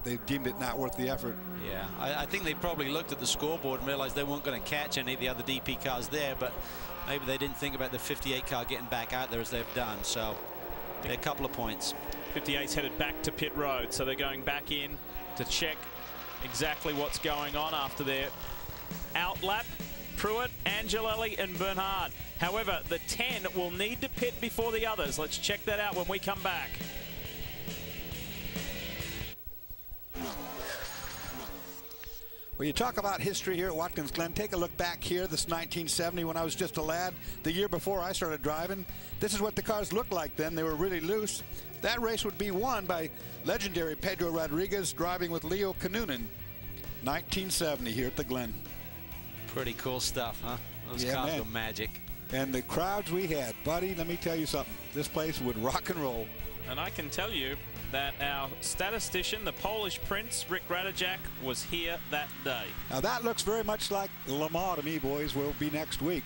they deemed it not worth the effort. Yeah, I think they probably looked at the scoreboard and realized they weren't going to catch any of the other DP cars there, but maybe they didn't think about the 58 car getting back out there as they've done. So they're a couple of points. 58's headed back to pit road, so they're going back in to check exactly what's going on after their outlap. Pruitt, Angelelli and Bernhard. However, the 10 will need to pit before the others. Let's check that out when we come back. Well, you talk about history here at Watkins Glen. Take a look back here. This 1970, when I was just a lad, the year before I started driving. This is what the cars looked like then. They were really loose. That race would be won by legendary Pedro Rodriguez driving with Leo Kanunen. 1970 here at the Glen. Pretty cool stuff, huh? Those yeah, cars man. were magic. And the crowds we had, buddy, let me tell you something. This place would rock and roll. And I can tell you that our statistician, the Polish Prince, Rick Radajak, was here that day. Now that looks very much like Le Mans to me, boys. Will be next week.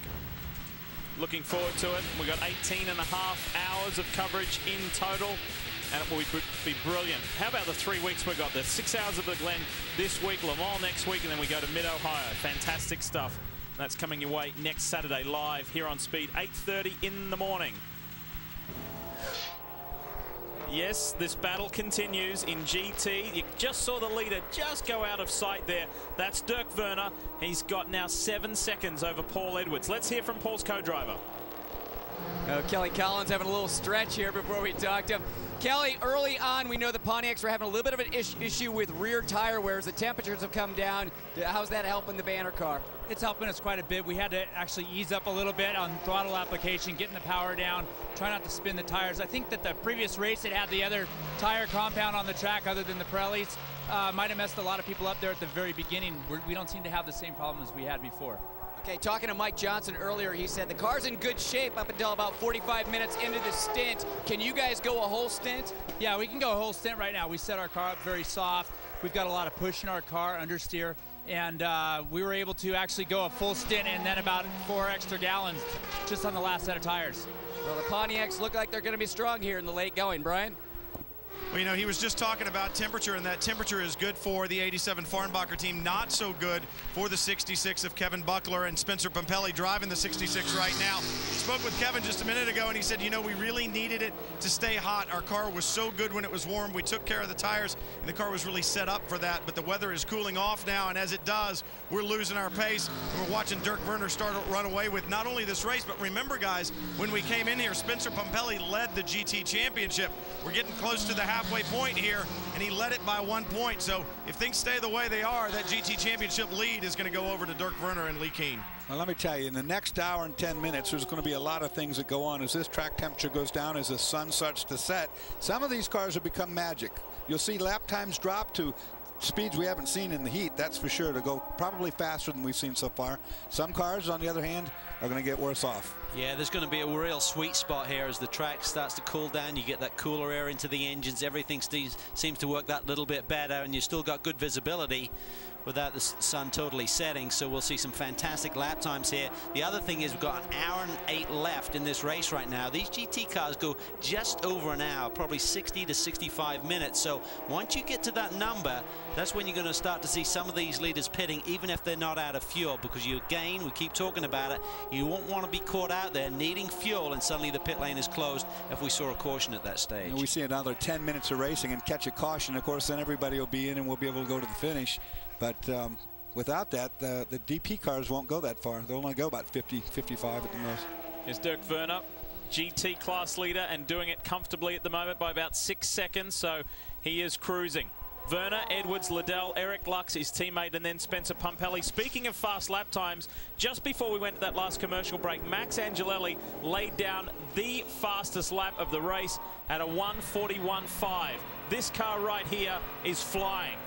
Looking forward to it. We got 18 and a half hours of coverage in total, and it will be brilliant. How about the 3 weeks we got? The 6 hours of the Glen this week, Le Mans next week, and then we go to Mid-Ohio. Fantastic stuff. And that's coming your way next Saturday live here on Speed, 8:30 in the morning. Yes, this battle continues in GT. You just saw the leader just go out of sight there. That's Dirk Werner. He's got now 7 seconds over Paul Edwards. Let's hear from Paul's co-driver. Kelly Collins having a little stretch here before we talk to him. Kelly, early on, we know the Pontiacs were having a little bit of an issue with rear tire wear as the temperatures have come down. How's that helping the banner car? It's helping us quite a bit. We had to actually ease up a little bit on throttle application, getting the power down, try not to spin the tires. I think that the previous race that had the other tire compound on the track other than the Pirellis might have messed a lot of people up there at the very beginning. We don't seem to have the same problem as we had before. Okay, talking to Mike Johnson earlier, he said the car's in good shape up until about 45 minutes into the stint. Can you guys go a whole stint? Yeah, we can go a whole stint right now. We set our car up very soft. We've got a lot of push in our car, understeer, and we were able to actually go a full stint and then about 4 extra gallons just on the last set of tires. Well, the Pontiacs look like they're going to be strong here in the late going, Brian. Well, you know, he was just talking about temperature, and that temperature is good for the 87 Farnbacher team, not so good for the 66 of Kevin Buckler and Spencer Pumpelly driving the 66 right now. Spoke with Kevin just a minute ago, and he said, you know, we really needed it to stay hot. Our car was so good when it was warm. We took care of the tires, and the car was really set up for that, but the weather is cooling off now, and as it does, we're losing our pace. And we're watching Dirk Werner start to run away with not only this race, but remember, guys, when we came in here, Spencer Pumpelly led the GT championship. We're getting close to the halfway point here, and he led it by 1 point. So if things stay the way they are, that GT Championship lead is going to go over to Dirk Werner and Lee Keen. Well, let me tell you, in the next hour and 10 minutes, there's going to be a lot of things that go on as this track temperature goes down, as the sun starts to set. Some of these cars have become magic. You'll see lap times drop to speeds we haven't seen in the heat, that's for sure, to go probably faster than we've seen so far. Some cars, on the other hand, are going to get worse off. Yeah, there's going to be a real sweet spot here as the track starts to cool down. You get that cooler air into the engines. Everything seems to work that little bit better, and you still got good visibility without the sun totally setting. So we'll see some fantastic lap times here. The other thing is we've got an hour and 8 left in this race right now. These GT cars go just over an hour, probably 60 to 65 minutes. So once you get to that number, that's when you're going to start to see some of these leaders pitting, even if they're not out of fuel, because you, again, we keep talking about it, you won't want to be caught out there needing fuel and suddenly the pit lane is closed if we saw a caution at that stage. And we see another 10 minutes of racing and catch a caution, of course, then everybody will be in and we'll be able to go to the finish. But without that, the DP cars won't go that far. They'll only go about 50, 55 at the most. Here's Dirk Werner, GT class leader, and doing it comfortably at the moment by about 6 seconds, so he is cruising. Werner, Edwards, Liddell, Eric Lux, his teammate, and then Spencer Pumpelly. Speaking of fast lap times, just before we went to that last commercial break, Max Angelelli laid down the fastest lap of the race at a 1:41.5. This car right here is flying.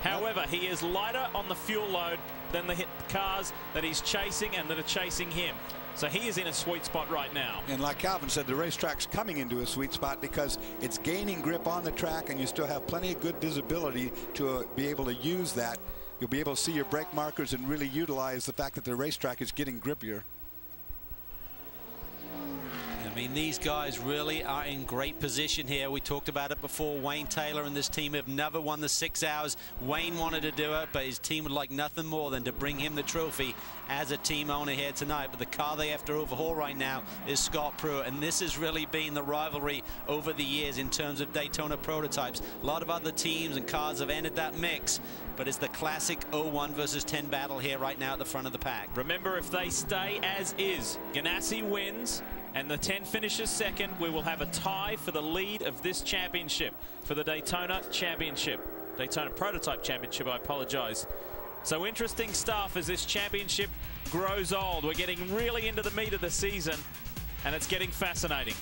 However, he is lighter on the fuel load than the cars that he's chasing and that are chasing him. So he is in a sweet spot right now. And like Calvin said, the racetrack's coming into a sweet spot because it's gaining grip on the track and you still have plenty of good visibility to be able to use that. You'll be able to see your brake markers and really utilize the fact that the racetrack is getting grippier. I mean, these guys really are in great position here. We talked about it before. Wayne Taylor and this team have never won the 6 hours. Wayne wanted to do it, but his team would like nothing more than to bring him the trophy as a team owner here tonight. But the car they have to overhaul right now is Scott Pruitt, and this has really been the rivalry over the years in terms of Daytona prototypes. A lot of other teams and cars have entered that mix, but it's the classic 01 versus 10 battle here right now at the front of the pack. Remember, if they stay as is, Ganassi wins and the 10 finishes second, we will have a tie for the lead of this championship, for the Daytona Championship. Daytona Prototype Championship, I apologize. So interesting stuff as this championship grows old. We're getting really into the meat of the season, and it's getting fascinating.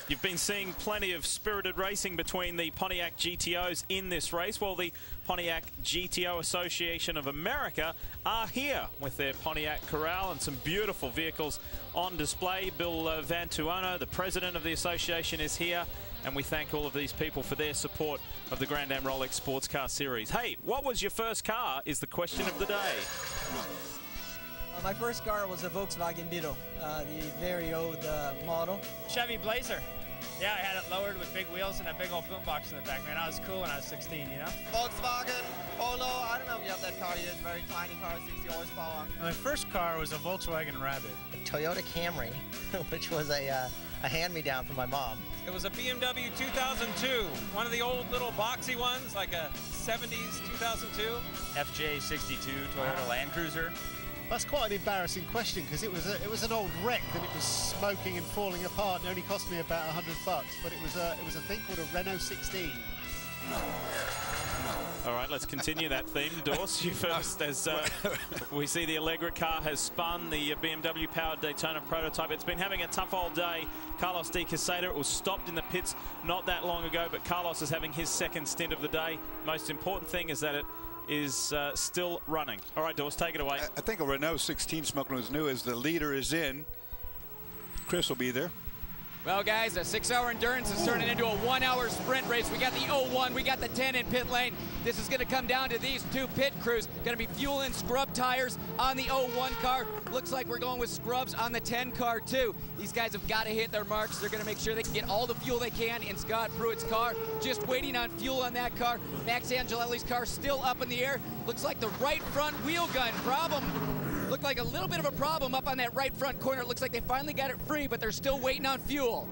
You've been seeing plenty of spirited racing between the Pontiac GTOs in this race. Well, the Pontiac GTO Association of America are here with their Pontiac Corral and some beautiful vehicles on display. Bill Vantuono, the president of the association, is here, and we thank all of these people for their support of the Grand Am Rolex Sports Car Series. Hey, what was your first car is the question of the day. My first car was a Volkswagen Beetle, the very old model. Chevy Blazer. Yeah, I had it lowered with big wheels and a big old boombox in the back, man. I was cool when I was 16, you know? Volkswagen Polo, I don't know if you have that car yet. Very tiny car, 60 horsepower. My first car was a Volkswagen Rabbit. A Toyota Camry, which was a hand-me-down from my mom. It was a BMW 2002, one of the old little boxy ones, like a 70s 2002. FJ62 Toyota Land Cruiser. That's quite an embarrassing question because it was an old wreck and it was smoking and falling apart. It only cost me about $100, but it was a thing called a Renault 16. All right, let's continue that theme. Dorse, you first, as we see the Allegra car has spun the BMW-powered Daytona prototype. It's been having a tough old day. Carlos de Quesada, it was stopped in the pits not that long ago, but Carlos is having his second stint of the day. Most important thing is that it is still running. All right, Dorse, take it away. I think a Renault 16 smoking was new as the leader is in. Chris will be there. Well, guys, a 6-hour endurance is turning into a 1-hour sprint race. We got the 01, we got the 10 in pit lane. This is going to come down to these two pit crews. Going to be fuel and scrub tires on the 01 car. Looks like we're going with scrubs on the 10 car, too. These guys have got to hit their marks. They're going to make sure they can get all the fuel they can in Scott Pruitt's car. Just waiting on fuel on that car. Max Angelelli's car still up in the air. Looks like the right front wheel gun problem. Looked like a little bit of a problem up on that right front corner. It looks like they finally got it free, but they're still waiting on fuel.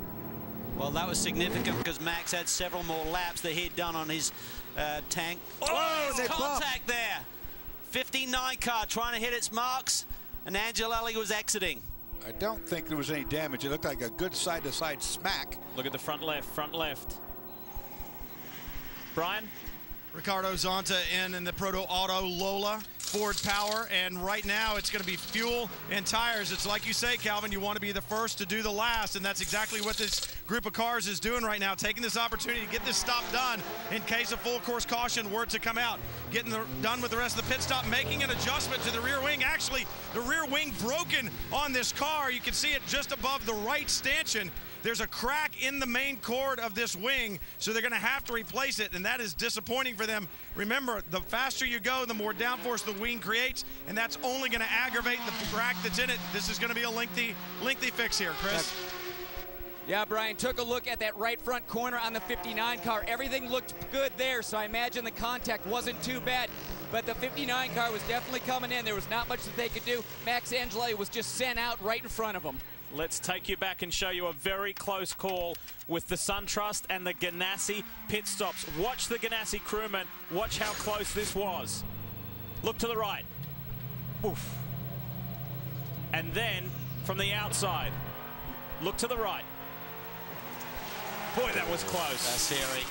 Well, that was significant because Max had several more laps that he'd done on his tank. Oh, there's contact there. 59 car trying to hit its marks, and Angelelli was exiting. I don't think there was any damage. It looked like a good side-to-side smack. Look at the front left, Brian? Ricardo Zonta in the Proto Auto Lola Ford Power, and right now it's going to be fuel and tires. It's like you say, Calvin, you want to be the first to do the last, and that's exactly what this group of cars is doing right now, taking this opportunity to get this stop done in case a full course caution were to come out. Getting done with the rest of the pit stop, making an adjustment to the rear wing. Actually, the rear wing broken on this car. You can see it just above the right stanchion. There's a crack in the main cord of this wing, so they're going to have to replace it, and that is disappointing for them. Remember, the faster you go, the more downforce the wing creates, and that's only going to aggravate the crack that's in it. This is going to be a lengthy fix here, Chris. Yeah, Brian, took a look at that right front corner on the 59 car. Everything looked good there, so I imagine the contact wasn't too bad. But the 59 car was definitely coming in. There was not much that they could do. Max Angelelli was just sent out right in front of him. Let's take you back and show you a very close call with the SunTrust and the Ganassi pit stops. Watch the Ganassi crewman. Watch how close this was. Look to the right. Oof. And then from the outside, look to the right. Boy, that was close. That's hairy.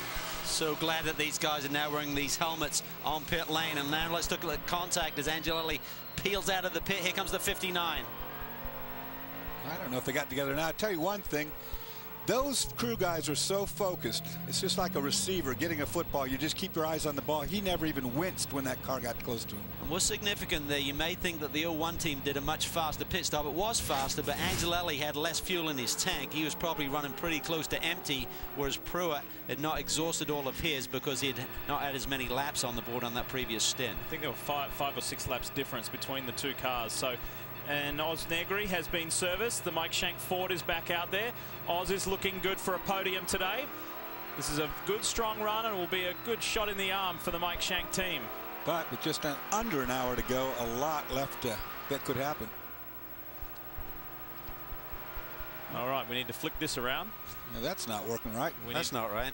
So glad that these guys are now wearing these helmets on pit lane. And now let's look at the contact as Angelelli peels out of the pit. Here comes the 59. I don't know if they got together now. I'll tell you one thing. Those crew guys are so focused. It's just like a receiver getting a football. You just keep your eyes on the ball. He never even winced when that car got close to him. And what's significant there, you may think that the 01 team did a much faster pit stop. It was faster, but Angelelli had less fuel in his tank. He was probably running pretty close to empty, whereas Pruitt had not exhausted all of his because he had not had as many laps on the board on that previous stint. I think there were five or six laps difference between the two cars. And Oz Negri has been serviced. The Mike Shank Ford is back out there. Oz is looking good for a podium today. This is a good, strong run, and will be a good shot in the arm for the Mike Shank team. But with just under an hour to go, a lot left that could happen. All right, we need to flick this around. Yeah, that's not working right. That's not right.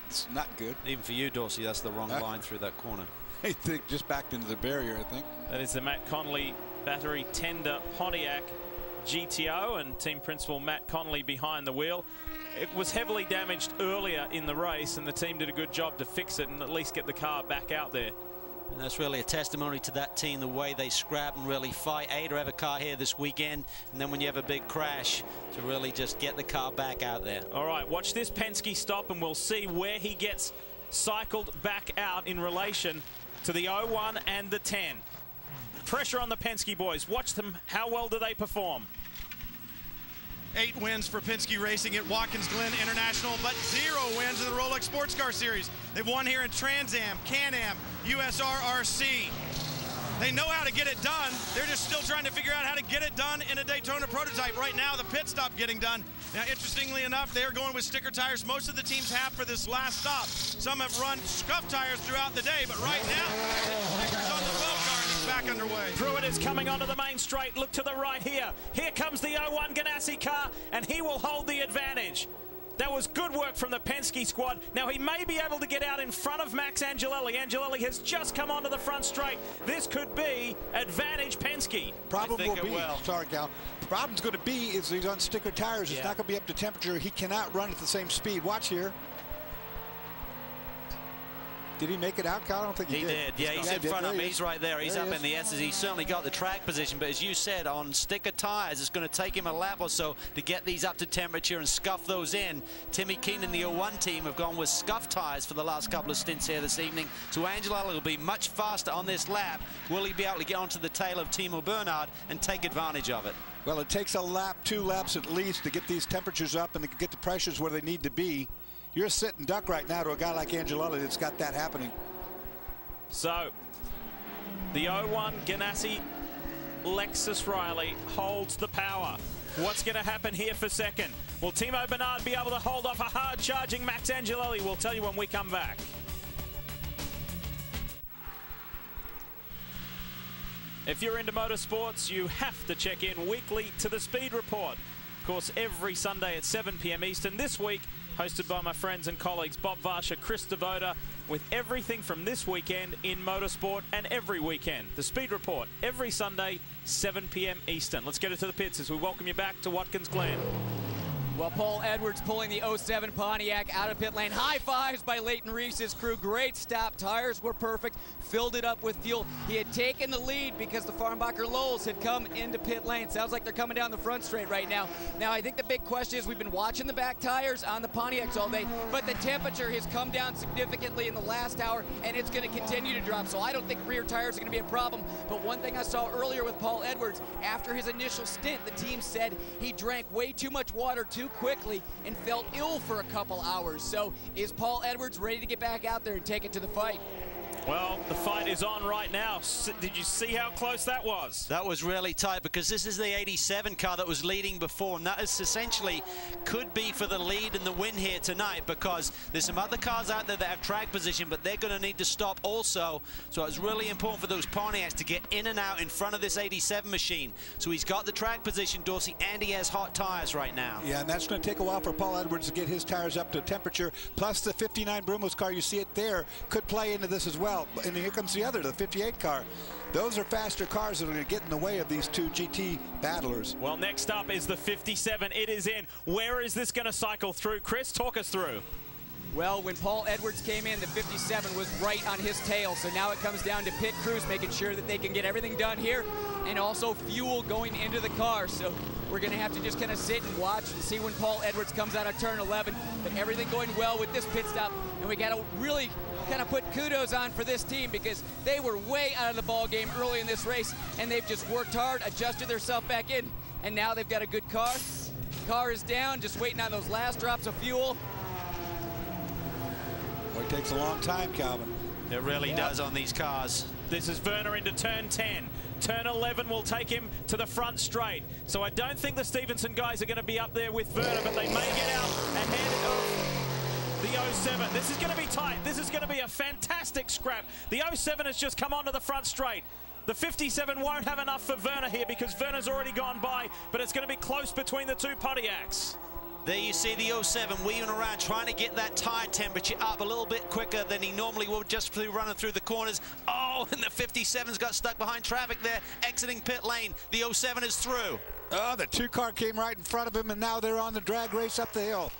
It's not good. Even for you, Dorsey, that's the wrong line through that corner. I think just backed into the barrier, I think. That is the Matt Connolly battery tender Pontiac GTO, and team principal Matt Connolly behind the wheel. It was heavily damaged earlier in the race, and the team did a good job to fix it and at least get the car back out there. And that's really a testimony to that team, the way they scrap and really fight. To have a car here this weekend, and then when you have a big crash, to really just get the car back out there. All right, watch this Penske stop, and we'll see where he gets cycled back out in relation to the 01 and the 10. Pressure on the Penske boys. Watch them. How well do they perform? 8 wins for Penske Racing at Watkins Glen International, but 0 wins in the Rolex Sports Car Series. They've won here in Trans Am, Can-Am, USRRC. They know how to get it done. They're just still trying to figure out how to get it done in a Daytona prototype. Right now, the pit stop getting done. Now, interestingly enough, they're going with sticker tires. Most of the teams have for this last stop. Some have run scuff tires throughout the day, but right now, stickers on the 12 car, and it's back underway. Pruitt is coming onto the main straight. Look to the right here. Here comes the 01 Ganassi car, and he will hold the advantage. That was good work from the Penske squad. Now he may be able to get out in front of Max Angelelli. Angelelli has just come onto the front straight. This could be advantage Penske. Problem will be, sorry Cal, the problem's going to be is he's on sticker tires. It's not going to be up to temperature. He cannot run at the same speed. Watch here. Did he make it out, Cal? I don't think he did. Yeah, he's in front of him. He's right there. He's up in the S's. He's certainly got the track position, but as you said, on sticker tires, it's going to take him a lap or so to get these up to temperature and scuff those in. Timmy Keene and the 01 team have gone with scuff tires for the last couple of stints here this evening. So Angelelli will be much faster on this lap. Will he be able to get onto the tail of Timo Bernhard and take advantage of it? Well, it takes a lap, 2 laps at least, to get these temperatures up and to get the pressures where they need to be. You're a sitting duck right now to a guy like Angelelli that's got that happening. So, the 01 Ganassi Lexus Riley holds the power. What's going to happen here for second? Will Timo Bernhard be able to hold off a hard-charging Max Angelelli? We'll tell you when we come back. If you're into motorsports, you have to check in weekly to the Speed Report. Of course, every Sunday at 7 p.m. Eastern. This week, hosted by my friends and colleagues Bob Varsha, Chris Devoda, with everything from this weekend in motorsport and every weekend. The Speed Report, every Sunday, 7 p.m. Eastern. Let's get it to the pits as we welcome you back to Watkins Glen. Well, Paul Edwards pulling the 07 Pontiac out of pit lane. High fives by Leighton Reese's crew. Great stop. Tires were perfect. Filled it up with fuel. He had taken the lead because the Farnbacher Lowells had come into pit lane. Sounds like they're coming down the front straight right now. Now, I think the big question is we've been watching the back tires on the Pontiacs all day, but the temperature has come down significantly in the last hour, and it's going to continue to drop. So I don't think rear tires are going to be a problem. But one thing I saw earlier with Paul Edwards, after his initial stint, the team said he drank way too much water too quickly and felt ill for a couple hours. So is Paul Edwards ready to get back out there and take it to the fight? Well, the fight is on right now. Did you see how close that was? That was really tight because this is the 87 car that was leading before, and that is essentially could be for the lead and the win here tonight because there's some other cars out there that have track position, but they're going to need to stop also. So it's really important for those Pontiacs to get in and out in front of this 87 machine. So he's got the track position, Dorsey, and he has hot tires right now. Yeah, and that's going to take a while for Paul Edwards to get his tires up to temperature. Plus the 59 Brumos car, you see it there, could play into this as well. And here comes the other, the 58 car. Those are faster cars that are going to get in the way of these two GT battlers. Well, next up is the 57. It is in. Where is this going to cycle through? Chris, talk us through. Well, when Paul Edwards came in, the 57 was right on his tail. So now it comes down to pit crews making sure that they can get everything done here and also fuel going into the car. So we're going to have to just kind of sit and watch and see when Paul Edwards comes out of turn 11. But everything going well with this pit stop. And we got to really kind of put kudos on for this team because they were way out of the ball game early in this race, and they've just worked hard, adjusted themselves back in, and now they've got a good car. Car is down, just waiting on those last drops of fuel. Well, it takes a long time, Calvin. It really does on these cars. This is Werner into turn 10. Turn 11 will take him to the front straight. So I don't think the Stevenson guys are going to be up there with Werner, but they may get out ahead of the 07. This is going to be tight. This is going to be a fantastic scrap. The 07 has just come onto the front straight. The 57 won't have enough for Werner here because Werner's already gone by, but it's going to be close between the two Pontiacs. There you see the 07 weaving around, trying to get that tire temperature up a little bit quicker than he normally would just through running through the corners. Oh, and the 57's got stuck behind traffic there, exiting pit lane. The 07 is through. Oh, the two car came right in front of him, and now they're on the drag race up the hill.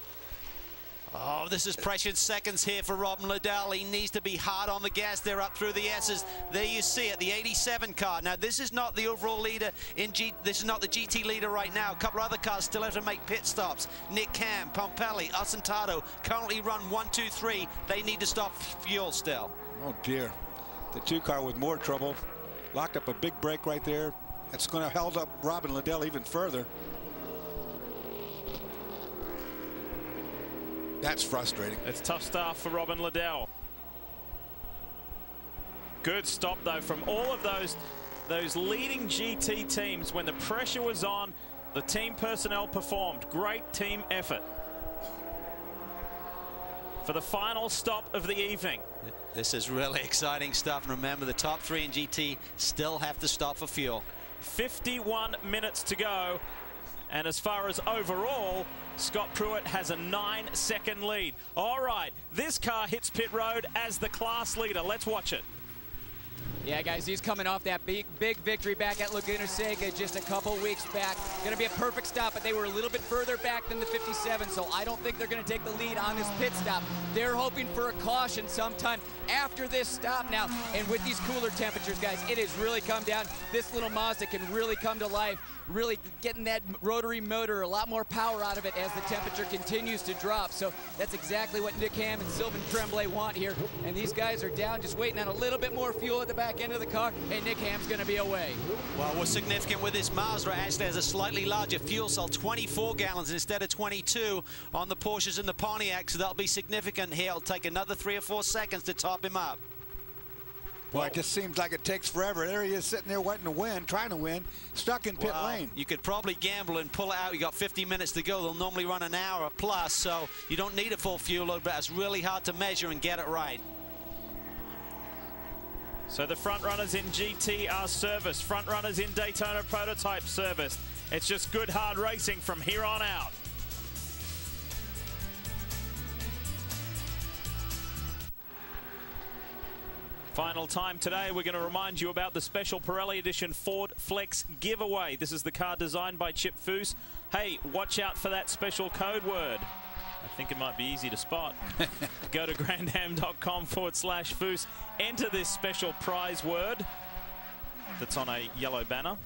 Oh, this is precious seconds here for Robin Liddell. He needs to be hard on the gas. They're up through the S's. There you see it, the 87 car. Now, this is not the overall leader in this is not the GT leader right now. A couple of other cars still have to make pit stops. Nick Cam, Pompelli, Asentato currently run 1, 2, 3. They need to stop fuel still. Oh, dear. The two car with more trouble. Locked up a big break right there. That's going to hold up Robin Liddell even further. That's frustrating. It's tough stuff for Robin Liddell. Good stop, though, from all of those leading GT teams. When the pressure was on, the team personnel performed. Great team effort. For the final stop of the evening. This is really exciting stuff. And remember, the top 3 in GT still have to stop for fuel. 51 minutes to go. And as far as overall, Scott Pruitt has a 9-second lead. All right, this car hits pit road as the class leader. Let's watch it. Yeah, guys, he's coming off that big victory back at Laguna Seca just a couple weeks back. Going to be a perfect stop, but they were a little bit further back than the 57, so I don't think they're going to take the lead on this pit stop. They're hoping for a caution sometime after this stop now. And with these cooler temperatures, guys, it has really come down. This little Mazda can really come to life, really getting that rotary motor, a lot more power out of it as the temperature continues to drop. So that's exactly what Nick Ham and Sylvain Tremblay want here. And these guys are down, just waiting on a little bit more fuel at the back end of the car, and Nick Ham's going to be away. Well, what's significant with this Mazda actually has a slightly larger fuel cell, 24 gallons instead of 22 on the Porsches and the Pontiacs, so that'll be significant here. It'll take another 3 or 4 seconds to top him up. Boy, it just seems like it takes forever. There he is sitting there wanting to win, trying to win, stuck in pit lane. You could probably gamble and pull it out. You got 50 minutes to go. They'll normally run an hour plus, so you don't need a full fuel load, but it's really hard to measure and get it right. So the front runners in GT are serviced. Front runners in Daytona Prototype serviced. It's just good, hard racing from here on out. Final time today, we're going to remind you about the special Pirelli Edition Ford Flex giveaway. This is the car designed by Chip Foose. Hey, watch out for that special code word. I think it might be easy to spot. Go to grandam.com/Foose. Enter this special prize word that's on a yellow banner,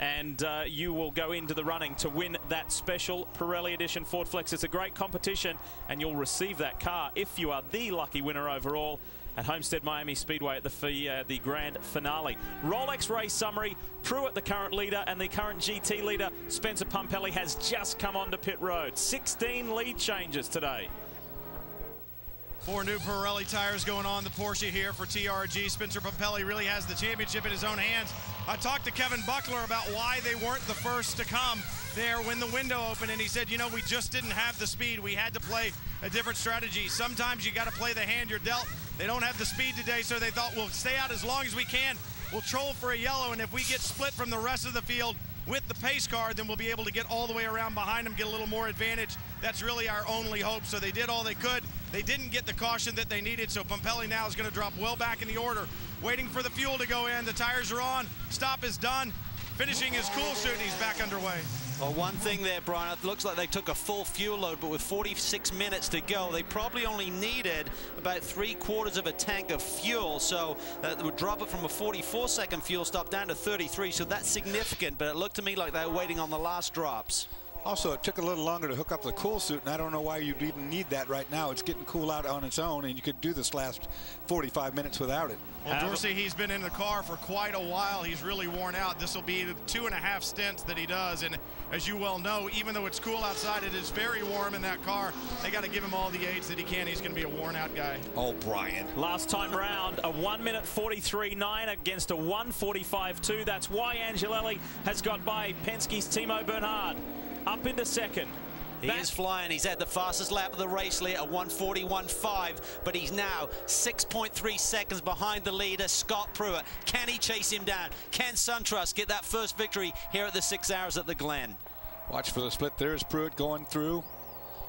and you will go into the running to win that special Pirelli Edition Ford Flex. It's a great competition, and you'll receive that car if you are the lucky winner overall at Homestead Miami Speedway at the grand finale. Rolex race summary: Pruitt, the current leader, and the current GT leader, Spencer Pumpelly, has just come onto pit road. 16 lead changes today. 4 new Pirelli tires going on the Porsche here for TRG. Spencer Pumpelly really has the championship in his own hands. I talked to Kevin Buckler about why they weren't the first to come there when the window opened, and he said, you know, we just didn't have the speed. We had to play a different strategy. Sometimes you got to play the hand you're dealt. They don't have the speed today, so they thought we'll stay out as long as we can. We'll troll for a yellow, and if we get split from the rest of the field with the pace car, then we'll be able to get all the way around behind them, get a little more advantage. That's really our only hope. So they did all they could. They didn't get the caution that they needed, so Pumpelly now is going to drop well back in the order, waiting for the fuel to go in. The tires are on. Stop is done. Finishing his cool suit, and he's back underway. Well, one thing there, Brian, it looks like they took a full fuel load, but with 46 minutes to go, they probably only needed about 3/4 of a tank of fuel. So that would drop it from a 44-second fuel stop down to 33. So that's significant, but it looked to me like they were waiting on the last drops. Also, it took a little longer to hook up the cool suit, and I don't know why you'd even need that right now. It's getting cool out on its own, and you could do this last 45 minutes without it. Well, Dorsey, he's been in the car for quite a while. He's really worn out. This will be the 2.5 stints that he does, and as you well know, even though it's cool outside, it is very warm in that car. They got to give him all the aids that he can. He's going to be a worn-out guy. Oh, Brian. Last time round, a 1 minute 43.9 against a 1:45.2. That's why Angelelli has got by Penske's Timo Bernhard. Up into second. He is flying. He's had the fastest lap of the race lead at 1:41.5, but he's now 6.3 seconds behind the leader, Scott Pruitt. Can he chase him down? Can SunTrust get that first victory here at the 6 Hours at the Glen? Watch for the split. There's Pruitt going through.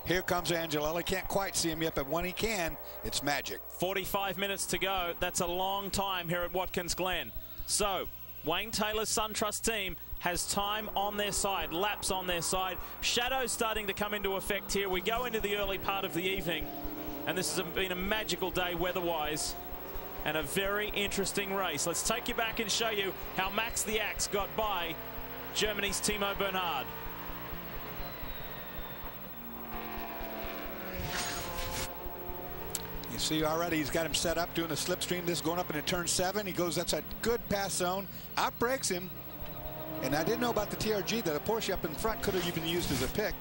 Here comes Angelelli. Can't quite see him yet, but when he can, it's magic. 45 minutes to go. That's a long time here at Watkins Glen. So, Wayne Taylor's SunTrust team has time on their side, laps on their side. Shadows starting to come into effect here. We go into the early part of the evening, and this has been a magical day weather-wise and a very interesting race. Let's take you back and show you how Max the Axe got by Germany's Timo Bernhard. You see already he's got him set up doing the slipstream. This going up into turn 7. He goes, that's a good pass zone. Outbreaks him. And I didn't know about the TRG that a Porsche up in front could have even used as a pick.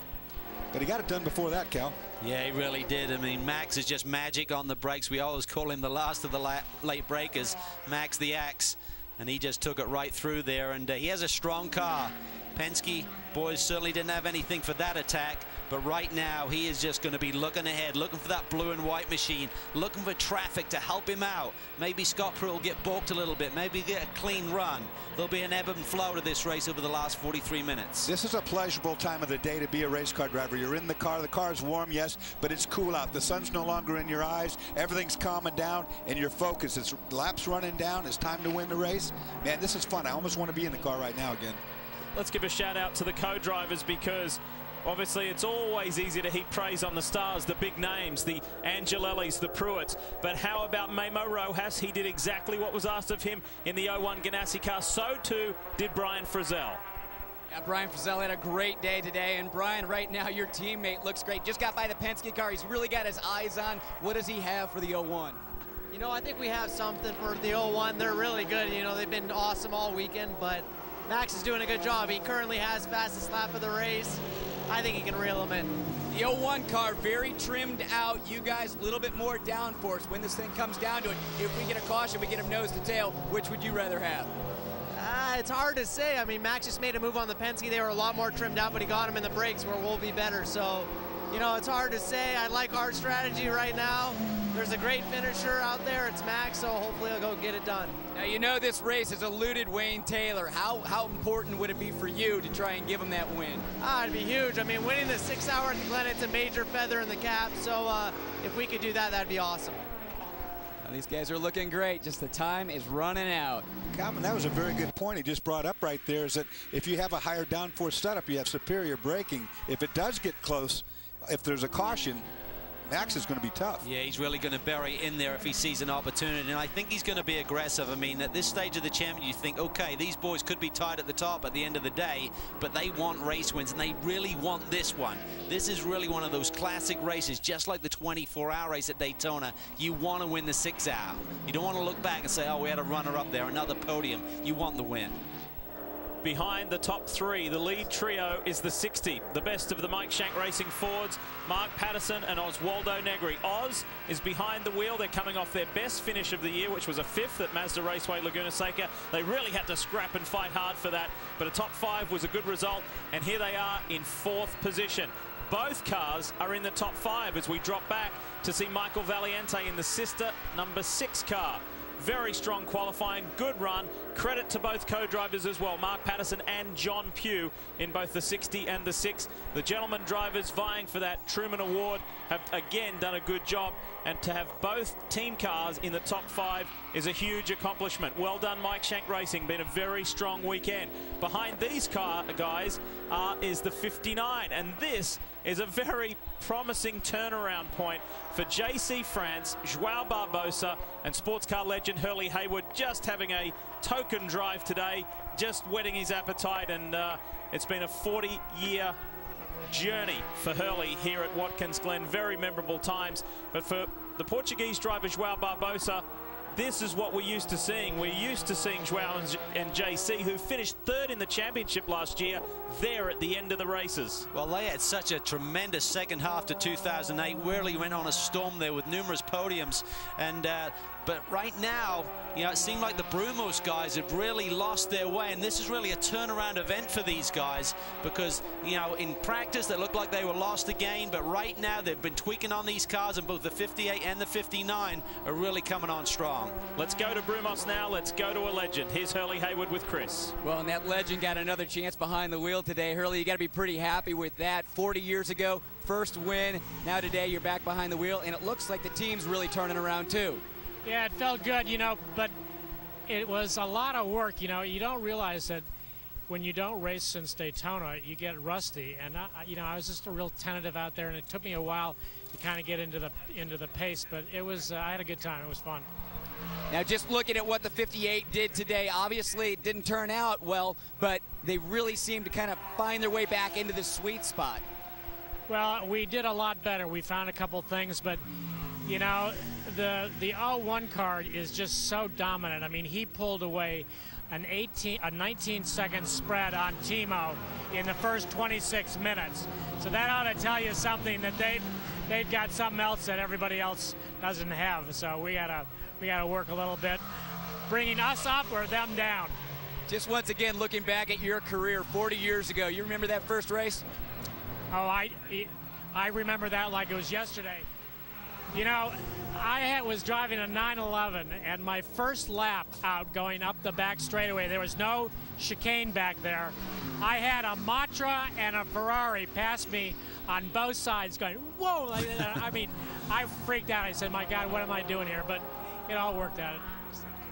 But he got it done before that, Cal. Yeah, he really did. I mean, Max is just magic on the brakes. We always call him the last of the late breakers, Max the Axe. And he just took it right through there. And he has a strong car. Penske boys certainly didn't have anything for that attack, but right now he is just going to be looking ahead, looking for that blue and white machine, looking for traffic to help him out. Maybe Scott Pruitt will get balked a little bit, maybe get a clean run. There'll be an ebb and flow to this race over the last 43 minutes. This is a pleasurable time of the day to be a race car driver. You're in the car's warm, yes, but it's cool out. The sun's no longer in your eyes, everything's calming down, and you're focused. It's laps running down, it's time to win the race. Man, this is fun. I almost want to be in the car right now again. Let's give a shout out to the co-drivers, because obviously it's always easy to heap praise on the stars, the big names, the Angelellis, the Pruitts. But how about Memo Rojas? He did exactly what was asked of him in the 01 Ganassi car. So too did Brian Frizzell. Yeah, Brian Frizzell had a great day today. And Brian, right now your teammate looks great. Just got by the Penske car. He's really got his eyes on. What does he have for the 01? You know, I think we have something for the 01. They're really good. You know, they've been awesome all weekend, but Max is doing a good job. He currently has fastest lap of the race. I think he can reel him in. The 01 car very trimmed out. You guys a little bit more downforce when this thing comes down to it. If we get a caution, we get him nose to tail. Which would you rather have? It's hard to say. I mean, Max just made a move on the Penske. They were a lot more trimmed out, but he got him in the brakes where we'll be better. So you know, it's hard to say. I like our strategy right now. There's a great finisher out there. It's Max, so hopefully I'll go get it done. Now, you know this race has eluded Wayne Taylor. How important would it be for you to try and give him that win? It'd be huge. I mean, winning the 6 hour at the Glen, it's a major feather in the cap. So if we could do that, that'd be awesome. Now, these guys are looking great. Just the time is running out. Calvin, that was a very good point he just brought up right there, is that if you have a higher downforce setup, you have superior braking. If it does get close, if there's a caution, Max is going to be tough. Yeah, he's really going to bury in there if he sees an opportunity, and I think he's going to be aggressive. I mean, at this stage of the championship, you think, okay, these boys could be tied at the top at the end of the day, but they want race wins, and they really want this one. This is really one of those classic races, just like the 24-hour race at Daytona. You want to win the 6 hour. You don't want to look back and say, oh, we had a runner up there, another podium. You want the win. Behind the top three, the lead trio is the 60, the best of the Mike Shank Racing Fords, Mark Patterson and Oswaldo Negri. Oz is behind the wheel. They're coming off their best finish of the year, which was a 5th at Mazda Raceway Laguna Seca. They really had to scrap and fight hard for that, but a top 5 was a good result, and here they are in 4th position. Both cars are in the top 5 as we drop back to see Michael Valiente in the sister number 6 car. Very strong qualifying, good run. Credit to both co-drivers as well, Mark Patterson and John Pugh in both the 60 and the 6. The gentlemen drivers vying for that Truman Award have again done a good job, and to have both team cars in the top 5 is a huge accomplishment. Well done, Mike Shank Racing. Been a very strong weekend. Behind these guys is the 59, and this is a very promising turnaround point for JC France, Joao Barbosa, and sports car legend Hurley Haywood, just having a token drive today, just whetting his appetite, and it's been a 40-year journey for Hurley here at Watkins Glen. Very memorable times, but for the Portuguese driver Joao Barbosa, this is what we're used to seeing. We're used to seeing Joao and JC, who finished 3rd in the championship last year, there at the end of the races. Well, they had such a tremendous second half to 2008. Really went on a storm there with numerous podiums. And but right now, you know, it seemed like the Brumos guys had really lost their way, and this is really a turnaround event for these guys, because, you know, in practice they looked like they were lost again, but right now they've been tweaking on these cars, and both the 58 and the 59 are really coming on strong. Let's go to Brumos now. Let's go to a legend. Here's Hurley Haywood with Chris. Well, and that legend got another chance behind the wheel today. Hurley, you got to be pretty happy with that. 40 years ago, first win. Now today you're back behind the wheel, and it looks like the team's really turning around too. Yeah, it felt good, you know, but it was a lot of work. You know, you don't realize that when you don't race since Daytona, you get rusty. And you know, I was just a real tentative out there, and it took me a while to kind of get into the pace. But it was, I had a good time. It was fun. Now, just looking at what the 58 did today, obviously it didn't turn out well, but they really seemed to kind of find their way back into the sweet spot. Well, we did a lot better. We found a couple things, but you know, the 01 car is just so dominant. I mean, he pulled away a 19-second spread on Timo in the first 26 minutes. So that ought to tell you something, that they've got something else that everybody else doesn't have. So we gotta work a little bit, bringing us up or them down. Just once again, looking back at your career 40 years ago, you remember that first race? Oh, I remember that like it was yesterday. You know, I was driving a 911, and my first lap out going up the back straightaway, there was no chicane back there. I had a Matra and a Ferrari pass me on both sides going, whoa, like that. I mean, I freaked out. I said, my God, what am I doing here? But it all worked out.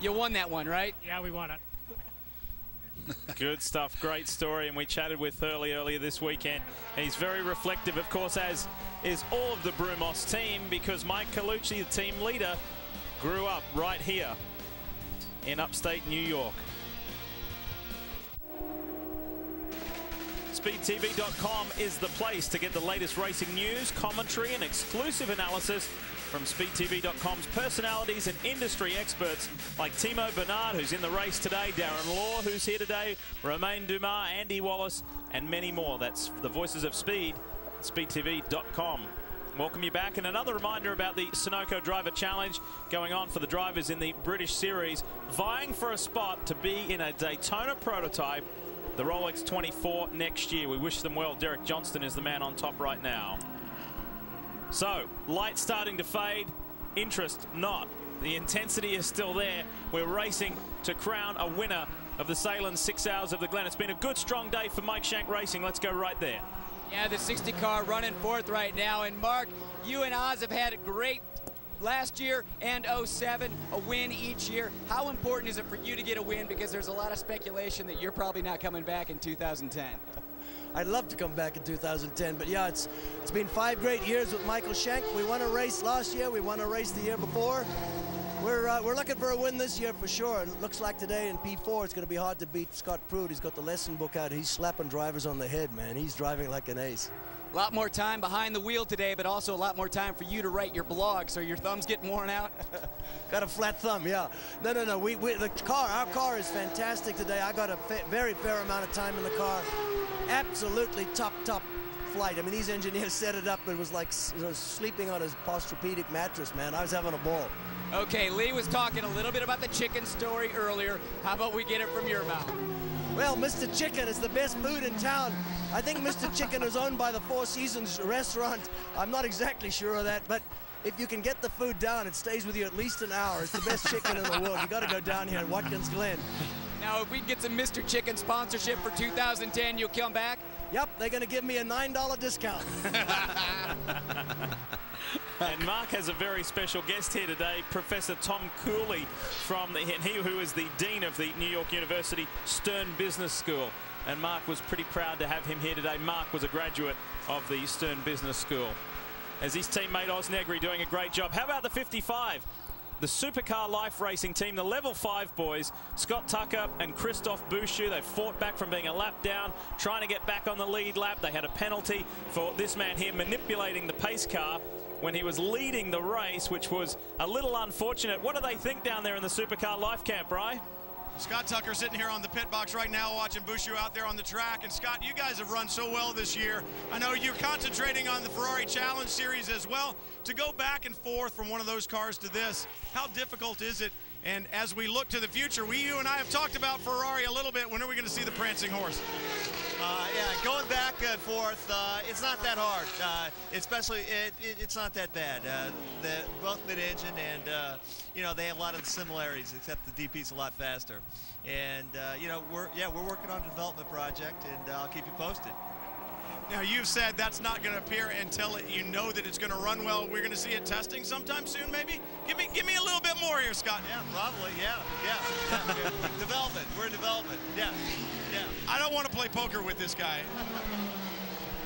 You won that one, right? Yeah, we won it. Good stuff, great story, and we chatted with Hurley earlier this weekend. He's very reflective, of course, as is all of the Brumos team, because Mike Colucci, the team leader, grew up right here in upstate New York. SpeedTV.com is the place to get the latest racing news, commentary, and exclusive analysis from SpeedTV.com's personalities and industry experts like Timo Bernard, who's in the race today, Darren Law, who's here today, Romain Dumas, Andy Wallace, and many more. That's the voices of speed, SpeedTV.com. Welcome you back, and another reminder about the Sunoco Driver Challenge going on for the drivers in the British Series, vying for a spot to be in a Daytona prototype, the Rolex 24 next year. We wish them well. Derek Johnston is the man on top right now. So, light starting to fade, interest not. The intensity is still there. We're racing to crown a winner of the Sahlen 6 Hours of the Glen. It's been a good, strong day for Mike Shank Racing. Let's go right there. Yeah, the 60 car running fourth right now. And Mark, you and Oz have had a great last year and 07, a win each year. How important is it for you to get a win? Because there's a lot of speculation that you're probably not coming back in 2010. I'd love to come back in 2010, but yeah, it's been 5 great years with Michael Shank. We won a race last year, we won a race the year before. We're looking for a win this year for sure. It looks like today in P4 it's going to be hard to beat Scott Pruitt. He's got the lesson book out. He's slapping drivers on the head, man. He's driving like an ace. A lot more time behind the wheel today, but also a lot more time for you to write your blog, so your thumb's getting worn out. Got a flat thumb, yeah. No. Our car is fantastic today. I got a very fair amount of time in the car. Absolutely top flight. I mean, these engineers set it up. It was like sleeping on his posturepedic mattress, man. I was having a ball. Okay, Lee was talking a little bit about the chicken story earlier. How about we get it from your mouth? Well, Mr. Chicken is the best food in town. I think Mr. Chicken is owned by the Four Seasons restaurant. I'm not exactly sure of that, but if you can get the food down, it stays with you at least an hour. It's the best chicken in the world. You got to go down here at Watkins, Glen. Now, if we can get some Mr. Chicken sponsorship for 2010, you'll come back? Yep, they're going to give me a $9 discount. And Mark has a very special guest here today, Professor Tom Cooley, who is the Dean of the New York University Stern Business School. And Mark was pretty proud to have him here today. Mark was a graduate of the Stern Business School. As his teammate Oz Negri doing a great job. How about the 55? The Supercar Life Racing team, the Level 5 boys, Scott Tucker and Christophe Bouchou. They fought back from being a lap down, trying to get back on the lead lap. They had a penalty for this man here manipulating the pace car when he was leading the race, which was a little unfortunate. What do they think down there in the Supercar Life camp, Bri? Scott Tucker sitting here on the pit box right now watching Bouchou out there on the track. And Scott, you guys have run so well this year. I know you're concentrating on the Ferrari Challenge Series as well. To go back and forth from one of those cars to this, how difficult is it? And as we look to the future, you and I have talked about Ferrari a little bit. When are we going to see the prancing horse? Yeah, going back and forth, it's not that hard. Especially, it's not that bad. Both mid-engine and, you know, they have a lot of the similarities, except the DP's a lot faster. And, you know, we're working on a development project, and I'll keep you posted. Now, you've said that's not going to appear until you know that it's going to run well. We're going to see it testing sometime soon, maybe? Give me a little bit more here, Scott. Yeah, probably, yeah. Development, we're in development, yeah. I don't want to play poker with this guy.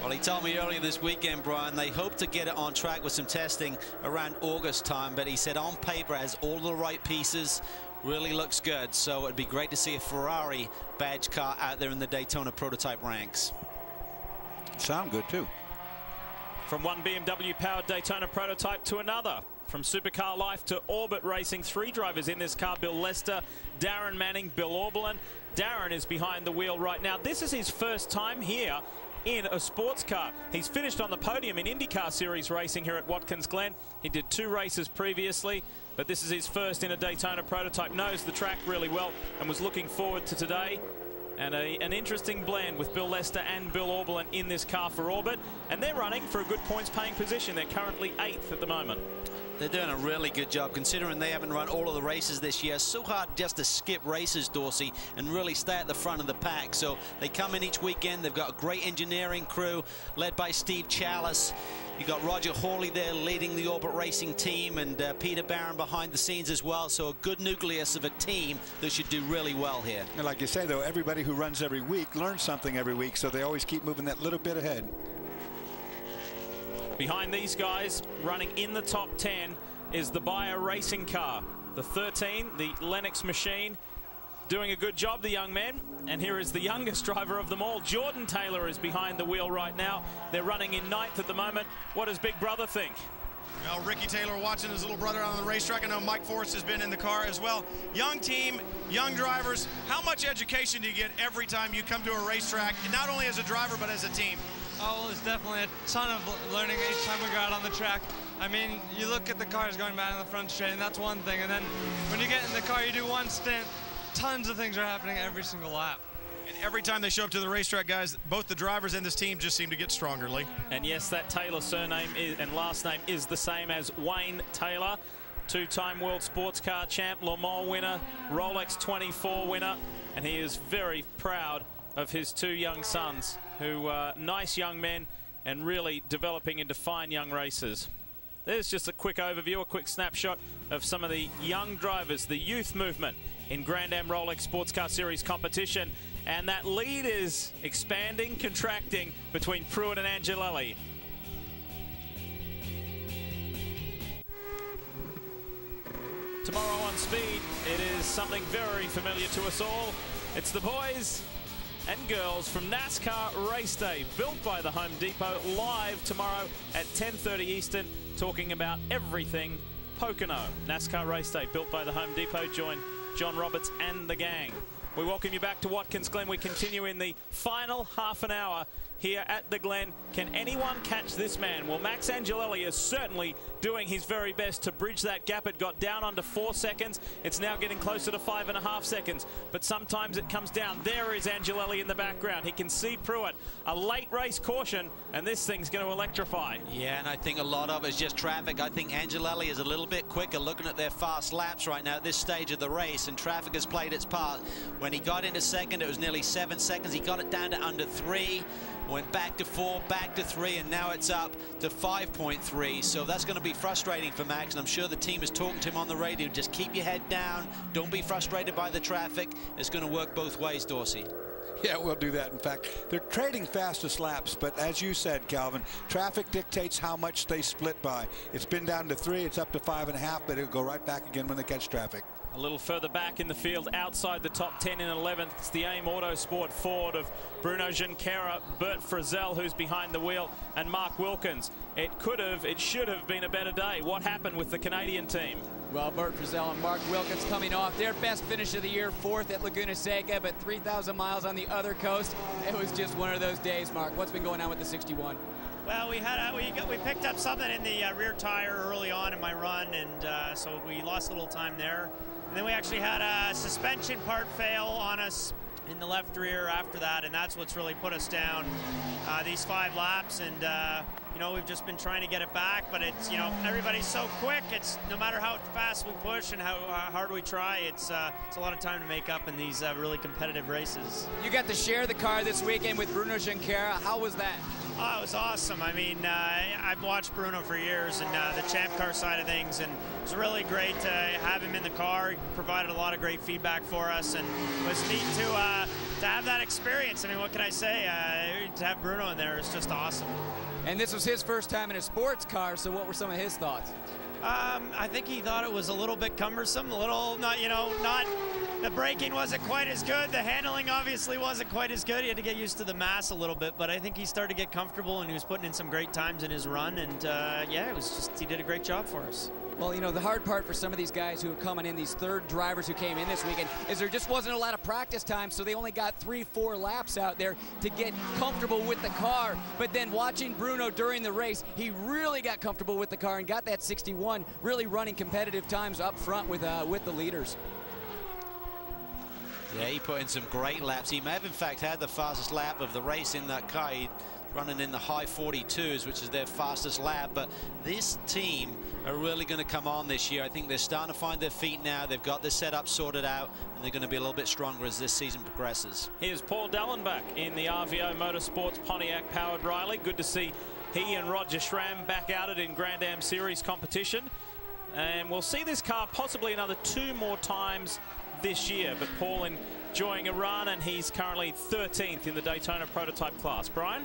Well, he told me earlier this weekend, Brian, they hope to get it on track with some testing around August time, but he said on paper it has all the right pieces, really looks good, so it'd be great to see a Ferrari badge car out there in the Daytona prototype ranks. Sound good too. From one BMW powered Daytona prototype to another. From Supercar Life to Orbit Racing, 3 drivers in this car: Bill Lester, Darren Manning, Bill Auberlen. Darren is behind the wheel right now. This is his first time here in a sports car. He's finished on the podium in IndyCar Series racing here at Watkins Glen. He did 2 races previously, but this is his first in a Daytona prototype. Knows the track really well and was looking forward to today. And an interesting blend with Bill Lester and Bill Auberlen in this car for Orbit. And they're running for a good points-paying position. They're currently 8th at the moment. They're doing a really good job, considering they haven't run all of the races this year. So hard just to skip races, Dorsey, and really stay at the front of the pack. So they come in each weekend. They've got a great engineering crew led by Steve Chalice. You've got Roger Hawley there leading the Orbit Racing team, and Peter Barron behind the scenes as well. So a good nucleus of a team that should do really well here. And like you say, though, everybody who runs every week learns something every week, so they always keep moving that little bit ahead. Behind these guys, running in the top 10, is the Bayer racing car. The 13, the Lennox machine, doing a good job, the young man. And here is the youngest driver of them all. Jordan Taylor is behind the wheel right now. They're running in 9th at the moment. What does Big Brother think? Well, Ricky Taylor watching his little brother on the racetrack. I know Mike Forrest has been in the car as well. Young team, young drivers. How much education do you get every time you come to a racetrack, not only as a driver but as a team? Oh, well, it's definitely a ton of learning each time we go out on the track. I mean, you look at the cars going by on the front straight, and that's one thing. And then when you get in the car, you do one stint, tons of things are happening every single lap. And every time they show up to the racetrack, guys, both the drivers and this team just seem to get stronger, Lee. And yes, that Taylor surname and last name is the same as Wayne Taylor. Two-time World Sports Car champ, Le Mans winner, Rolex 24 winner, and he is very proud of his two young sons, who are nice young men and really developing into fine young racers. There's just a quick overview, a quick snapshot of some of the young drivers, the youth movement in Grand Am Rolex Sports Car Series competition, and that lead is expanding, contracting between Pruett and Angelelli. Tomorrow on Speed, it is something very familiar to us all. It's the boys and girls from NASCAR Race Day, built by the Home Depot, live tomorrow at 10:30 Eastern, talking about everything Pocono. NASCAR Race Day, built by the Home Depot. Join John Roberts and the gang. We welcome you back to Watkins Glen. We continue in the final half an hour here at the Glen. Can anyone catch this man? Well, Max Angelelli is certainly doing his very best to bridge that gap. It got down under 4 seconds. It's now getting closer to 5.5 seconds, but sometimes it comes down. There is Angelelli in the background. He can see Pruett. A late race caution, and this thing's going to electrify. Yeah, and I think a lot of it is just traffic. I think Angelelli is a little bit quicker looking at their fast laps right now at this stage of the race, and traffic has played its part. When he got into second, it was nearly 7 seconds. He got it down to under 3. Went back to 4, back to 3, and now it's up to 5.3. So that's going to be frustrating for Max, and I'm sure the team is talking to him on the radio. Just keep your head down. Don't be frustrated by the traffic. It's going to work both ways, Dorsey. Yeah, we'll do that. In fact, they're trading fastest laps, but as you said, Calvin, traffic dictates how much they split by. It's been down to 3, it's up to 5.5, but it'll go right back again when they catch traffic. A little further back in the field, outside the top 10 in 11th, it's the AIM Autosport Ford of Bruno Junqueira, Bert Frizzell, who's behind the wheel, and Mark Wilkins. It should have been a better day. What happened with the Canadian team? Well, Bert Frizzell and Mark Wilkins coming off their best finish of the year, 4th at Laguna Seca, but 3,000 miles on the other coast. It was just one of those days, Mark. What's been going on with the 61? Well, we picked up something in the rear tire early on in my run, and so we lost a little time there. And then we actually had a suspension part fail on us in the left rear after that, and that's what's really put us down these 5 laps. And you know, we've just been trying to get it back, but it's, you know, everybody's so quick. It's no matter how fast we push and how hard we try, it's a lot of time to make up in these really competitive races. You got to share the car this weekend with Bruno Junqueira. How was that? Oh, it was awesome. I mean, I've watched Bruno for years, and the Champ Car side of things, and it was really great to have him in the car. He provided a lot of great feedback for us, and it was neat to have that experience. I mean, what can I say? To have Bruno in there is just awesome. And this was his first time in a sports car, so what were some of his thoughts? I think he thought it was a little bit cumbersome, a little, the braking wasn't quite as good. The handling obviously wasn't quite as good. He had to get used to the mass a little bit, but I think he started to get comfortable, and he was putting in some great times in his run, and yeah, he did a great job for us. Well, you know, the hard part for some of these guys who are coming in, these third drivers who came in this weekend, is there just wasn't a lot of practice time, so they only got 3-4 laps out there to get comfortable with the car. But then watching Bruno during the race, he really got comfortable with the car and got that 61, really running competitive times up front with the leaders. Yeah, he put in some great laps. He may have, in fact, had the fastest lap of the race in that car. He running in the high 42s, which is their fastest lap. But this team are really going to come on this year. I think they're starting to find their feet now. They've got the setup sorted out, and they're going to be a little bit stronger as this season progresses. Here's Paul Dallenbach in the RVO Motorsports Pontiac powered Riley. Good to see he and Roger Schramm back at it in Grand Am Series competition. And we'll see this car possibly another 2 more times this year. But Paul enjoying a run, and he's currently 13th in the Daytona prototype class. Brian?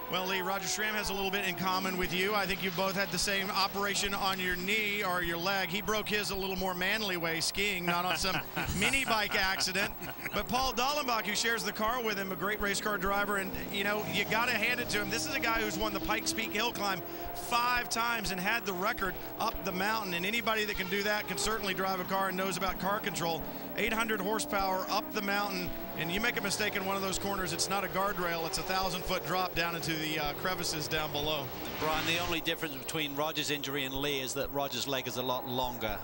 Well, Lee, Roger Schramm has a little bit in common with you. I think you both had the same operation on your knee or your leg. He broke his a little more manly way, skiing, not on some mini bike accident. But Paul Dallenbach, who shares the car with him, a great race car driver, and, you know, you got to hand it to him. This is a guy who's won the Pikes Peak Hill Climb 5 times and had the record up the mountain. And anybody that can do that can certainly drive a car and knows about car control. 800 horsepower up the mountain, and you make a mistake in one of those corners, it's not a guardrail, it's a 1,000-foot drop down into the crevices down below. Brian, the only difference between Roger's injury and Lee is that Roger's leg is a lot longer.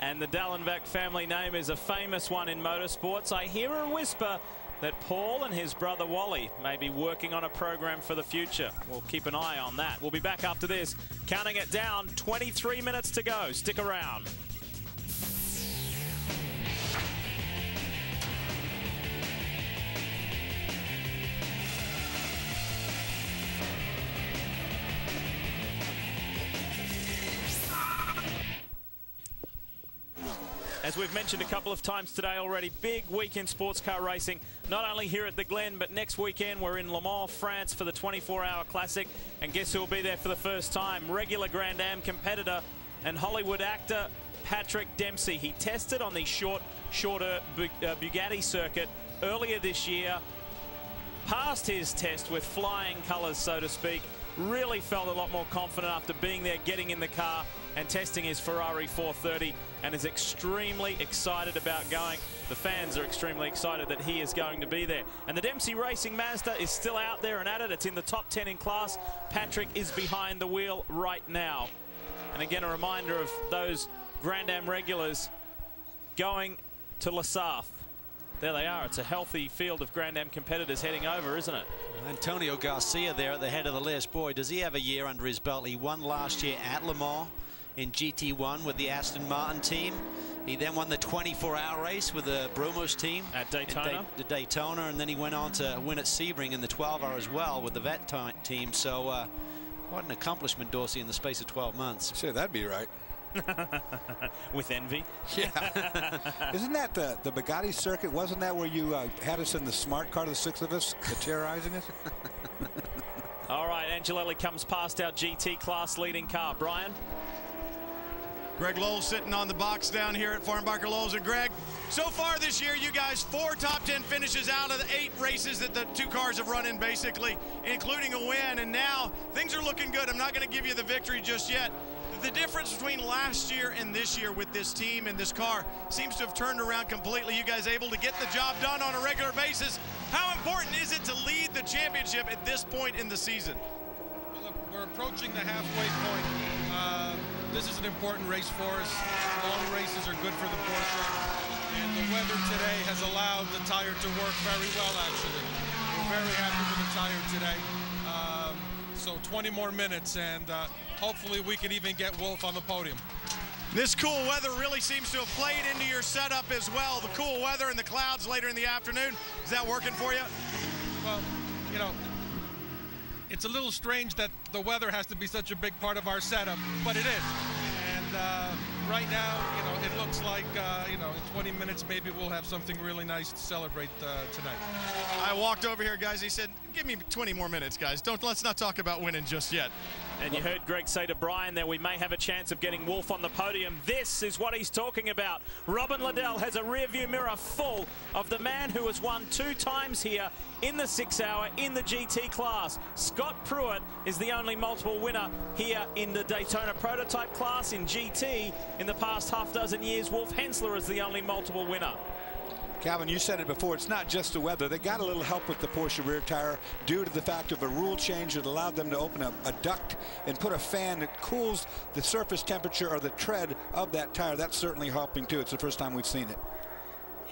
And the Dallenbeck family name is a famous one in motorsports. I hear a whisper that Paul and his brother Wally may be working on a program for the future. We'll keep an eye on that. We'll be back after this, counting it down, 23 minutes to go. Stick around. As we've mentioned a couple of times today already, big week in sports car racing, not only here at the Glen, but next weekend we're in Le Mans, France for the 24-hour Classic. And guess who will be there for the first time? Regular Grand Am competitor and Hollywood actor Patrick Dempsey. He tested on the shorter Bugatti circuit earlier this year, passed his test with flying colors, so to speak. Really felt a lot more confident after being there, getting in the car and testing his Ferrari 430, and is extremely excited about going. The fans are extremely excited that he is going to be there. And the Dempsey Racing Mazda is still out there and at it. It's in the top 10 in class. Patrick is behind the wheel right now. And again, a reminder of those Grand Am regulars going to Le Sarthe. There they are. It's a healthy field of Grand Am competitors heading over, isn't it? Antonio Garcia there at the head of the list. Boy, does he have a year under his belt. He won last year at Le Mans in GT1 with the Aston Martin team. He then won the 24-hour race with the Brumos team at Daytona. The Daytona, and then he went on to win at Sebring in the 12-hour as well with the Vet team. So quite an accomplishment, Dorsey, in the space of 12 months. Sure, that'd be right. With envy. Yeah. Isn't that the Bugatti circuit? Wasn't that where you had us in the smart car, the six of us, terrorizing us? All right, Angelelli comes past our GT class leading car. Brian? Greg Lowell sitting on the box down here at Farnbacher Lowell's. And Greg, so far this year, you guys 4 top 10 finishes out of the 8 races that the 2 cars have run in, basically, including a win. And now things are looking good. I'm not going to give you the victory just yet. The difference between last year and this year with this team and this car seems to have turned around completely. You guys able to get the job done on a regular basis. How important is it to lead the championship at this point in the season? Well, look, we're approaching the halfway point. This is an important race for us. Long races are good for the Porsche. And the weather today has allowed the tire to work very well, actually. We're very happy with the tire today. So 20 more minutes, and hopefully we can even get Wolf on the podium. This cool weather really seems to have played into your setup as well. The cool weather and the clouds later in the afternoon. Is that working for you? Well, you know, it's a little strange that the weather has to be such a big part of our setup, but it is. And right now, you know, it looks like, you know, in 20 minutes maybe we'll have something really nice to celebrate tonight. I walked over here, guys. He said, give me 20 more minutes, guys. Let's not talk about winning just yet. And you heard Greg say to Brian that we may have a chance of getting Wolf on the podium. This is what he's talking about. Robin Liddell has a rearview mirror full of the man who has won 2 times here in the 6-hour in the GT class. Scott Pruitt is the only multiple winner here in the Daytona prototype class in GT in the past half dozen years. Wolf Hensler is the only multiple winner. Calvin, you said it before, it's not just the weather. They got a little help with the Porsche rear tire due to the fact of a rule change that allowed them to open a duct and put a fan that cools the surface temperature or the tread of that tire. That's certainly helping too. It's the first time we've seen it.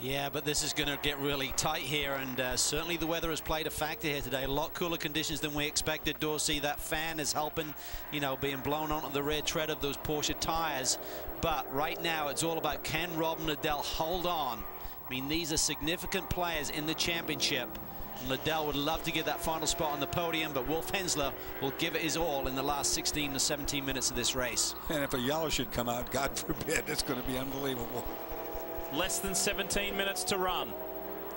Yeah, but this is going to get really tight here, and certainly the weather has played a factor here today. A lot cooler conditions than we expected, Dorsey. That fan is helping, you know, being blown onto the rear tread of those Porsche tires. But right now, it's all about, can Robin Liddell hold on? I mean, these are significant players in the championship. Liddell would love to get that final spot on the podium, but Wolf Hensler will give it his all in the last 16 to 17 minutes of this race. And if a yellow should come out, God forbid, it's going to be unbelievable. Less than 17 minutes to run.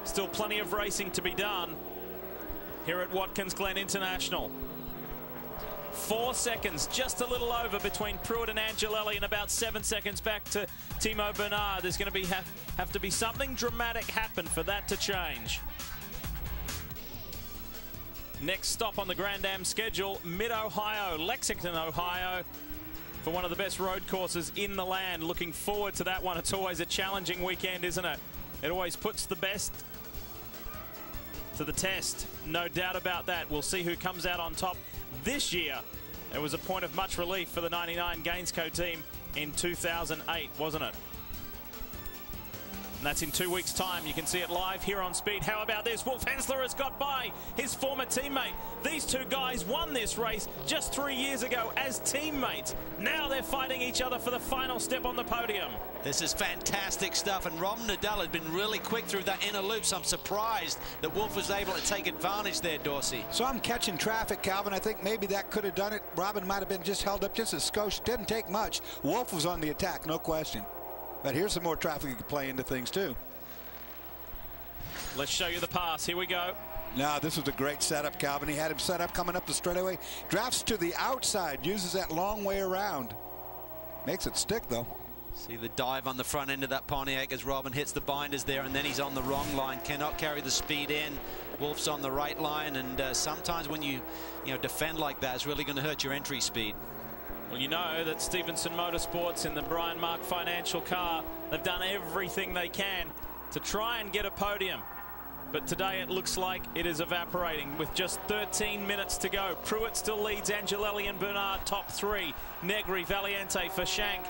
Still plenty of racing to be done here at Watkins Glen International. 4 seconds, just a little over between Pruitt and Angelelli, and about 7 seconds back to Timo Bernard. There's going to have to be something dramatic happen for that to change. Next stop on the Grand Am schedule, Mid-Ohio, Lexington, Ohio, for one of the best road courses in the land. Looking forward to that one. It's always a challenging weekend, isn't it? It always puts the best to the test, no doubt about that. We'll see who comes out on top. This year, it was a point of much relief for the 99 Gainsco team in 2008, wasn't it? And that's in 2 weeks' time. You can see it live here on Speed. How about this? Wolf Hensler has got by his former teammate. These two guys won this race just 3 years ago as teammates. Now they're fighting each other for the final step on the podium. This is fantastic stuff, and Rob Nadal had been really quick through that inner loop, so I'm surprised that Wolf was able to take advantage there, Dorsey. So I'm catching traffic, Calvin. I think maybe that could have done it. Robin might have been just held up just a skosh. Didn't take much. Wolf was on the attack, no question. But here's some more traffic you can play into things, too. Let's show you the pass. Here we go. Now, this was a great setup, Calvin. He had him set up coming up the straightaway. Drafts to the outside, uses that long way around. Makes it stick, though. See the dive on the front end of that Pontiac as Robin hits the binders there, and then he's on the wrong line. Cannot carry the speed in. Wolf's on the right line, and sometimes when you defend like that, it's really going to hurt your entry speed. Well, you know that Stevenson Motorsports in the Brian Mark financial car, they've done everything they can to try and get a podium. But today it looks like it is evaporating with just 13 minutes to go. Pruitt still leads Angelelli and Bernard top three. Negri, Valiente for Shank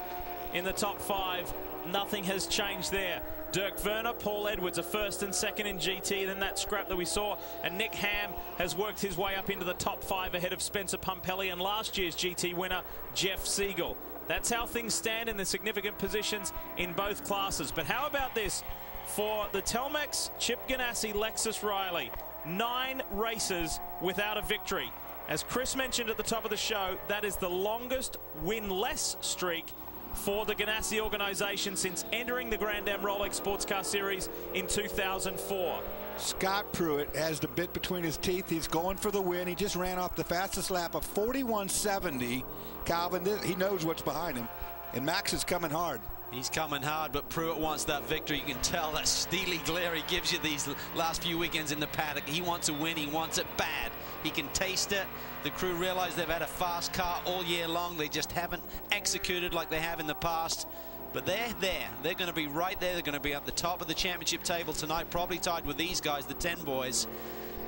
in the top five. Nothing has changed there. Dirk Werner, Paul Edwards are first and second in GT, then that scrap that we saw, and Nick Ham has worked his way up into the top five ahead of Spencer Pumpelly and last year's GT winner Jeff Siegel. That's how things stand in the significant positions in both classes. But how about this for the Telmex Chip Ganassi Lexus Riley? 9 races without a victory. As Chris mentioned at the top of the show, that is the longest win-less streak for the Ganassi organization since entering the Grand Am Rolex Sports Car Series in 2004. Scott Pruitt has the bit between his teeth. He's going for the win. He just ran off the fastest lap of 41.70. Calvin, he knows what's behind him. And Max is coming hard. He's coming hard, but Pruitt wants that victory. You can tell that steely glare he gives you these last few weekends in the paddock. He wants a win. He wants it bad. He can taste it. The crew realize they've had a fast car all year long. They just haven't executed like they have in the past. But they're there. They're going to be right there. They're going to be at the top of the championship table tonight, probably tied with these guys, the 10 boys.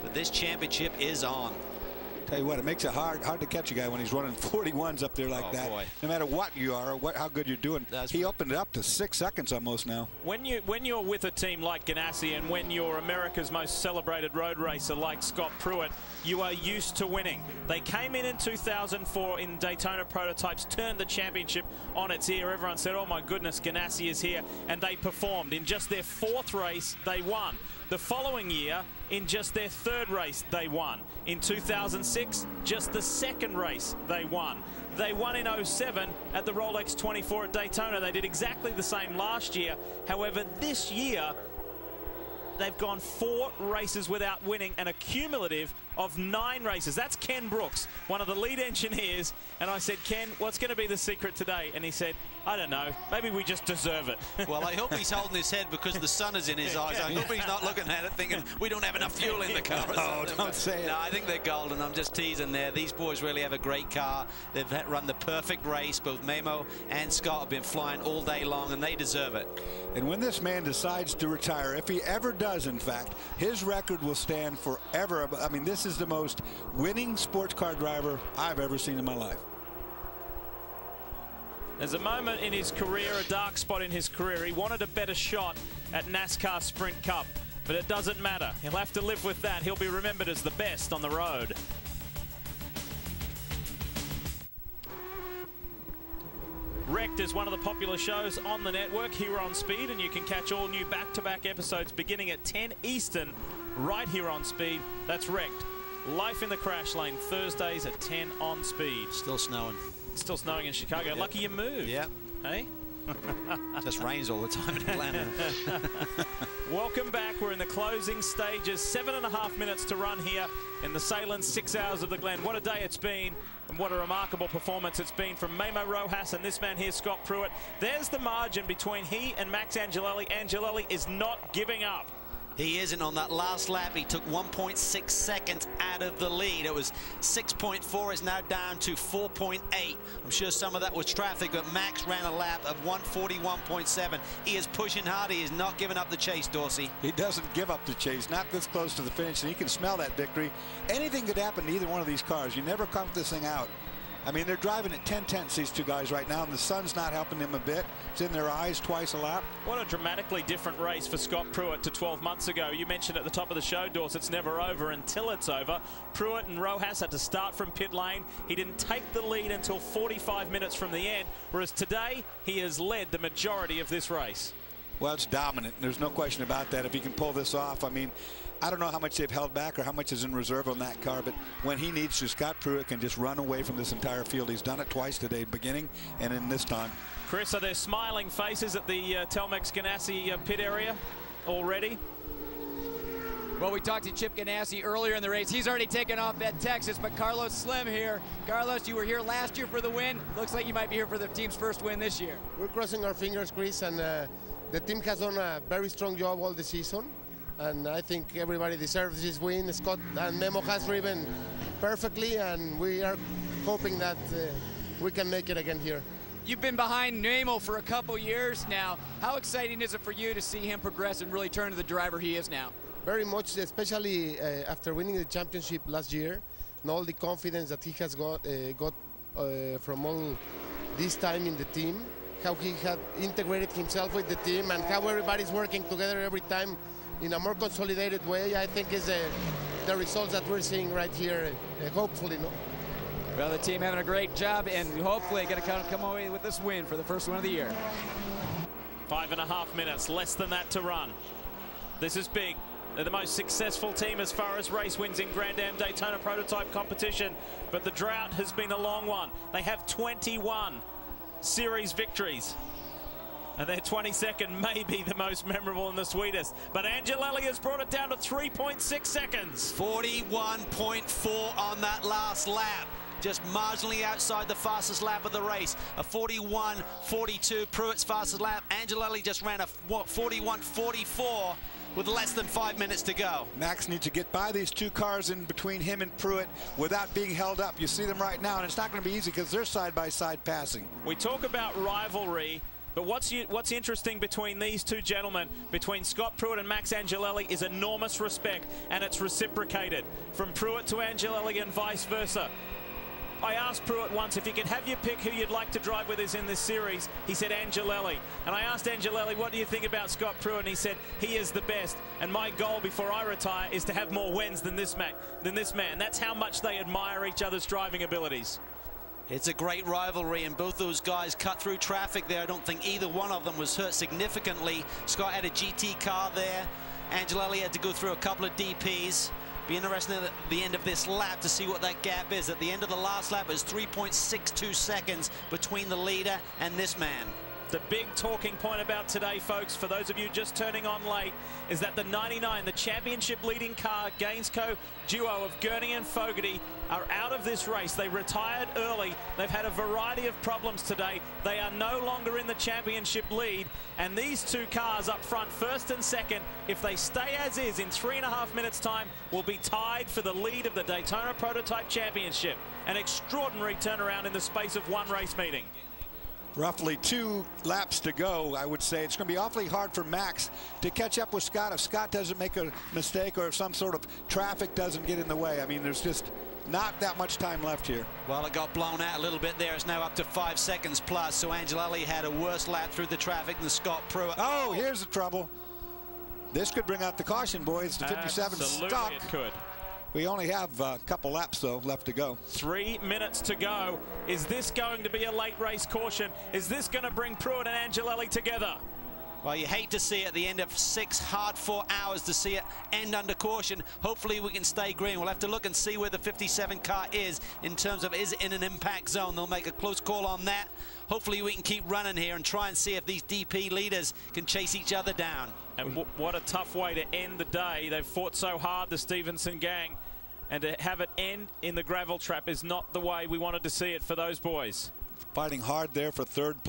But this championship is on. Tell you what, it makes it hard to catch a guy when he's running 41s up there like that. Boy. No matter what you are or how good you're doing. He opened it up to 6 seconds almost now. When you're with a team like Ganassi and when you're America's most celebrated road racer like Scott Pruitt, you are used to winning. They came in 2004 in Daytona prototypes, turned the championship on its ear. Everyone said, oh my goodness, Ganassi is here. And they performed. In just their 4th race, they won. The following year, in just their 3rd race, they won. In 2006, just the 2nd race, they won. They won in 07 at the Rolex 24 at Daytona. They did exactly the same last year. However, this year, they've gone 4 races without winning, and a cumulative of 9 races. That's Ken Brooks, one of the lead engineers. And I said, Ken, what's going to be the secret today? And he said, I don't know. Maybe we just deserve it. Well, I hope he's holding his head because the sun is in his eyes. I hope he's not looking at it thinking we don't have enough fuel in the car. Oh, don't say it. No, I think they're golden. I'm just teasing there. These boys really have a great car. They've run the perfect race. Both Memo and Scott have been flying all day long, and they deserve it. And when this man decides to retire, if he ever does, in fact, his record will stand forever. I mean, this is the most winning sports car driver I've ever seen in my life. There's a moment in his career, a dark spot in his career. He wanted a better shot at NASCAR Sprint Cup, but it doesn't matter. He'll have to live with that. He'll be remembered as the best on the road. Wrecked is one of the popular shows on the network here on Speed, and you can catch all new back-to-back episodes beginning at 10 Eastern right here on Speed. That's Wrecked. Life in the Crash Lane, Thursdays at 10 on Speed. Still snowing. Still snowing in Chicago. Yep. Lucky you moved. Yeah. Hey? Just rains all the time in Atlanta. Welcome back. We're in the closing stages. 7.5 minutes to run here in the Sahlen 6 hours of the Glen. What a day it's been, and what a remarkable performance it's been from Memo Rojas and this man here, Scott Pruitt. There's the margin between he and Max Angelelli. Angelelli is not giving up. He isn't. On that last lap, he took 1.6 seconds out of the lead. It was 6.4, is now down to 4.8. I'm sure some of that was traffic, but Max ran a lap of 141.7. He is pushing hard. He is not giving up the chase, Dorsey. He doesn't give up the chase, not this close to the finish, and he can smell that victory. Anything could happen to either one of these cars. You never count this thing out. I mean, they're driving at 10/10, these two guys right now, and the sun's not helping them a bit. It's in their eyes twice a lap. What a dramatically different race for Scott Pruett to 12 months ago. You mentioned at the top of the show, Dawes, it's never over until it's over. Pruett and Rojas had to start from pit lane. He didn't take the lead until 45 minutes from the end, whereas today he has led the majority of this race. Well, it's dominant. There's no question about that. If he can pull this off, I mean, I don't know how much they've held back or how much is in reserve on that car, but when he needs to, Scott Pruett can just run away from this entire field. He's done it twice today, beginning and in this time. Chris, are there smiling faces at the Telmex Ganassi pit area already? Well, we talked to Chip Ganassi earlier in the race. He's already taken off at Texas, but Carlos Slim here. Carlos, you were here last year for the win. Looks like you might be here for the team's first win this year. We're crossing our fingers, Chris, and the team has done a very strong job all the season. And I think everybody deserves this win. Scott and Memo has driven perfectly, and we are hoping that we can make it again here. You've been behind Memo for a couple years now. How exciting is it for you to see him progress and really turn to the driver he is now? Very much, especially after winning the championship last year, and all the confidence that he has got from all this time in the team, how he had integrated himself with the team, and how everybody's working together every time in a more consolidated way, I think is the results that we're seeing right here, hopefully. No? Well, the team having a great job and hopefully going to come away with this win for the first win of the year. 5.5 minutes, less than that to run. This is big. They're the most successful team as far as race wins in Grand Am Daytona prototype competition, but the drought has been a long one. They have 21 series victories, and their 22nd may be the most memorable and the sweetest. But Angelelli has brought it down to 3.6 seconds. 41.4 on that last lap. Just marginally outside the fastest lap of the race. A 41.42, Pruett's fastest lap. Angelelli just ran a 41.44 with less than 5 minutes to go. Max needs to get by these two cars in between him and Pruett without being held up. You see them right now, and it's not going to be easy because they're side-by-side passing. We talk about rivalry, but what's interesting between these two gentlemen, between Scott Pruett and Max Angelelli, is enormous respect, and it's reciprocated from Pruett to Angelelli and vice versa. I asked Pruett once if you could have your pick who you'd like to drive with us in this series. He said Angelelli. And I asked Angelelli, what do you think about Scott Pruett? And he said, he is the best. And my goal before I retire is to have more wins than this man. That's how much they admire each other's driving abilities. It's a great rivalry, and both those guys cut through traffic there. I don't think either one of them was hurt significantly. Scott had a GT car there. Angelelli had to go through a couple of DPs. Be interesting at the end of this lap to see what that gap is. At the end of the last lap, it was 3.62 seconds between the leader and this man. The big talking point about today, folks, for those of you just turning on late, is that the 99, the championship leading car, Gainsco duo of Gurney and Fogarty, are out of this race. They retired early. They've had a variety of problems today. They are no longer in the championship lead, and these two cars up front, first and second, if they stay as is in 3.5 minutes time, will be tied for the lead of the Daytona Prototype Championship. An extraordinary turnaround in the space of one race meeting. Roughly 2 laps to go, I would say. It's going to be awfully hard for Max to catch up with Scott if Scott doesn't make a mistake or if some sort of traffic doesn't get in the way. I mean, there's just not that much time left here. Well, it got blown out a little bit there. It's now up to 5 seconds plus, so Angelelli had a worse lap through the traffic than Scott Pruett. Oh, here's the trouble. This could bring out the caution, boys. The 57 stuck. It could. We only have a couple laps, though, left to go. 3 minutes to go. Is this going to be a late race caution? Is this going to bring Pruett and Angelelli together? Well, you hate to see it at the end of 6 hard-fought hours to see it end under caution. Hopefully we can stay green. We'll have to look and see where the 57 car is in terms of is it in an impact zone. They'll make a close call on that. Hopefully we can keep running here and try and see if these DP leaders can chase each other down. And what a tough way to end the day. They've fought so hard, the Stevenson gang, and to have it end in the gravel trap is not the way we wanted to see it for those boys. Fighting hard there for third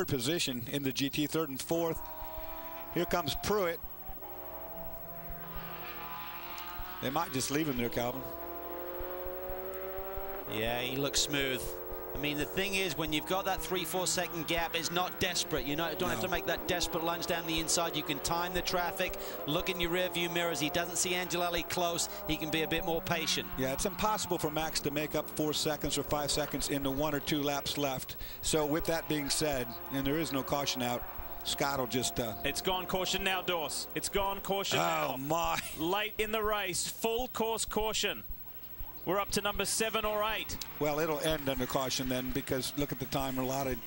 position in the GT, 3rd and 4th. Here comes Pruett. They might just leave him there, Calvin. Yeah, he looks smooth. I mean, the thing is, when you've got that 3-4 second gap, it's not desperate. You don't have to make that desperate lunge down the inside. You can time the traffic, look in your rear view mirrors. He doesn't see Angelelli close. He can be a bit more patient. Yeah, it's impossible for Max to make up 4 seconds or 5 seconds in the 1 or 2 laps left. So with that being said, and there is no caution out, Scott will just... It's gone caution now, Dorse. It's gone caution now. Oh, my. Late in the race, full course caution. We're up to number 7 or 8. Well, it'll end under caution then, because look at the time allotted.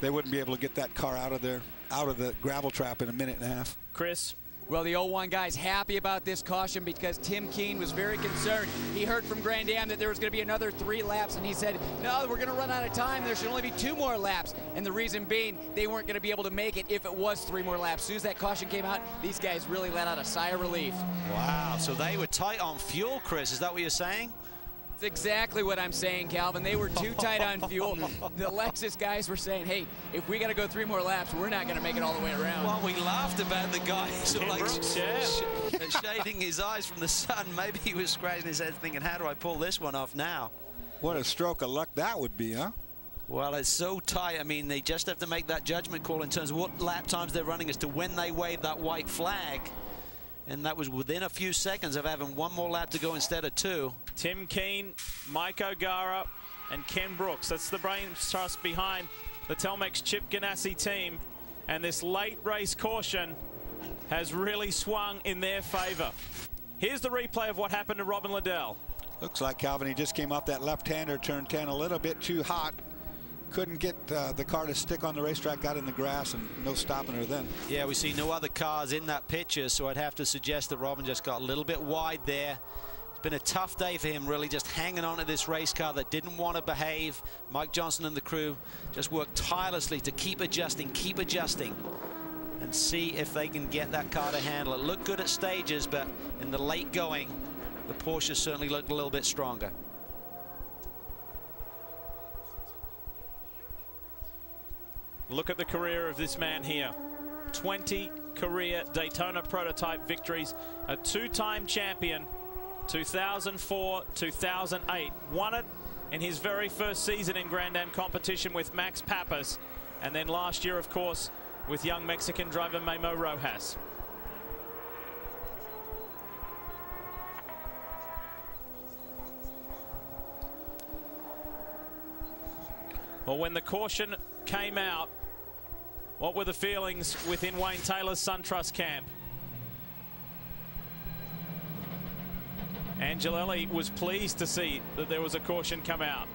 They wouldn't be able to get that car out of there, out of the gravel trap in a minute and a half. Chris? Well, the 01 guy's happy about this caution because Tim Keen was very concerned. He heard from Grand Am that there was going to be another 3 laps, and he said, no, we're going to run out of time. There should only be 2 more laps. And the reason being, they weren't going to be able to make it if it was 3 more laps. As soon as that caution came out, these guys really let out a sigh of relief. Wow, so they were tight on fuel, Chris. Is that what you're saying? That's exactly what I'm saying, Calvin. They were too tight on fuel. The Lexus guys were saying, hey, if we got to go 3 more laps, we're not going to make it all the way around. Well, we laughed about the guy sort of like shading his eyes from the sun. Maybe he was scratching his head thinking, how do I pull this one off now? What a stroke of luck that would be, huh? Well, it's so tight. I mean, they just have to make that judgment call in terms of what lap times they're running as to when they wave that white flag. And that was within a few seconds of having 1 more lap to go instead of 2. Tim Keen, Mike O'Gara, and Ken Brooks. That's the brain trust behind the Telmex Chip Ganassi team. And this late race caution has really swung in their favor. Here's the replay of what happened to Robin Liddell. Looks like, Calvin, he just came off that left-hander, turn 10, a little bit too hot. Couldn't get the car to stick on the racetrack, got in the grass, and no stopping her then. Yeah, we see no other cars in that picture, so I'd have to suggest that Robin just got a little bit wide there. It's been a tough day for him, really, just hanging on to this race car that didn't want to behave. Mike Johnson and the crew just worked tirelessly to keep adjusting, and see if they can get that car to handle it. Looked good at stages, but in the late going, the Porsche certainly looked a little bit stronger. Look at the career of this man here. 20 career Daytona prototype victories, a 2-time champion, 2004, 2008. Won it in his very first season in Grand Am competition with Max Pappas, and then last year, of course, with young Mexican driver Memo Rojas. Well, when the caution came out, what were the feelings within Wayne Taylor's SunTrust camp? Angelelli was pleased to see that there was a caution come out.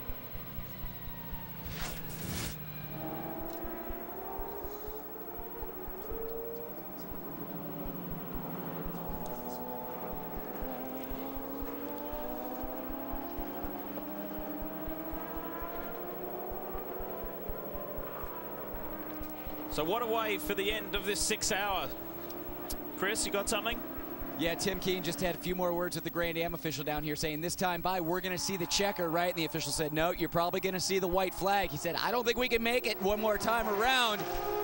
So what a way for the end of this 6 hour. Chris, you got something? Yeah, Tim Keen just had a few more words with the Grand Am official down here saying this time by we're going to see the checker, right? And the official said, no, you're probably going to see the white flag. He said, I don't think we can make it 1 more time around.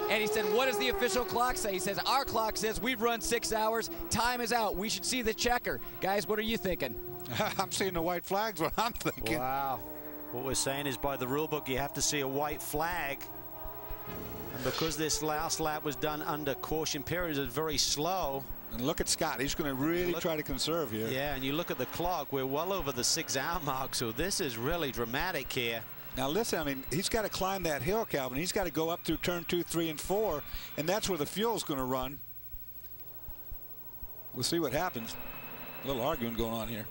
And he said, what does the official clock say? He says, our clock says we've run 6 hours. Time is out. We should see the checker. Guys, what are you thinking? I'm seeing the white flags, what I'm thinking. Wow. What we're saying is by the rule book, you have to see a white flag. And because this last lap was done under caution periods, it's very slow. And look at Scott. He's going to really try to conserve here. Yeah, and you look at the clock. We're well over the 6 hour mark, so this is really dramatic here. Now, listen, I mean, he's got to climb that hill, Calvin. He's got to go up through turn 2, 3, and 4, and that's where the fuel's going to run. We'll see what happens. A little arguing going on here.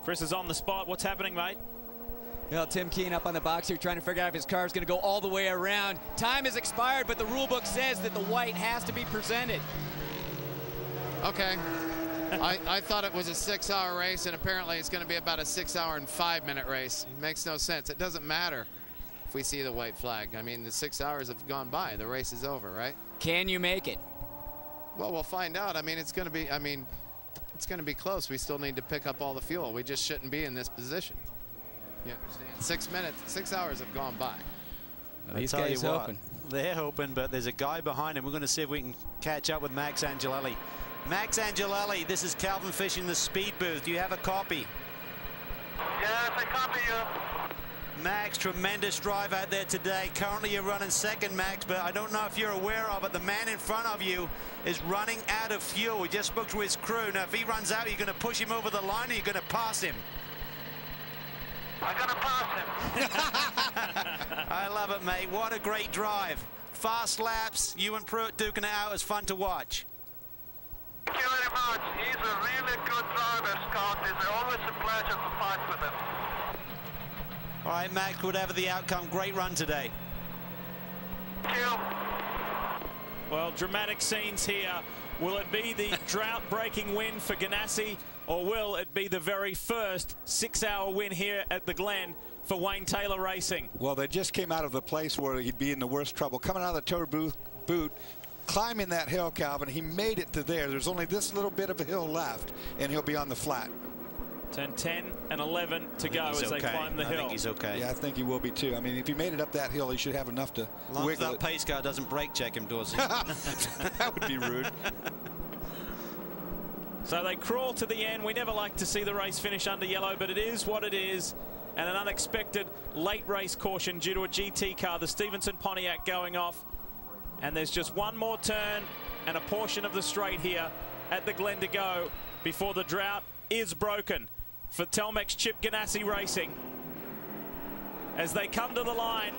Chris is on the spot. What's happening, mate? Well, Tim Keen up on the box here trying to figure out if his car is going to go all the way around. Time has expired, but the rule book says that the white has to be presented. Okay. I thought it was a 6 hour race, and apparently it's going to be about a 6 hour and 5-minute race. It makes no sense. It doesn't matter if we see the white flag. I mean, the 6 hours have gone by. The race is over, right? Can you make it? Well, we'll find out. I mean, it's going to be, it's going to be close. We still need to pick up all the fuel. We just shouldn't be in this position. You understand? 6 hours have gone by. These guys hoping. They're hoping, but there's a guy behind him. We're going to see if we can catch up with Max Angelelli. Max Angelelli, this is Calvin Fish in the speed booth. Do you have a copy? Yes, I copy you. Max, tremendous drive out there today. Currently you're running second, Max, but I don't know if you're aware of it. The man in front of you is running out of fuel. We just spoke to his crew. Now, if he runs out, you're going to push him over the line or you're going to pass him? I'm going to pass him. I love it, mate. What a great drive. Fast laps. You and Pruitt duking it out. It's fun to watch. Thank you very much. He's a really good driver, Scott. It's always a pleasure to fight with him. All right, Max, whatever the outcome, great run today. Thank you. Well, dramatic scenes here. Will it be the drought-breaking win for Ganassi, or will it be the very first 6-hour win here at the Glen for Wayne Taylor Racing? Well, they just came out of the place where he'd be in the worst trouble. Coming out of the tour boot, climbing that hill, Calvin, he made it to there. There's only this little bit of a hill left, and he'll be on the flat. Turn 10 and 11 to go as they climb the hill. I think he's okay. Yeah, I think he will be too. I mean, if he made it up that hill, he should have enough to as long as that pace car doesn't brake check him, Dorsey. That would be rude. So they crawl to the end. We never like to see the race finish under yellow, but it is what it is. And an unexpected late race caution due to a GT car, the Stevenson Pontiac, going off. And there's just one more turn and a portion of the straight here at the Glen to go before the drought is broken for Telmex Chip Ganassi Racing. As they come to the line,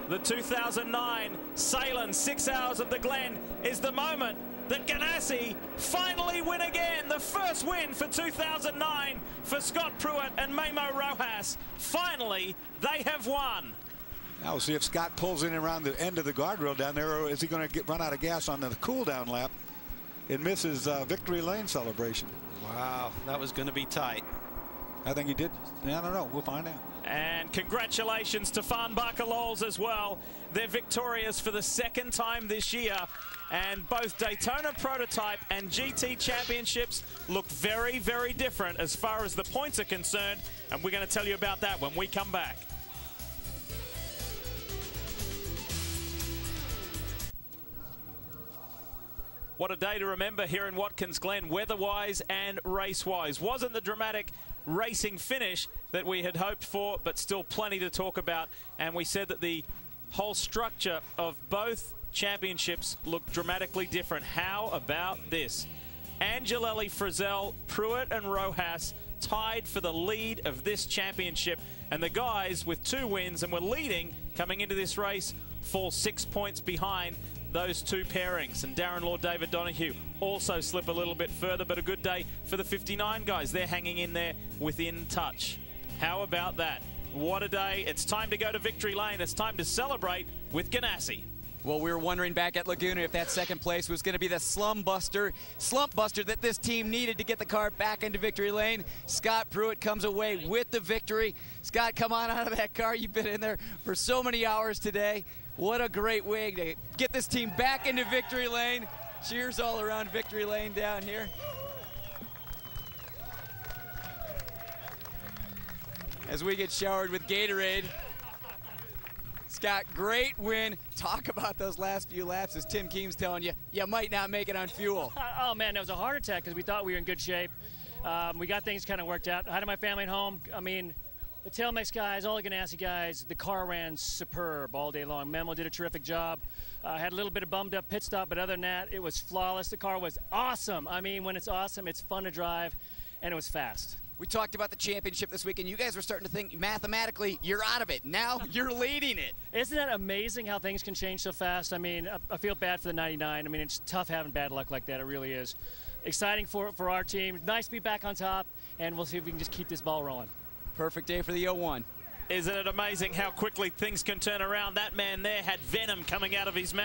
the 2009 Sahlen 6 Hours of the Glen is the moment that Ganassi finally win again. The first win for 2009 for Scott Pruitt and Memo Rojas. Finally, they have won. Now we'll see if Scott pulls in around the end of the guardrail down there, or is he going to run out of gas on the cool-down lap and miss his victory lane celebration. Wow, that was going to be tight. I think he did. I don't know. We'll find out. And congratulations to Farnbacher Lowells as well. They're victorious for the second time this year. And both Daytona Prototype and GT Championships look very, very different as far as the points are concerned. And we're going to tell you about that when we come back. What a day to remember here in Watkins Glen, weather-wise and race-wise. Wasn't the dramatic racing finish that we had hoped for, but still plenty to talk about. And we said that the whole structure of both championships looked dramatically different. How about this? Angelelli, Frizzell, Pruitt and Rojas tied for the lead of this championship. And the guys with 2 wins and were leading coming into this race fall 6 points behind those 2 pairings. And Darren Law, David Donahue also slip a little bit further, but a good day for the 59 guys. They're hanging in there within touch. How about that? What a day. It's time to go to Victory Lane. It's time to celebrate with Ganassi. Well, we were wondering back at Laguna if that second place was going to be the slump buster that this team needed to get the car back into victory lane. Scott Pruitt comes away with the victory. Scott, come on out of that car. You've been in there for so many hours today. What a great way to get this team back into victory lane. Cheers all around victory lane down here. As we get showered with Gatorade. Scott, great win. Talk about those last few laps, as Tim Keem's telling you, you might not make it on fuel. Oh, man, that was a heart attack because we thought we were in good shape. We got things kind of worked out. I had my family at home. I mean, the Tailmex guys, all the Ganassi guys, the car ran superb all day long. Memo did a terrific job. Had a little bit of bummed up pit stop, but other than that, it was flawless. The car was awesome. I mean, when it's awesome, it's fun to drive, and it was fast. We talked about the championship this week, and you guys were starting to think mathematically you're out of it. Now you're leading it. Isn't that amazing how things can change so fast? I mean, I feel bad for the 99. I mean, it's tough having bad luck like that. It really is. Exciting for our team. Nice to be back on top, and we'll see if we can just keep this ball rolling. Perfect day for the 01. Isn't it amazing how quickly things can turn around? That man there had venom coming out of his mouth.